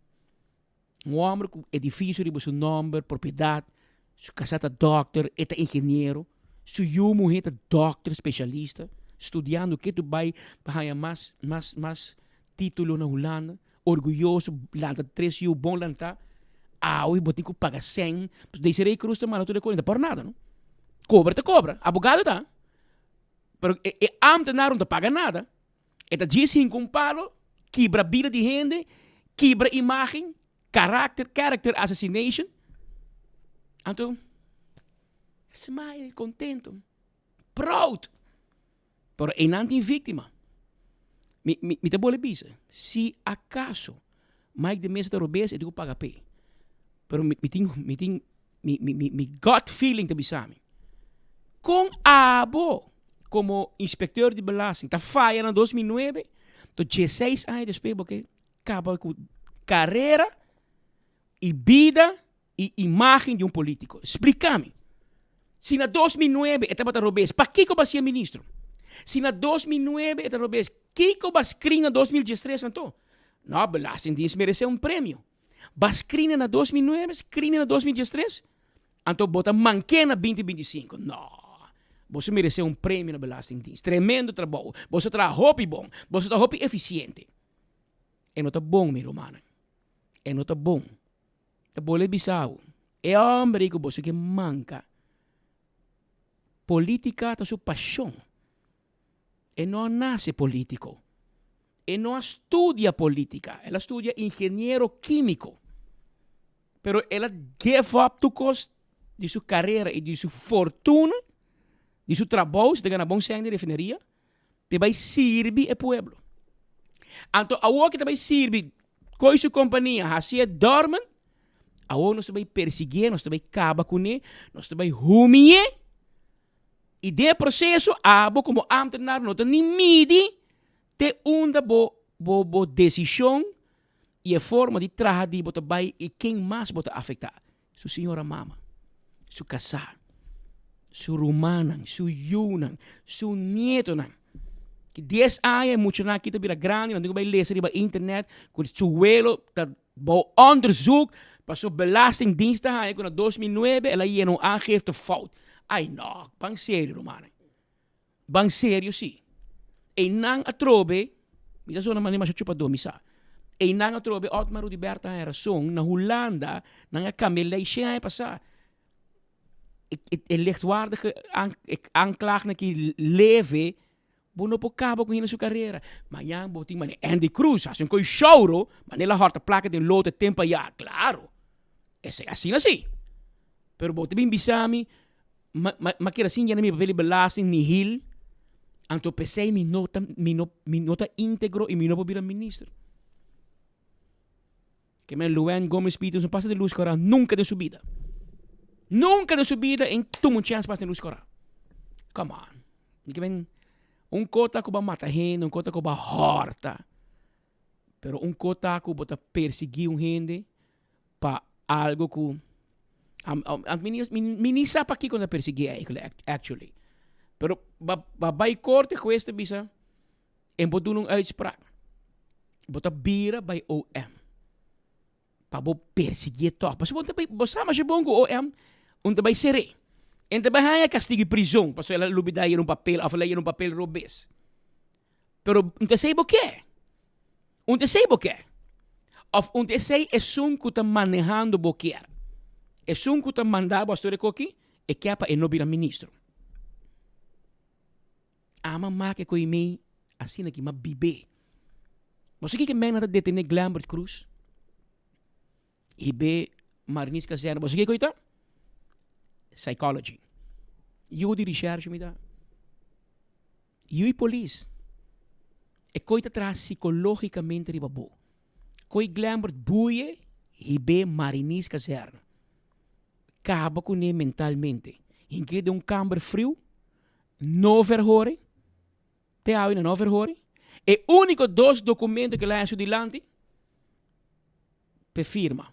Homem com edifício, riba seu nome, propriedade, sua casata doctor, eta engenheiro, sua yumo eta doctor especialista, estudando que tu vai para mais título na Holanda, orgulhoso, lanta 3 yu, bom lanta, hoje botem que paga 100, pues de serei cruz de mano, tudo coisa, por nada, não? Cobra, abogado tá. Pero ambtenaar não paga nada. Eta diz com palo, quebra vida de gente, quebra imagem, character assassination. Então, smile, contento, proud. Pero enante vítima. Me te bole bisa. Se acaso Mike de Mesa robes, eu digo paga pay. Pero me gut feeling te bisami. Com abo como inspector de belasting, ta falha na 2009, to 16 anos depois porque acaba com carreira e vida e imagem de político. Explica-me. Se na 2009 estava a robes, para que eu ser ministro? Se na 2009 estava a robes, que eu bascrin na 2013 então? Não, belastingdienst mereceu prêmio. Bascrin na 2009, screen na 2013, então bota manquena 2025. Não. Você mereceu prêmio na belastingdienst. Tremendo trabalho. Você trabalha bom. Você trabalha eficiente. E não está bom, meu romano. E não está bom. Está bom, é bizarro. É homem que você que manca. Política é sua paixão. E não nasce político. E não estudia política. Ela estudia engenheiro químico. Pero ela give up to cost de sua carreira e de sua fortuna, de seu trabalho, de ganhar bom sangue de refineria, que vai servir ao povo. Então, a que vai servir com sua companhia, assim dormem, a nós vai perseguir, nós vai acabar com ele, nós vai humilhar, e de processo, como ambtenaar, não tem midi, te uma boa decisão e a forma de trabalhar de botar vai e quem mais botar afetar. Sua senhora mama, sua casar, sua romana, sua yuna, sua nieto. Que 10 anos, muito na kita vira grande, não tem que ler sobre a internet, com seu abuelo, tá bom onderzoek, para sua belastingdienst, com 2009, ela ia não aangifte fout. Ai, não, bang sério, romana. Bang sério, sim. E não a trobe, misa só na maneira mais chupador, misa. E não a trobe, Otmar Rudiberta era som, na Holanda, não a camela, e cheia a passar. E lichtwaardige aanklagen que leve, bono po cabo com a sua carreira. Mas yang boting mane Andy Cruz, assim com choro, manela horta placa de lote tempo ya, claro. Esse assim. Pero bote bem bisami, makira assim ya na mi papel belasting nihil. Anto pesei mi nota íntegro e mi no pobira ministro. Que me Luan Gomes Pito não passa de luz cora nunca de sua vida. Nunca de sua vida em tu muita chance passa de luz cora. Come on. Que ben cota que ba mata gente, cota que ba horta. Pero cota que bota perseguir gente pa algo que minisa pa aqui quando perseguir actually. Pero vai corte com esta bisa em botar uitspraak. bota bira by OM. Pa bo perseguir toch. Pas bota by bosama si bongo OM, unta by sere. Enta by haya castigo prisão, paso ela lubida ir papel, of ela ir papel robes. Pero unta sei bo que? Unta sei bo que? Of unta sei é um que tá manejando boquear. É um que tá mandando a história aqui, é que é para não virar ministro. Ama make ko imi assim aqui, ma bibe. Você que men nada detener Lambert Cruz? Ibe Marinis Caserna, você que coita? Psychology. You di research me da. You police. E coita tra psicologicamente ribabo. Coi Lambert buie, ibe Marinis Caserna. Acaba com ele mentalmente. Em que de câmara frio, não verhoren. Te hou je não verhoren. E único dois documentos que lá é dilante, per firma.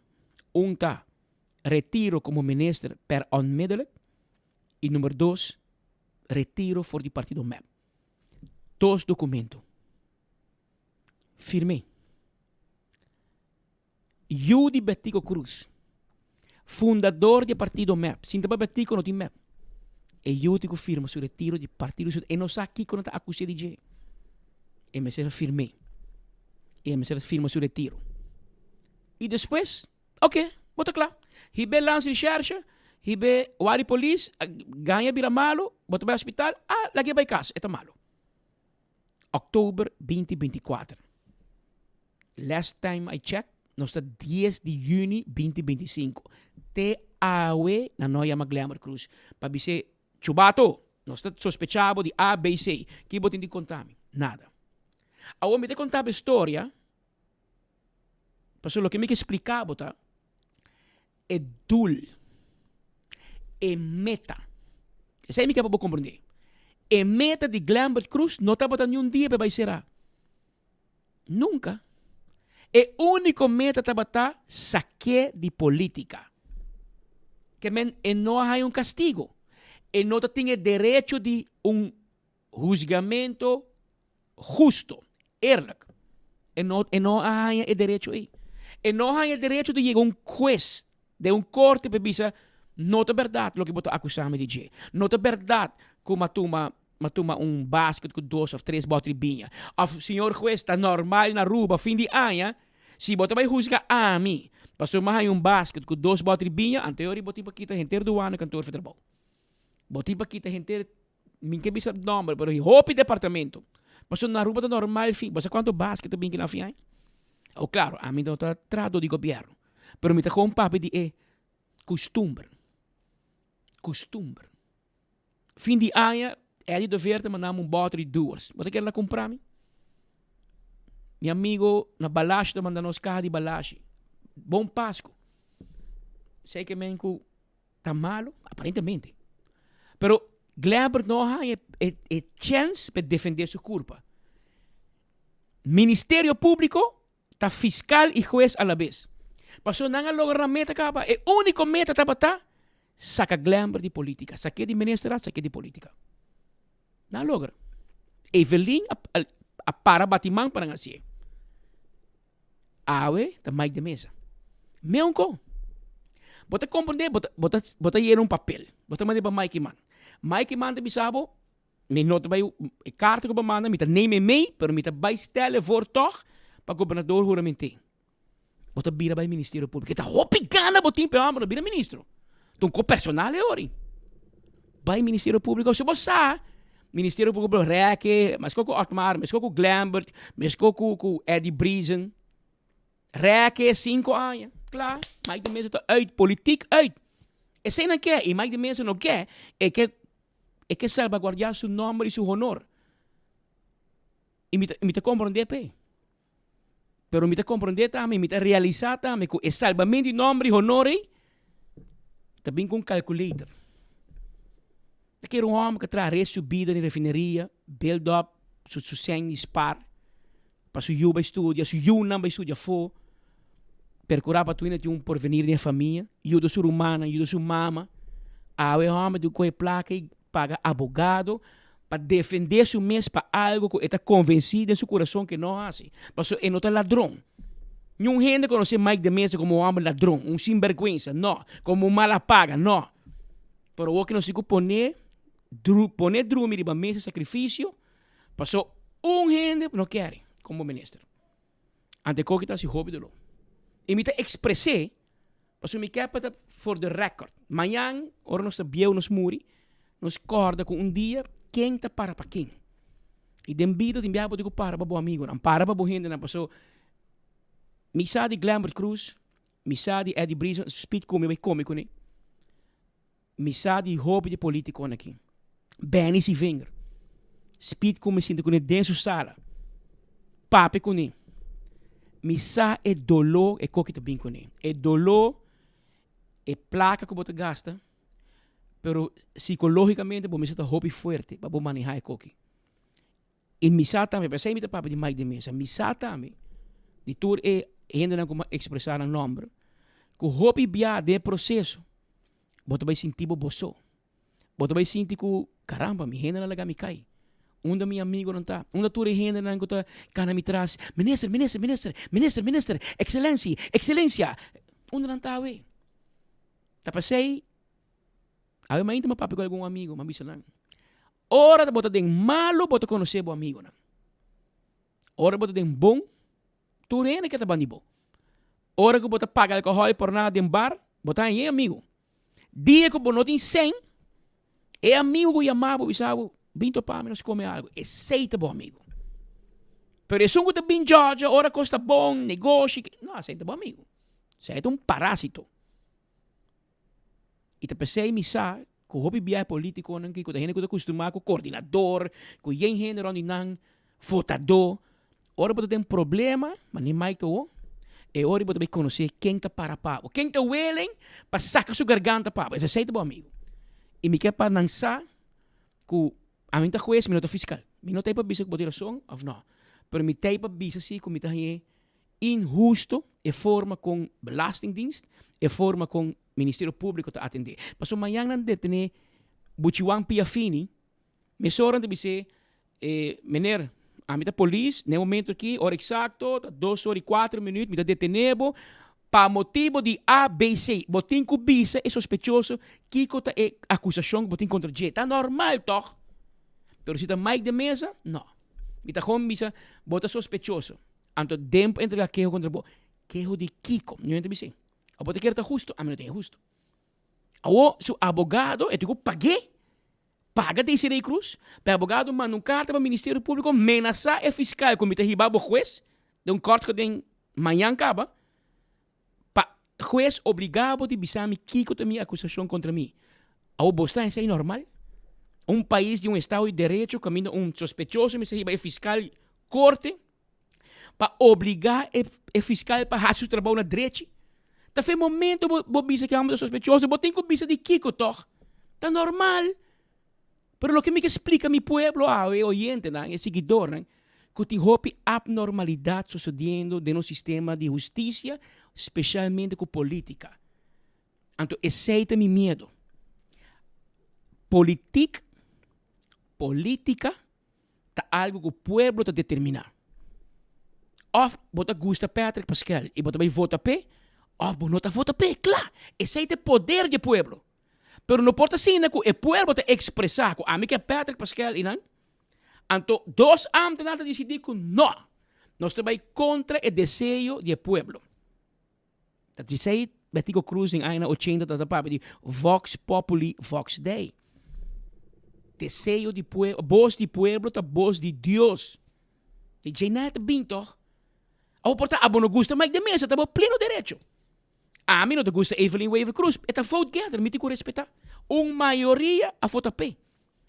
Tá retiro como ministro per onmiddellijk. E número 2, retiro voor die partido MEP. Dois documentos. Firme. Yudi Betico Cruz, fundador do partido MEP. Sinta para Betico no MEP. E Yudi que firma seu retiro de partido. E não sabe que quando está acusado de e me será firme. E me será firma seu retiro. E depois, ok, bota claro. Hibe lança recherche, hibe wari police, ganha vira malo, bota para o hospital, lagi para casa, é malo. Oktober 2024. Last time I checked, nós está 10 de junho 2025. Te awe na noia Glamour Cruz. Para dizer, chubato, nós está sospechado de A, B, C. Que botin de contame? Nada. Ao me te contar a história, para o que me explicava, tá? É dul, é meta. Isso aí me quer para compreender. É meta de Lambert Cruz não está botando nenhum dia para ser. Nunca. É único meta está botando saque de política. Que men não há castigo. E não tem direito de julgamento justo, eerlijk. E não há direito aí. E não há direito de chegar juez de corte para dizer não é verdade o que você acusar-me de dizer. Não é verdade que matuma basket com 2 ou 3 botas de vinha. O senhor juez está normal na rua, fim de ano, se você vai juzgar a mim, passou mais basket com 2 botas de vinha, anterior você vai quitar gente do ano, cantor federal. Você vai quitar gente, minha bisa número, pero hope departamento. Passou na rua normal, fim. Você quanto basket também que na fim? Oh, claro, a mim não está trado de governo. Pero me está com um papo de costumbre. Costumbre. Fim de ano, é de dever te mandar bota de 2. Você quer lá comprar me? Meu amigo, na balache, te manda nos carros de balache. Bom Páscoa. Sei que menco tá malo, aparentemente. Pero Glamour não há chance para defender sua culpa. Ministério Público está fiscal e juez a la vez. Passou não logra meta capa. É único meta tá saca Glamour de política. Saque de ministra, saque de política. Não logra. Evelyn a para batimang para assim. Awe tá mais de mesa. Meonco. Bota compreender, bota ir papel. Bota mandar para Mikey Man. Mikey Man te bisabo, me nota bij kaarten op een maand, met nemen mee, maar met bijstellen voor toch, para governador juramente. Bota bira bij Ministério Público. Tá hopi gana botin pe amo, bira ministro. Tum co personal ori. Bij Ministério Público, se você Ministério Público reke, mas com Otmar, mas com Glambert, mas com Eddie Briesen. Reke 5 anos. Klaar, maar de mensen uit politiek uit. E se não quer, e mais de mensen não quer, é que salvaguardar seu nome e seu honor. E me te compreender, pe. Pero me te compreender também, me te realizar também, que o salvamento de nome e honor, também com calculator. Eu quero homem que traz subida na refineria, build up, seu sangue dispar, para seu yuba estudia, seu yuna vai estudar for, percurar para tu ainda ter porvenir de família, ajuda sua humana, ajuda sua mama, a homem do coi placa e paga abogado, para defender su mes para algo que está convencido en su corazón que no hace. Pasó en otro ladrón. Ni un gente conoce Mike de Mesa como un hombre ladrón, un sinvergüenza, no. Como un mala paga, no. Pero vos que no se poner Drumi de mesa sacrificio, pasó un gente no quiere como ministro. Ante coquita si hobby de lo. Y me te expresé, pasó mi capita for the record. Mañana, ahora nos viejo nos muri, nos corda con un día, quem tá para quem. E den vida de enviar para para bo amigo, não para bo gente, não passou. Misa de Glamour Cruz, misa de Eddie Brison, speed come vai cômico, né? Misa de hobby de político aqui. Benny si vinger. Speed come sinto com dentro sala. Pape com ele. Misa é dolor é coquita bem com ele. É dolor é placa que você gasta. Pero psicologicamente, você está hobby forte para manejar coque. E misa também, para ser papo de mais de mesa, misa também. De tour é ainda não como expressar um nome. Que o hobby via de processo. Você vai sentir boço. Você vai sentir que caramba, minha renda não laga me cai. Da meu amigo não está. Da tua renda não está. Cana me traz. Minister, excelência. Não está aí. Tá passei. Aí eu ainda me papo com algum amigo, mas bisa lang. Ora bota den malo, bota conhecer bo amigo na. Ora bota den bom, tu rena que tá bandibo. Ora que bota paga alcohol por nada den bar, bota aí amigo. Dia que bono tem 100, é amigo que chamava, bisabo, binto para menos comer algo. É aceita bo amigo. Pero isso que tá bem Georgia, ora costa bom, negócio, não aceita bo amigo. Aceita parásito. E te pensei misa, que o hobby biai político, que a gente está acostumado com coordenador, com quem gente onde não, votador. Ora, você tem um problema, mas nem mais que o. E ora, você vai conhecer quem está para papo. Quem está willing para sacar sua garganta papo. Esse é o bom amigo. E me quer para lançar que a minha juez, minha nota fiscal. Minha nota é para bisa que botar razão, ou não. Pero me tem para bisa se como está injusto, e forma com belastingdienst, e forma com Ministério Público te atender. Paso amanhã não detene Buchiwang Piafini, me soran de dizer, meneer, a minha polícia, no momento aqui, hora exacto, 2 horas e 4 minutos, me detenebo, para motivo de ABC, botin com bisa é sospechoso, que é acusação que botin contra J. Está normal, toch? Pero se está mais de mesa, não. Me está com bisa, bota sospechoso. Anto tempo entre a quejo contra bo. Quejo de Kiko, não entende bisa. A bote quer tá justo, a mim não tem justo. O seu advogado, eu digo, paga de Sirei Cruz, para advogado manda carta para o Ministério Público, amenaçar o fiscal, como está ribado o juez, de corte que tem manhã acaba, para juez obrigado de bisar me Kiko também acusação contra mim. A bosta é normal? País de Estado de Direito, caminho sospechoso, me riba o fiscal corte, para obrigar o fiscal para fazer o trabalho na direita. Tá foi momento bo bisa que amo sospechoso, bo tenho bisa de Kiko toch. Tá normal. Pero lo que me explica mi pueblo, o oyente, o seguidor, que tem hopi abnormalidade sucedendo dentro do sistema de justiça, especialmente com política. Então, aceita mi medo. Política tá algo que o pueblo tá determinar. Of bota gusta Patrick Pascal e bota vai vota P. Oh, não está vota P, claro. Esse é o poder do povo. Pero não pode ser que o povo te expressar, que a mim que é Patrick Pascal e não. Então, dois anos nada decidir que não. Nós estamos contra o desejo do povo. Dat is aí, Betico Cruz em aina 80 da papo de Vox Populi, Vox Dei. Desejo do povo, voz do povo, tá voz de Deus. E já nada bem, toch? Ao portar, a não gusta, mas de mesa, tá pleno direito. A mim não te gusta Evelyn Weaver Cruz. É a vote gather, me tem que respeitar. Maioria a vota P.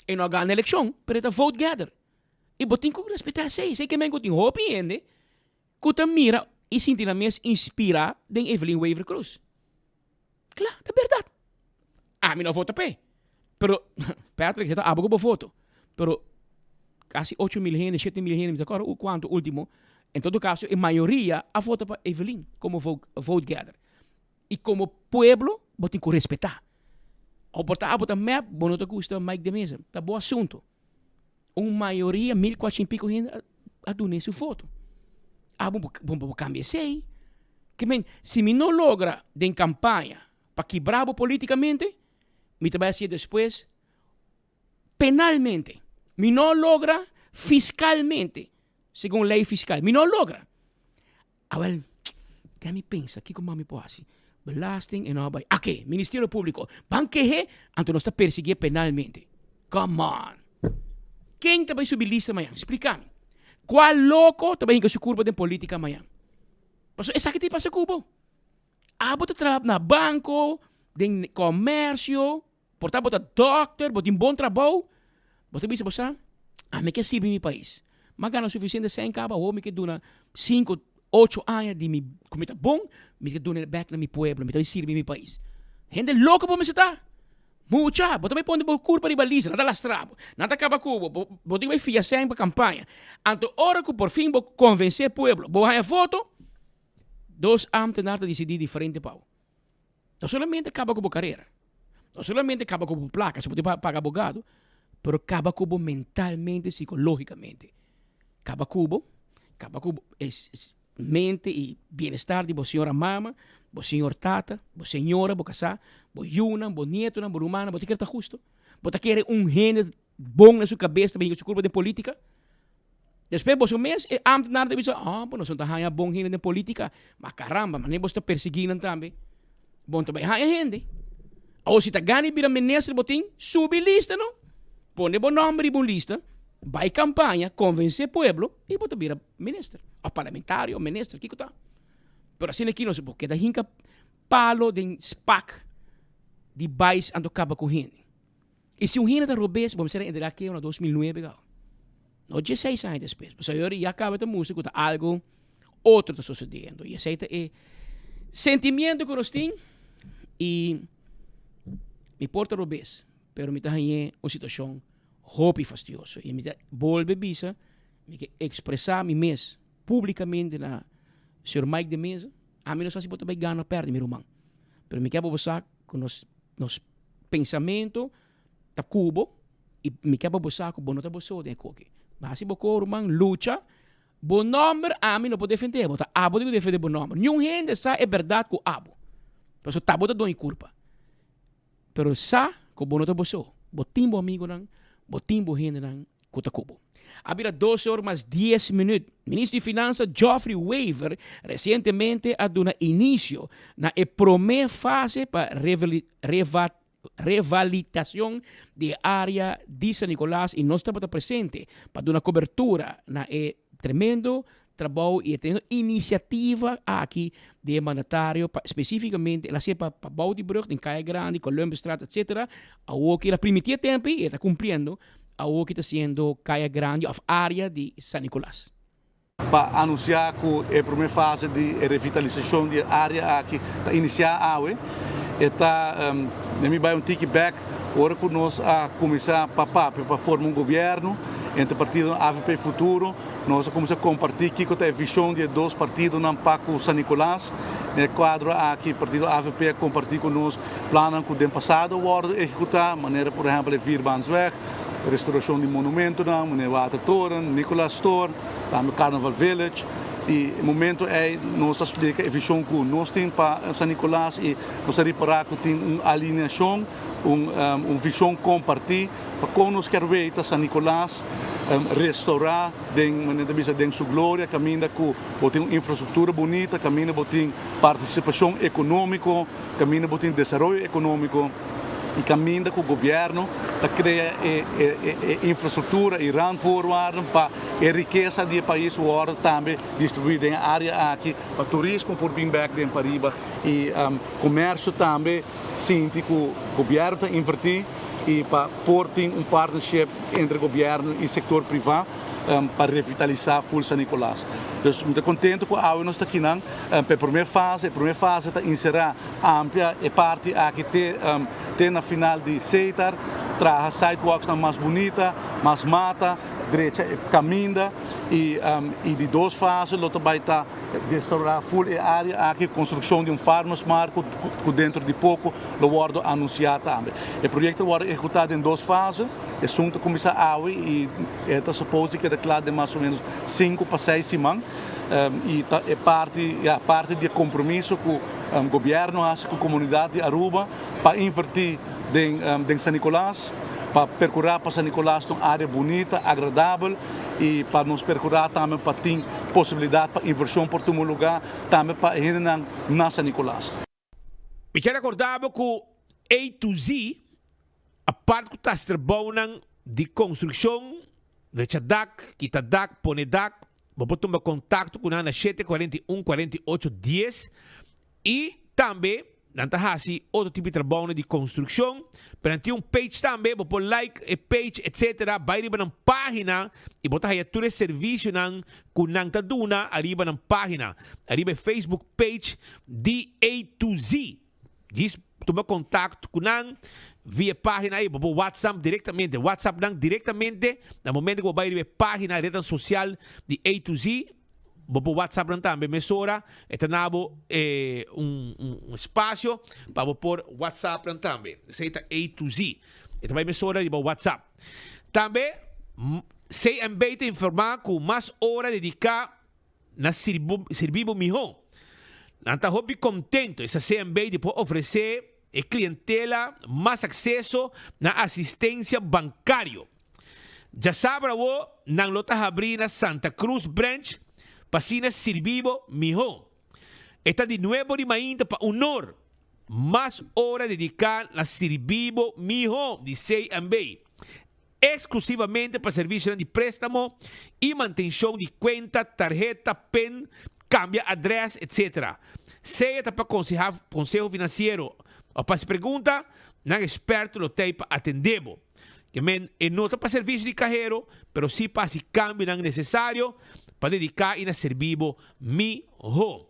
E não ganha a eleição, mas é a vote gather. E eu tenho que respeitar isso. Sei que eu tenho opinião, que eu mira e sinto na mesa inspirar de Evelyn Weaver Cruz. Claro, é verdade. A mim não vota P. Pero, Patrick, já está a boca voto. Pero, quase 8.000 gente, 7.000 gente, agora o quanto último. Em todo caso, a maioria a vota para Evelyn como vote gather. E como pueblo, você tem que respeitar. Ao portar, botar map, não te custa mais de mesa. Tá bom assunto. maioria, 1.400 e pico gente a donar sua foto. Vamos cambiar isso aí. Que, se me não logra em campanha para quebrar politicamente, me vai ser depois penalmente. Me não logra fiscalmente, segundo lei fiscal. Me não logra. Agora, que me pensa, que como me pode belasting e não vai. Aqui, Ministério Público, banqueje, então nós está perseguindo penalmente. Come on. Quem vai subir lista amanhã? Explica-me. Qual louco também que se curva de política amanhã? Mas essa que te passa Cuba. Você trabalha na banco, de comércio, portar bota doctor, bota um bom trabalho. Você pensa, você, me quer servir meu país. Mas ganha o suficiente sem cabo, ou me quer dar 5, 8 anos de me comer bom, me quer dar back na meu pueblo, me quer servir meu país. Gente louca para me estar. Mucha, você vai pôr culpa de baliza, nada lastrabo, nada acaba Cuba, você vai fiar sempre para campanha. Então, hora que por fim vou convencer o pueblo, vou ganhar foto, 2 ambtenaren decidir diferente pau. Não solamente acaba com a carreira, não solamente acaba com a placa, se pode pagar abogado, pero acaba com mentalmente, psicologicamente. Acaba com mente e bem-estar de você, senhora mama, você, senhor tata, você, senhora, você casar, você, yuna, você, nieto, você, humana, você quer estar justo, você quer gente bom na sua cabeça, também com curva de política. Depois você mesmo, ambtenaren de dizer, não são tão bom gente de política, mas caramba, mas nem você está perseguindo também. Bom, também há gente. Ou se está ganhando vira ministro, você sube lista, não? Põe bom nome e bom lista, vai campanha, convencer o pueblo e você vira ministro, ou parlamentário, ou ministro, o que está? Pero assim aqui não se pode, da hinca palo de SPAC de baixo ando acaba com gente. E se gente da robês, vamos ser entre aqui em 2009, não 16 anos depois, mas agora já acaba de música, está algo outro está sucedendo. E aceita é sentimento que nós temos e me porta robês, pero me está em uma situação roupa e fastidiosa. E me volve bisa, me que expressar me mês publicamente na Sr. Mike de Mesa, a mim não sei se pode ganhar ou perder, meu irmão. Pero me quero buscar com nos pensamento da Cuba e me quero buscar com bono da bolsa de coque. Mas se você, irmão, luta, bom nome, a mim não pode defender, mas a pode defender bom nome. Nenhum gente sabe é verdade com a abo. Por isso, tá bota dona culpa. Pero sa com bono da bolsa, botimbo amigo não, botimbo gente não, com a Cuba. Había 12 horas más 10 minutos. Ministro de Finanzas Geoffrey Weaver recientemente ha dado inicio a la primera fase para revalidación de área de San Nicolás y no estaba presente para dar una cobertura a tremendo trabajo y tremendo iniciativa aquí de mandatario, específicamente la cepa para Boudebrug, en Calle Grande, Columbusstraat, etc. Algo que la primitiva tiempo y está cumpliendo. Algo que está sendo Caia Grande, of área de San Nicolás. Para anunciar que a primeira fase de revitalização da área aqui está iniciada, está me vai ticket back, agora que nós a começar para formar governo entre o partido AVP Futuro, nós começamos a compartilhar que a visão de 2 partidos não para San Nicolás, no quadro aqui o partido AVP compartilha com nós planos que no passado foram executados, maneira por exemplo de Vierbansweg, restauração de monumento, meneer Watertoren, Nicolas Store, também Carnaval Village. E no momento nós explicamos a visão que nós temos para San Nicolás e nós reparar que tem uma alinhação, uma visão compartilhada para como nós queremos ver San Nicolás restaurar de sua glória, caminha com tem uma infraestrutura bonita, caminha com participação econômica, caminha com desenvolvimento econômico. E caminha com o governo para criar infraestrutura e randvoorwaarden para a riqueza do país agora também distribuída em área aqui para turismo por vir back em Pariba e comércio também sinto que o governo está invertir e para pôr partnership entre o governo e o setor privado para revitalizar full San Nicolás. Então, muito contente com a nós está aqui na primeira fase está inserir ampla e parte aqui tem na final de Seitar, traz sidewalks mais bonita, mais mata, direita caminha e de duas fases, lo também está restaurar full área aqui construção de farmers market dentro de pouco lo wordt anunciado também. O projeto wordt executado em duas fases, o assunto começa a e está suposto que é claro de mais ou menos 5 para 6 semanas. E é parte do compromisso que o governo faz com a comunidade de Aruba para invertir em São Nicolás, para percorrer para São Nicolás uma área bonita, agradável e para nos percorrer também para ter possibilidade para inversão por um lugar também para ir na São Nicolás. Me quero recordar que o A to Z, a parte que está trabalhando de construção, de dak, quita dak, pone dak, vou tomar contato com a 741 48 10 e também nanta hasi outro tipo de trabalho de construção, perante page também, vou pôr like a page, etc. Vai arriba na página e botar aí todo esse serviço nan com nanta duna arriba na página, arriba Facebook page de A to Z. Diz toma contato com nan via página aí, vou WhatsApp diretamente, no momento que vai arriba página rede social de A to Z. Vou WhatsApp também, mesura, nabo espaço para pôr WhatsApp também. Seita A to Z. Também mesura de WhatsApp. Também, sei também te informar com mais hora dedicar na serviço melhor. Nanta hobby contento, essa CMB de oferecer a clientela mais acesso na assistência bancária. Já sabe, na lota abrir na Santa Cruz Branch, Pasina servivo mijo. Está de nuevo de mainta para honor. Más hora dedicar a servivo mijo de CMB. Exclusivamente para serviços de préstamo e manutenção de conta, tarjeta, PEN, cambia adresse, etc. Seja para consejo financeiro ou para se pergunta, não experto lo tem para atender. Que não para serviço de carreiro, pero sim para se cambio não necessário para dedicar e servir mijo.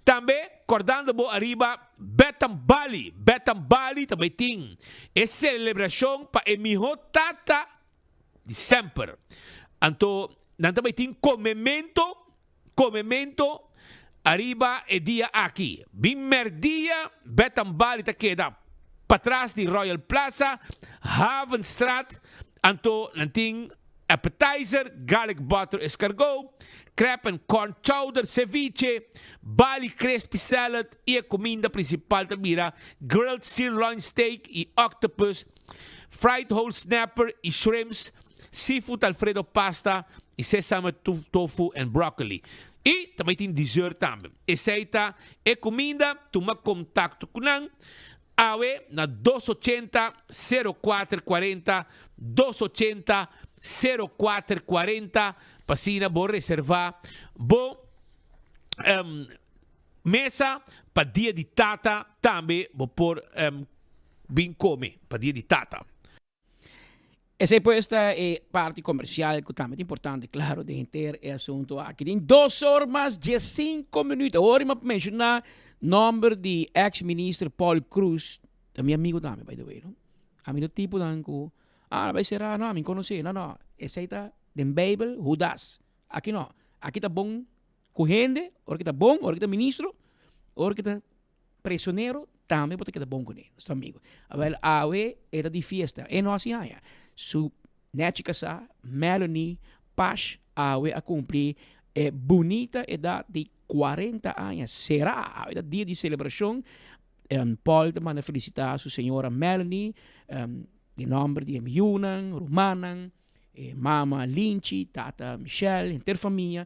Também, acordando arriba, Betam Bali também tem essa celebração para o mijo tata de sempre. Então, também tem comemento, arriba e dia aqui. Primeiro dia, Betam Bali está queda para trás de Royal Plaza, Havenstraat, então, tem appetizer, garlic butter escargot, crab and corn chowder, ceviche, Bali crispy salad e a comida principal também, grilled sirloin steak e octopus, fried whole snapper e shrimps, seafood alfredo pasta e sesame tofu and broccoli. E também tem dessert também. Essa é comida, toma contato com nós, awe na 280 0440 280 0440 pasina vou reservar mesa para dia de tata também vou pôr bem come para dia de tata. Essa é esta parte comercial que também é importante, claro, de ter o assunto aqui. Em 2 horas de 5 minutos. Agora eu mencionar o nome de ex-ministro Paul Cruz, também amigo também, by the way. No? Amigo tipo dango. Vai ser, não, me conheci. Não. Esse está de Bible, Judas. Aqui não. Aqui está bom com gente, ora que está bom, ora que está ministro, ora que está prisioneiro, também pode que está bom com ele, nosso amigo. Agora, era de festa, e não assim, su nete casa, Melanie Paz, a cumprir bonita idade de 40 anos. Será o dia de celebração. Paul manda felicitar a sua senhora Melanie, de nome de Yunan, Romanan, Mama Lynch, Tata Michelle, interfamília,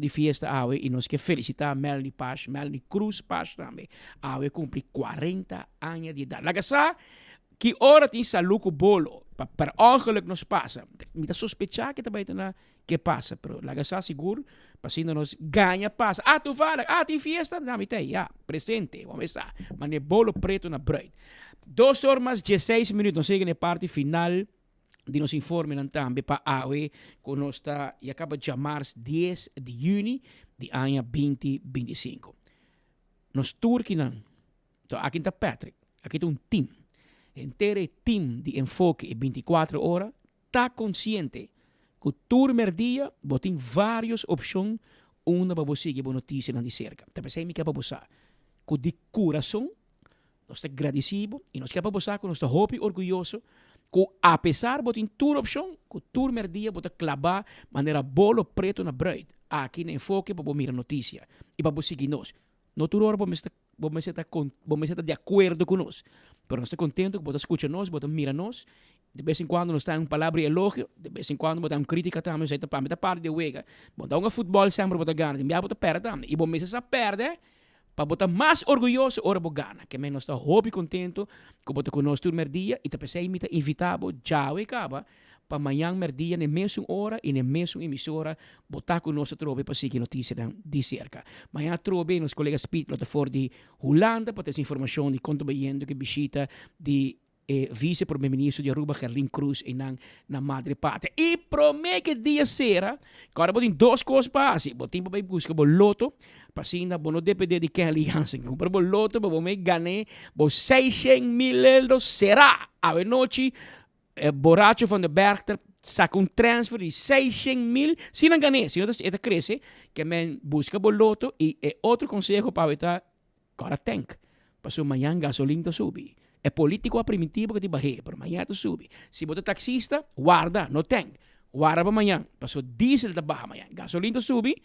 de festa, e nós que felicitar Melanie Paz, Melanie Cruz Paz também. Awe cumpre 40 anos de idade. Lagasa, que ora tem saluco bolo, para ongeluk nos passa. Me dá sospechar que também na que passa, pero lagasa seguro, passando nos ganha passa. Tu fala, tem festa, não me tem, presente, vamos estar. Mas é bolo preto na bread. 2 horas 16 minutos, nós chegamos na parte final de nos informe também para AOE, que nós está e acaba de chamar 10 de junho de ano 2025. Nós turque não. Então, aqui está Patrick, aqui está team. Inteiro team de enfoque 24 horas está consciente que tour merdia, botin vários opções, uma para você que boa notícia na de cerca. Também sei me que para você, que de coração, nós estamos agradecidos e nós queremos para você, que nós estamos happy, orgulhoso, que apesar botin tour opção, que tour merdia bota clavar maneira bolo preto na bread, aqui na enfoque para mirar notícia e para seguir nós. No tour hora vamos estar de acordo com nós, pero nós estamos contentos que você escuta nós, você mira nós. De vez em quando nós temos uma palavra de elogio, de vez em quando nós temos crítica também, você está para a parte de wega. Bom, dá um futebol sempre para ganhar, e você perde também. E bom, você perde, para botar mais orgulhoso, ora para ganhar. Que nós estamos muito contentos que você conosco no merdia, e também você invita já e acaba, para amanhã merdia, na mesma hora e na mesma emissora, botar conosco trobe para seguir notícias de cerca. Amanhã trobe, nos colegas Pete, lá fora de Holanda, para ter informação de quanto bem que visita de vice-primeiro-ministro de Aruba, Gerlin Cruz, e na Madre Pátria. E promete que dia será, agora botem duas coisas para fazer. Botem para buscar o loto, para assim, não depender de quem aliança. Comprar o loto, para você ganhar 600.000 euros. Será a noite, borracho van de Berchter saca um transfer de 600.000. Se não ganhar, se não cresce, que men busca o loto. E outro conselho para evitar, agora tem. Para amanhã gasolina subir. É político a primitivo que te barre, pero amanhã tu sube. Se você é taxista, guarda, não tem. Guarda para amanhã. Passou diesel da barra amanhã. Gasolina sube,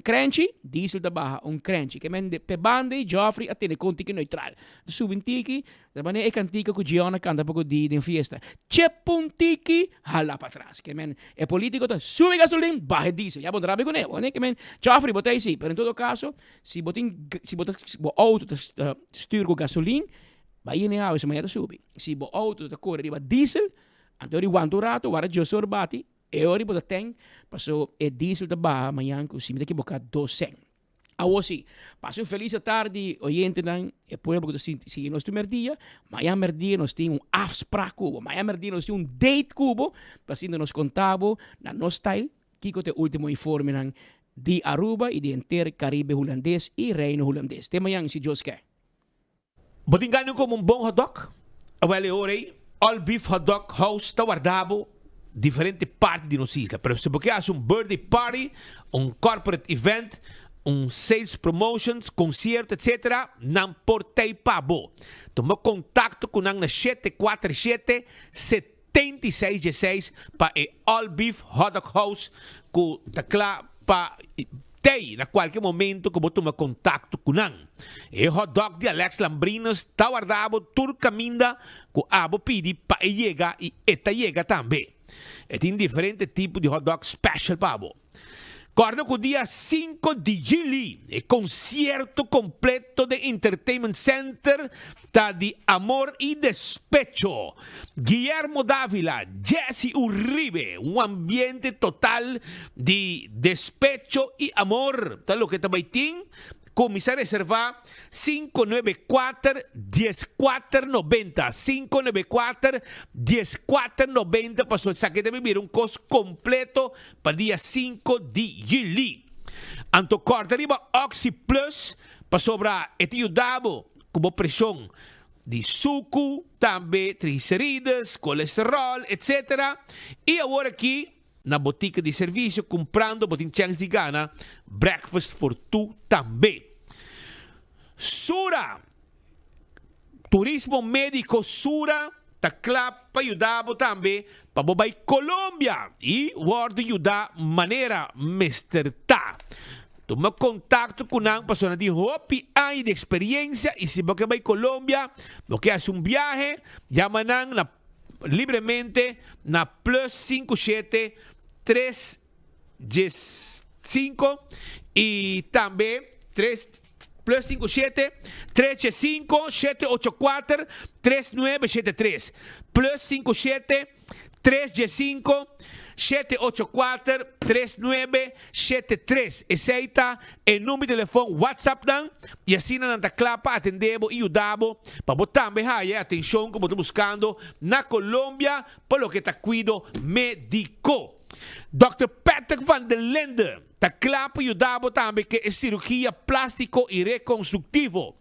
crunchy, diesel da barra, crunchy. Que men pe bande, Joffrey, atende com tiki neutral. Sube tiki, da maneira é cantica que o Giona canta pouco de fiesta. Chepun tiki, hala para trás. Que men é político, sube gasolina, barra diesel. Já pondrá bem com ele, né? Que men Joffrey bota aí sim. Pero em todo caso, se você auto styr com gasolina, vai ir na amanhã tu sube. Se o auto corre riba diesel, então ele aguenta rato, agora eu sou bate, e ora ele tem, passou é diesel da barra amanhã, que se me daqui boca 200. Agora sim, passou feliz tarde, oyente nan, e poi porque se nós temos dia, amanhã merdia nós temos afspraak cubo, amanhã merdia nós temos date cubo, passando nos contabo na nos style, que te último informe nan de Aruba e de inteiro Caribe holandês e Reino holandês. Tem amanhã se Deus quer. Botingano como um bom hot dog. Awele orei, all beef hot dog house está guardado diferente parte de nossa isla. Pero se você faz birthday party, corporate event, sales promotions, concerto, etc., não portei pabo. Toma contato com nang na 747-7616 para all beef hot dog house que está para na qualquer momento que você toma contato com nang. E hot dog de Alex Lambrinos está guardado todo caminho que abo pedi para chegar e esta chega também. E tem diferentes tipos de hot dog special para abo. Corno com o dia 5 de julho, o concerto completo de Entertainment Center tá de Amor e Despecho. Guillermo Dávila, Jesse Uribe, ambiente total de despecho e amor. Tá lo que também tem? Começar a reservar 594-1490. 594-1490 para sua saqueta beber custo completo para dia 5 de julho. Anto corta riba Oxy Plus para sobrar etiudabo como pressão de suco, também triglicéridos, colesterol, etc. E agora aqui na botica de serviço, comprando, botin chance de gana, breakfast for two também. Sura, turismo médico Sura, tá claro para ajudar também, para bobai Colômbia, e word ajudar maneira mesterta. Toma contato com uma pessoa de hopi anos de experiência, e se você vai Colômbia, você faz viagem, chama na livremente na plus 57 315 e também 3 plus 57 365 784 3973 plus 57 315 784 3973. Aceita o número de telefone WhatsApp dan e assim na clapa atendemos e ajudamos para botar também atenção como estou buscando na Colômbia para o que está cuido médico. Dr. Patrick van der Lende está claro para ajudar também que é cirurgia plástico e reconstrutivo.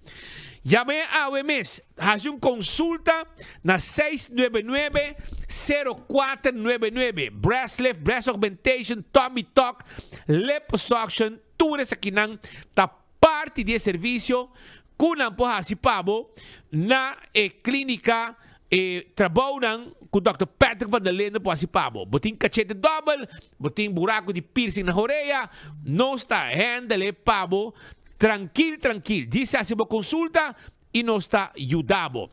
Llame a OMS, hace consulta na 699 0499. Breast lift, breast augmentation, tummy tuck, liposuction, ture sa kinang ta parte de servicio kunang po hasipabo na klinika trabaho ng ku Dr. Patrick Van der Linden po hasipabo. Buting cachete double, buting buraco de piercing na horeya, no está handle pabo, tranquil. Dice hasibo consulta e não está ayudado.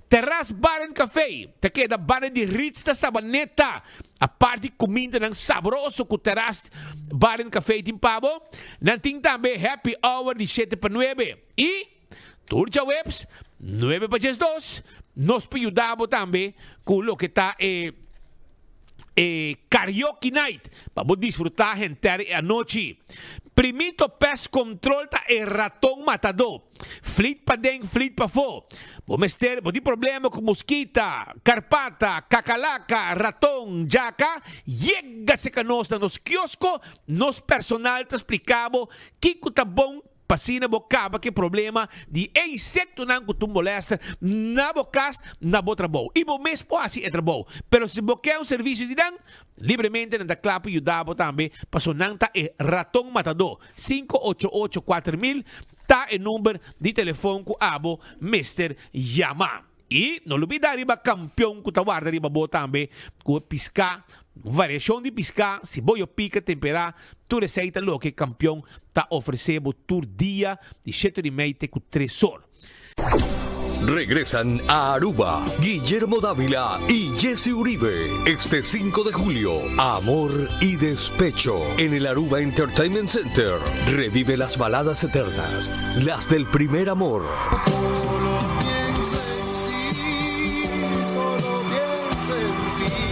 Terras Bar and Café, te queda bar de Ritz da Sabaneta. A parte comida ng saboroso com Terras Bar and Café tim pabo. Nanting também happy hour de 7 para 9. E Turcha Webs 9 para 2. Nos ayudamos também com o que está karaoke night para disfrutar gente a noite. Primito Pest Control ta ratong matador. Fleet pa deng, fleet pa fo. Bomester, di problema com mosquita, carpata, cacalaca, ratong, jaca. Yega se canos na nos kiosco, nos personal ta explicabo kiko ta bom pasina bocaba que problema de insecto não que tu molesta na bocas na botrabou e bom mês pode assim é trabou pero se boqueia serviço de dan livremente na clapo e dabo também passou não tá é ratong matador 588-4000 tá é número de telefone com abo Mr. Yama. E não olvidar riba campeão que tawarda riba bo também com piscar variação de piscar se boio pica temperar tu receita lo que campeão tá oferecendo tur dia de 7:30 com 3 horas. Regresan a Aruba Guillermo Dávila y Jesse Uribe este 5 de julio. Amor y despecho en el Aruba Entertainment Center. Revive las baladas eternas, las del primer amor.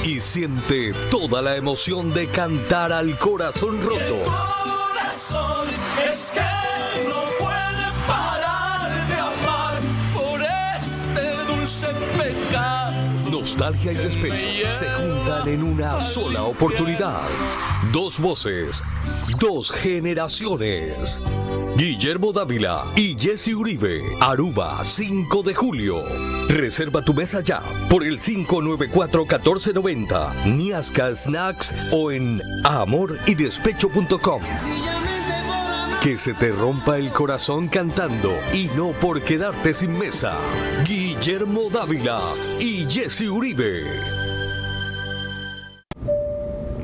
Y siente toda la emoción de cantar al corazón roto. Corazón es que no puede parar de amar por este dulce pecado. Nostalgia y despecho se juntan en una sola oportunidad. Dos voces, dos generaciones. Guillermo Dávila y Jesse Uribe, Aruba, 5 de julio. Reserva tu mesa ya por el 594-1490, Niasca Snacks o en amorydespecho.com. Que se te rompa el corazón cantando y no por quedarte sin mesa. Guillermo Dávila y Jesse Uribe.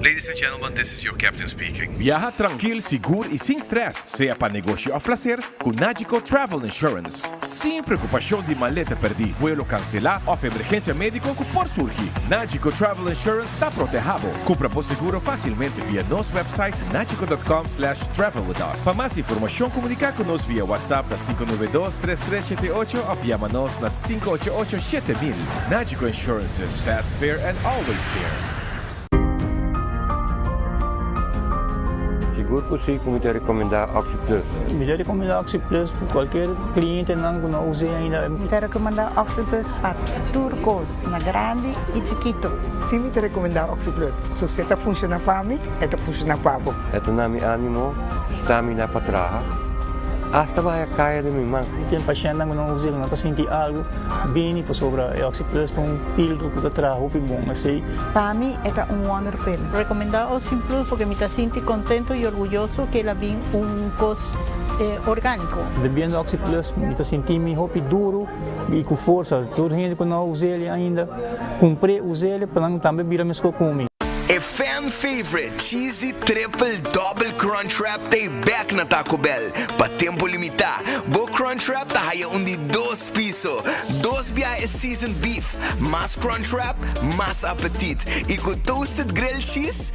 Ladies and gentlemen, this is your captain speaking. Viaja tranquilo, seguro y sin stress, sea para negocio o placer, con Nagico Travel Insurance. Sin preocupación de maleta perdida, vuelo cancelar o emergencia médica que por surgir. Nagico Travel Insurance está protegido. Compra por seguro fácilmente via nuestro website nagico.com/travel with us. Para más información, comunica con nos via WhatsApp na 592-3378 o llama-nos na 588-7000. Nagico Insurances, fast, fair and always there. Seguro que sim, como te recomendar OxyPlus. Me recomendar OxyPlus para qualquer cliente que não use ainda. Me recomendar OxyPlus para turcos, na grande e chiquito. Sim, me recomendar OxyPlus. Se você está funcionando para mim, está funcionando para você. É o nome ânimo, estamina para trabalhar. Hasta vai cair de mim, mano. Tem paciente que não usa, não está sentindo algo bem sobre o OxyPlus, tem pílula que está bom, assim. Para mim, é wonder pill. Recomendar OxyPlus porque me está sentindo contento e orgulhoso que ela vem cos orgânico. Bebendo OxyPlus, me está sentindo roupa duro e com força. Toda gente que não usa ele ainda, comprei, usei ele para não também virar mesmo comigo. A fan favorite cheesy triple double crunch wrap tay back na Taco Bell pa tempo limitado. Bo crunch wrap ta haya undi 2 piso. 2 biya is seasoned beef. Mas crunch wrap, mas appetit. E com toasted grilled cheese,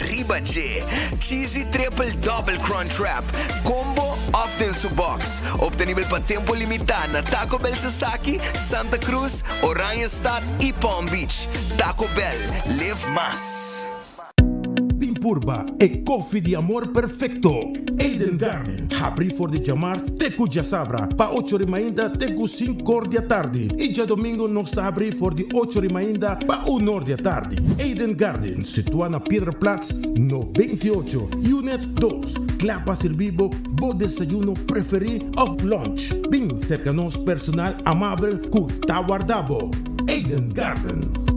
riba che. Cheesy triple double crunch wrap. Combo often su box. Obtenible pa tempo limitado na Taco Bell Sasaki, Santa Cruz, Oranjestad e Palm Beach. Taco Bell, live más. Pimpurba e coffee de amor perfecto. Eden Garden, abri for de Jamars, teku Jasabra, pa 8 ainda, teku 5 da tarde. E já domingo nós está abri for de 8 ainda, pa 1 da tarde. Eden Garden, situa na Piedraplatz, no 28, Unit 2. Clapa servibo, bo desayuno preferi of lunch. Bem cerca nos personal amável, cu tawardabo. Eden Garden.